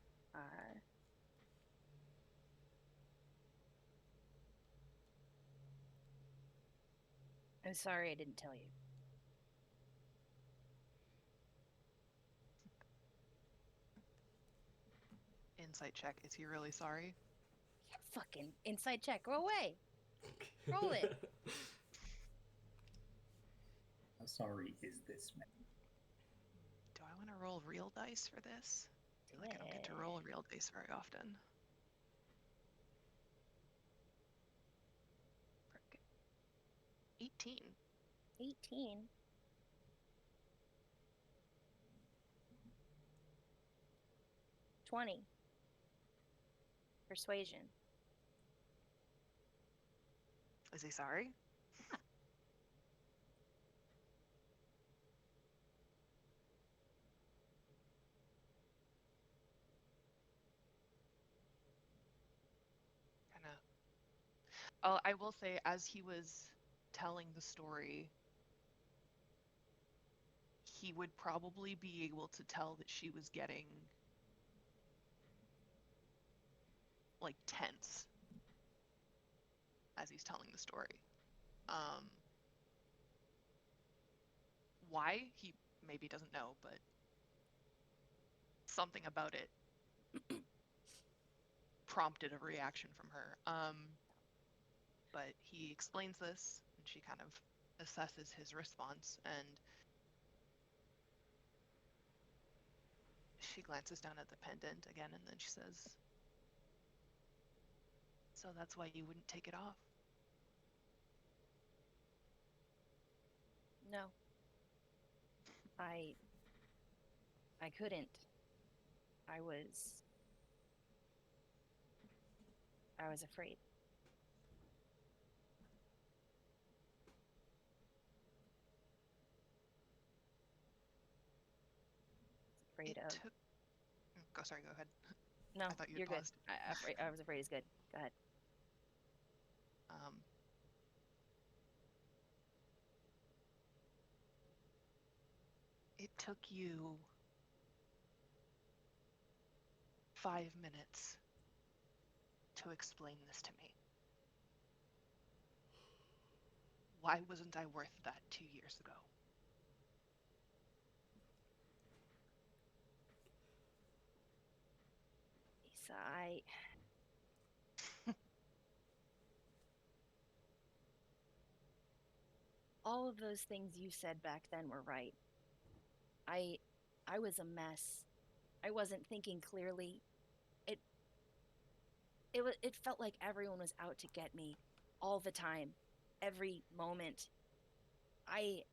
I'm sorry I didn't tell you. Insight check. Is he really sorry? Yeah, fucking insight check. Go away. Roll it. How sorry is this man? Do I want to roll real dice for this? I feel like I don't get to roll real dice very often. 18. 18. $20. Persuasion. Is he sorry? Kind of. I will say, as he was telling the story, he would probably be able to tell that she was getting like tense as he's telling the story. Why? He maybe doesn't know, but something about it prompted a reaction from her. But he explains this, and she kind of assesses his response, and she glances down at the pendant again, and then she says, "So that's why you wouldn't take it off?" No. I couldn't. I was I was afraid. Afraid of. Sorry, go ahead. No, I thought you you're good. paused. I was afraid is good. Go ahead. It took you 5 minutes to explain this to me. Why wasn't I worth that 2 years ago? Lisa, all of those things you said back then were right. I was a mess. I wasn't thinking clearly. It felt like everyone was out to get me all the time, every moment. I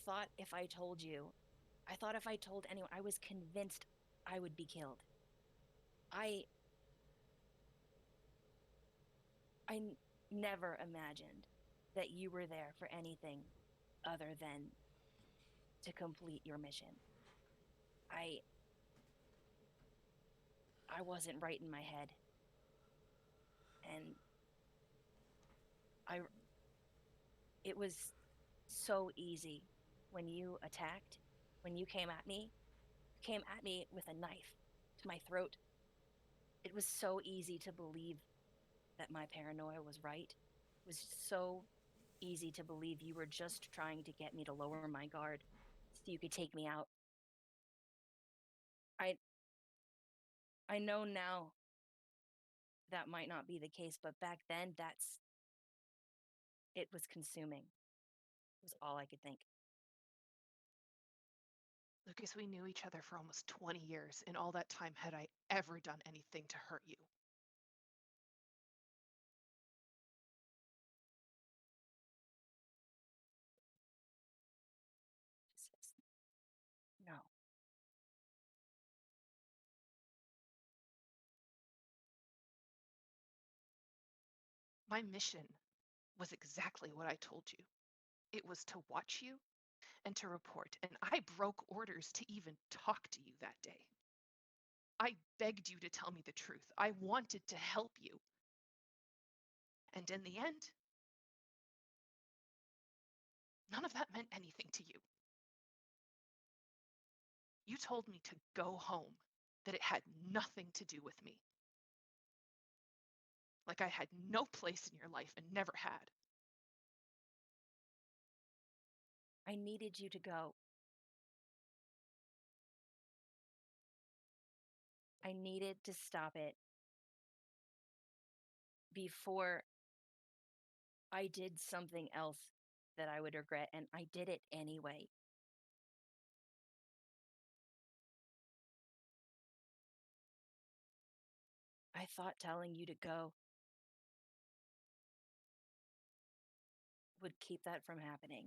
thought if I told you, I thought if I told anyone, I was convinced I would be killed. I never imagined that you were there for anything other than to complete your mission. I wasn't right in my head. And it was so easy when you attacked, when you came at me with a knife to my throat. It was so easy to believe that my paranoia was right. It was so easy to believe you were just trying to get me to lower my guard so you could take me out. I know now that might not be the case, but back then it was consuming. It was all I could think. Lucas, we knew each other for almost 20 years. In all that time, had I ever done anything to hurt you? No. My mission was exactly what I told you. It was to watch you and to report, and I broke orders to even talk to you that day. I begged you to tell me the truth. I wanted to help you. And in the end, none of that meant anything to you. You told me to go home, that it had nothing to do with me. Like I had no place in your life and never had. I needed you to go. I needed to stop it before I did something else that I would regret, and I did it anyway. I thought telling you to go would keep that from happening.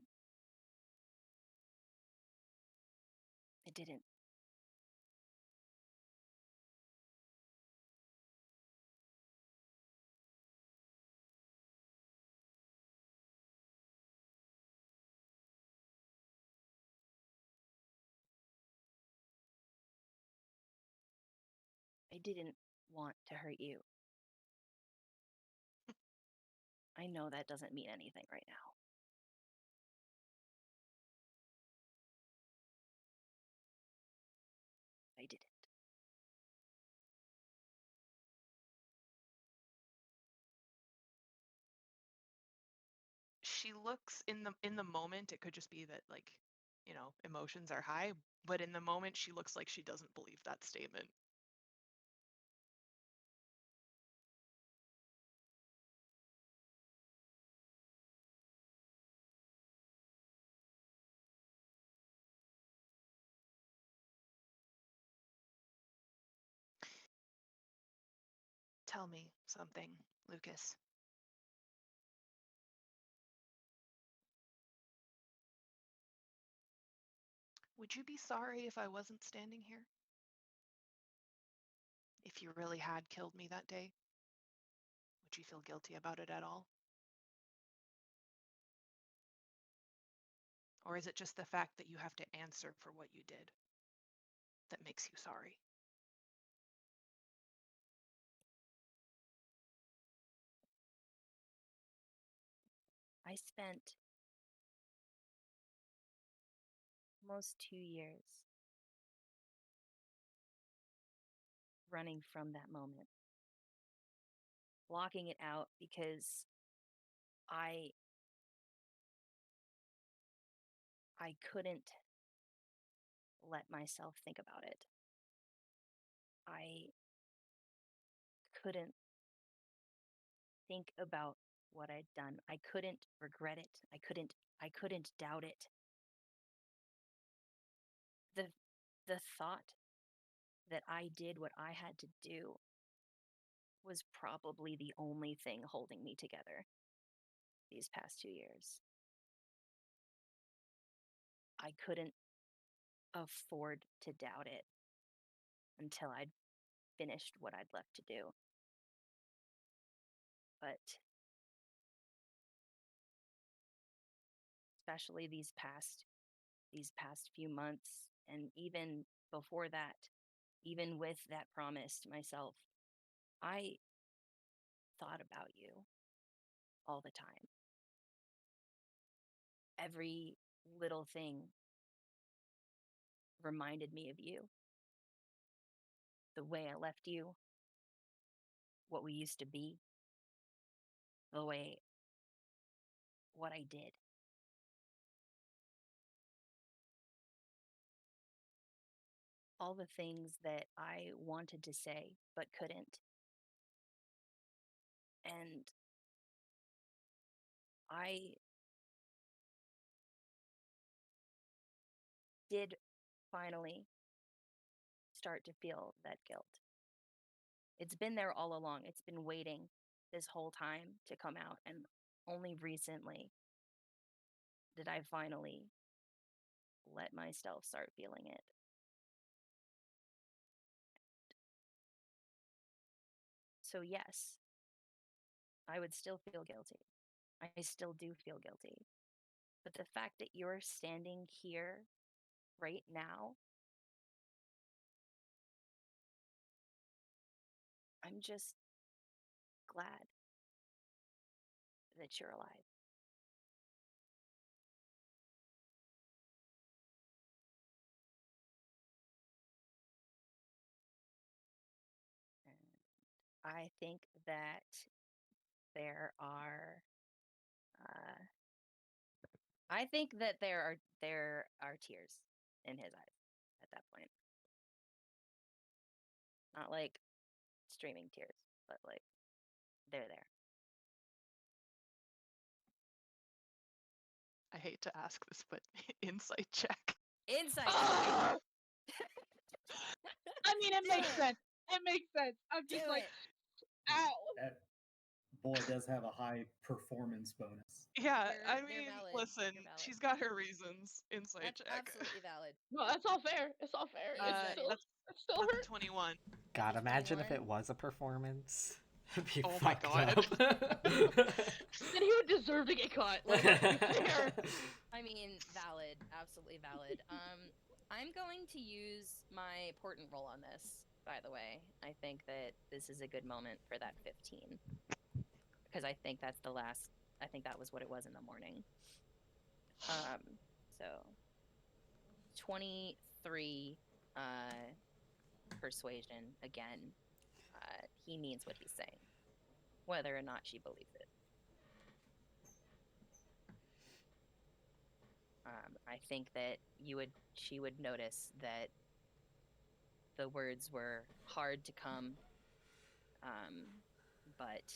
It didn't. I didn't want to hurt you. I know that doesn't mean anything right now. I didn't. She looks in the moment, it could just be that, like, emotions are high, but in the moment she looks like she doesn't believe that statement. Tell me something, Lucas. Would you be sorry if I wasn't standing here? if you really had killed me that day, would you feel guilty about it at all? Or is it just the fact that you have to answer for what you did that makes you sorry? I spent almost 2 years running from that moment, blocking it out because I couldn't let myself think about it. I couldn't think about what I'd done. I couldn't regret it. I couldn't doubt it. The thought that I did what I had to do was probably the only thing holding me together these past 2 years. I couldn't afford to doubt it until I'd finished what I'd left to do. But especially these past few months, and even before that, even with that promise to myself, I thought about you all the time. Every little thing reminded me of you. The way I left you, what we used to be, what I did. All the things that I wanted to say but couldn't. And I did finally start to feel that guilt. It's been there all along. It's been waiting this whole time to come out. And only recently did I finally let myself start feeling it. So, yes, I would still feel guilty. I still do feel guilty. But the fact that you're standing here right now, I'm just glad that you're alive. And I think that there are uh, there are tears in his eyes at that point. Not like streaming tears, but like they're there. I hate to ask this, but insight check. Insight. Ah! I mean, it Do makes it. sense. It makes sense. I'm just Do like, it. ow. That boy does have a high performance bonus. Yeah, They're I mean, valid. listen, They're valid. she's got her reasons. Insight That's check. absolutely valid. No, that's all fair. It's all fair. Yeah, It's still That's a hurt. 21. God, That's imagine if 21. it was a performance. It'd be Oh my fucked God. up. Then he would deserve to get caught. Like, let's be fair. I mean, valid, absolutely valid. I'm going to use my portent roll on this, by the way. I think that this is a good moment for that 15. Because I think that's the last, I think that was what it was in the morning. So 23 persuasion again. He means what he's saying, whether or not she believes it. I think that she would notice that the words were hard to come, but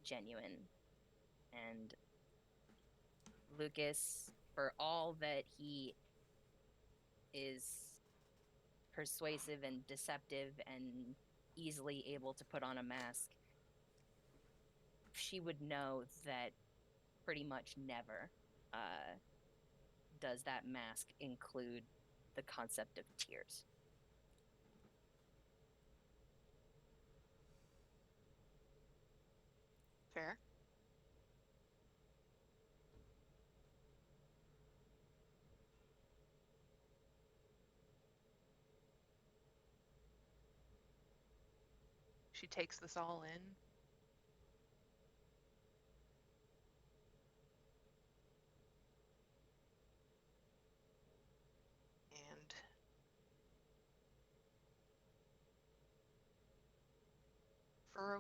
genuine. And Lucas, for all that he is persuasive and deceptive and easily able to put on a mask, she would know that pretty much never does that mask include the concept of tears. fair. She takes this all in. And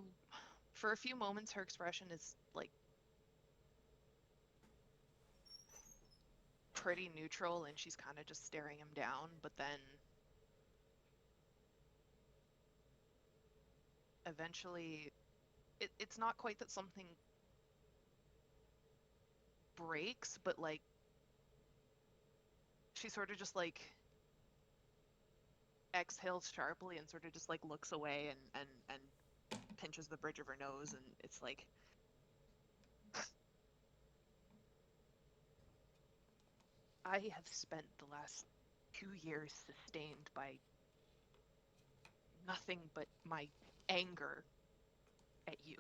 for a few moments her expression is like pretty neutral and she's kind of just staring him down, but then eventually it's not quite that something breaks, but like she sort of just like exhales sharply and sort of just like looks away and pinches the bridge of her nose, and it's like I have spent the last 2 years sustained by nothing but my anger at you.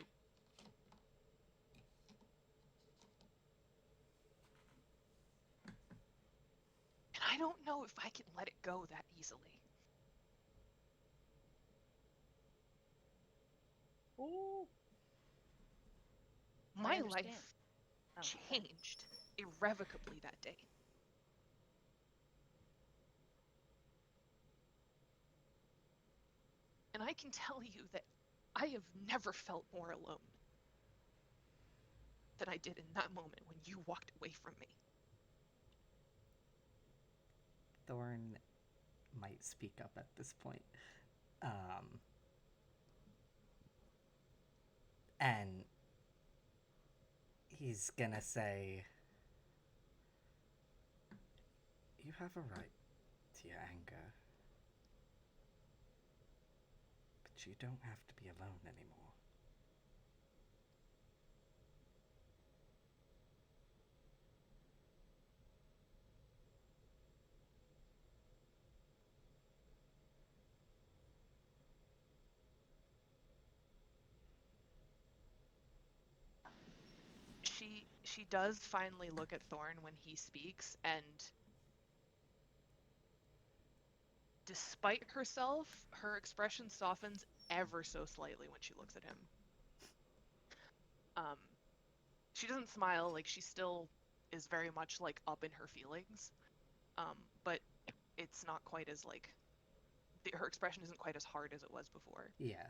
And I don't know if I can let it go that easily. Ooh. My understand. life Oh, changed irrevocably that day. And I can tell you that I have never felt more alone than I did in that moment when you walked away from me. Thorn might speak up at this point. And he's gonna say, you have a right to your anger, but you don't have to be alone anymore. She does finally look at Thorn when he speaks, and despite herself, her expression softens ever so slightly when she looks at him. She doesn't smile, like she still is very much like up in her feelings, but it's not quite as like her expression isn't quite as hard as it was before. Yeah.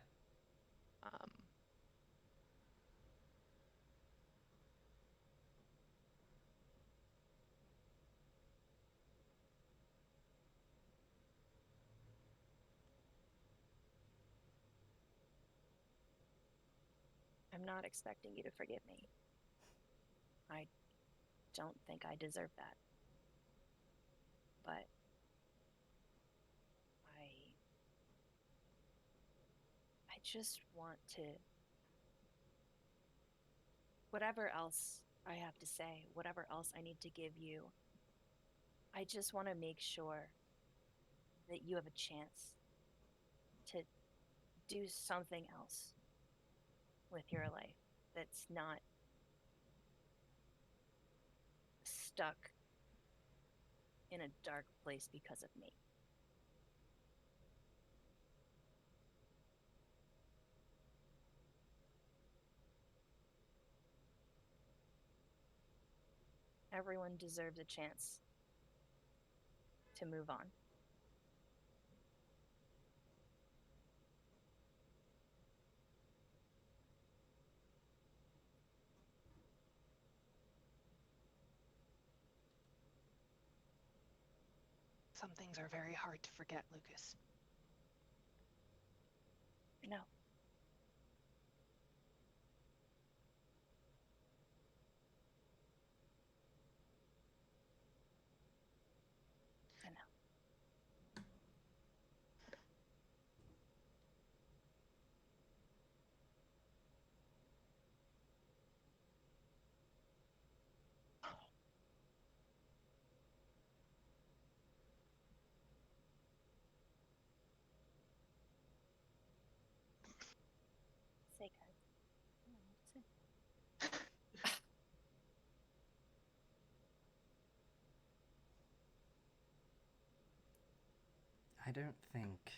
I'm not expecting you to forgive me. I don't think I deserve that. But I just want to, whatever else I have to say, whatever else I need to give you, I just want to make sure that you have a chance to do something else with your life that's not stuck in a dark place because of me. Everyone deserves a chance to move on. Some things are very hard to forget, Lucas. No. I know. I don't think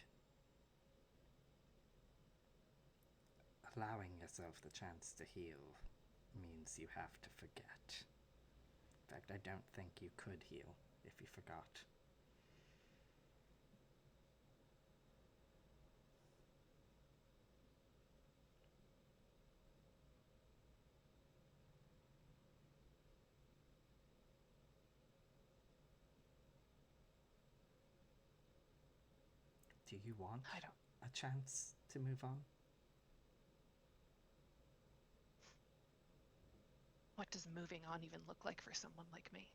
allowing yourself the chance to heal means you have to forget. In fact, I don't think you could heal if you forgot. Do you want a chance to move on? What does moving on even look like for someone like me?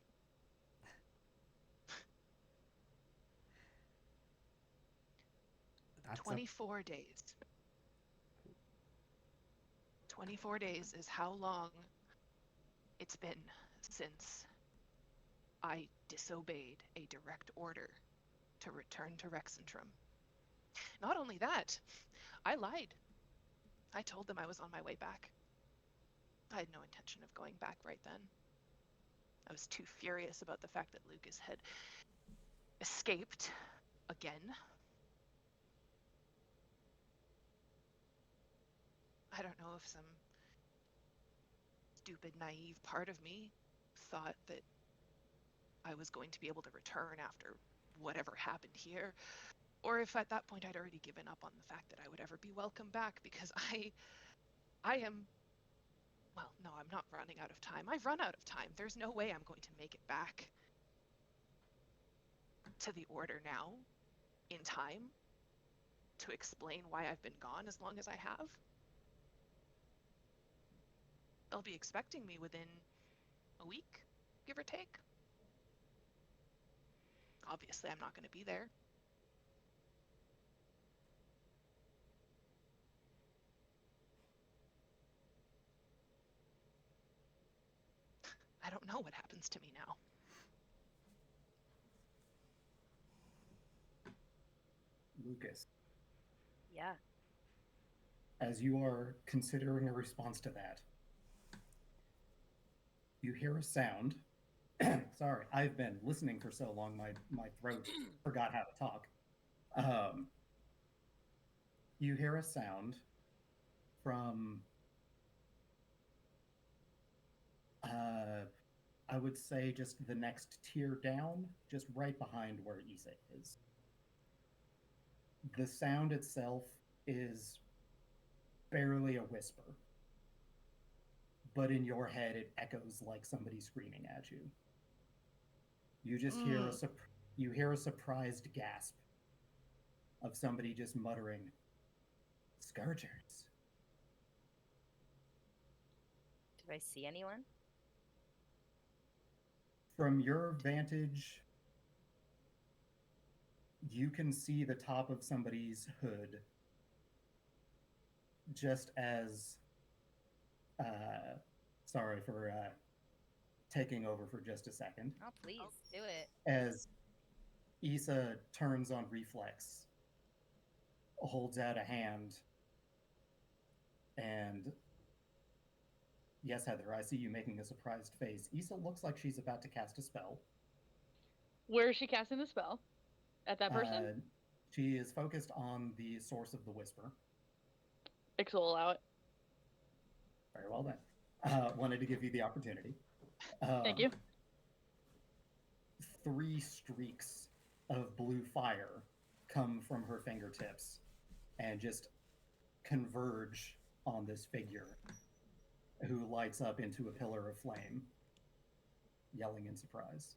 That's 24 days. 24 days is how long it's been since I disobeyed a direct order to return to Rexentrum. Not only that, I lied. I told them I was on my way back. I had no intention of going back right then. I was too furious about the fact that Lucas had escaped again. I don't know if some stupid, naive part of me thought that I was going to be able to return after whatever happened here, or if at that point I'd already given up on the fact that I would ever be welcome back, because I am, well, no, I'm not running out of time. I've run out of time. There's no way I'm going to make it back to the Order now in time to explain why I've been gone as long as I have. They'll be expecting me within a week, give or take. Obviously, I'm not going to be there. I don't know what happens to me now. Lucas, Yeah. as you are considering a response to that, you hear a sound. Sorry, I've been listening for so long, my throat forgot how to talk. You hear a sound from, I would say, just the next tier down, just right behind where Isa is. The sound itself is barely a whisper, but in your head it echoes like somebody screaming at you. You just hear you hear a surprised gasp of somebody just muttering, "Scourgers." Do I see anyone? From your vantage, you can see the top of somebody's hood just as sorry for taking over for just a second. Oh, please do it. As Issa turns on reflex, holds out a hand, and yes, Heather, I see you making a surprised face. Issa looks like she's about to cast a spell. Where is she casting the spell? At that person? She is focused on the source of the whisper. Ix will allow it. Very well then. Wanted to give you the opportunity. Thank you. 3 streaks of blue fire come from her fingertips and just converge on this figure, who lights up into a pillar of flame, yelling in surprise.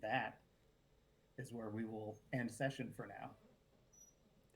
That is where we will end session for now.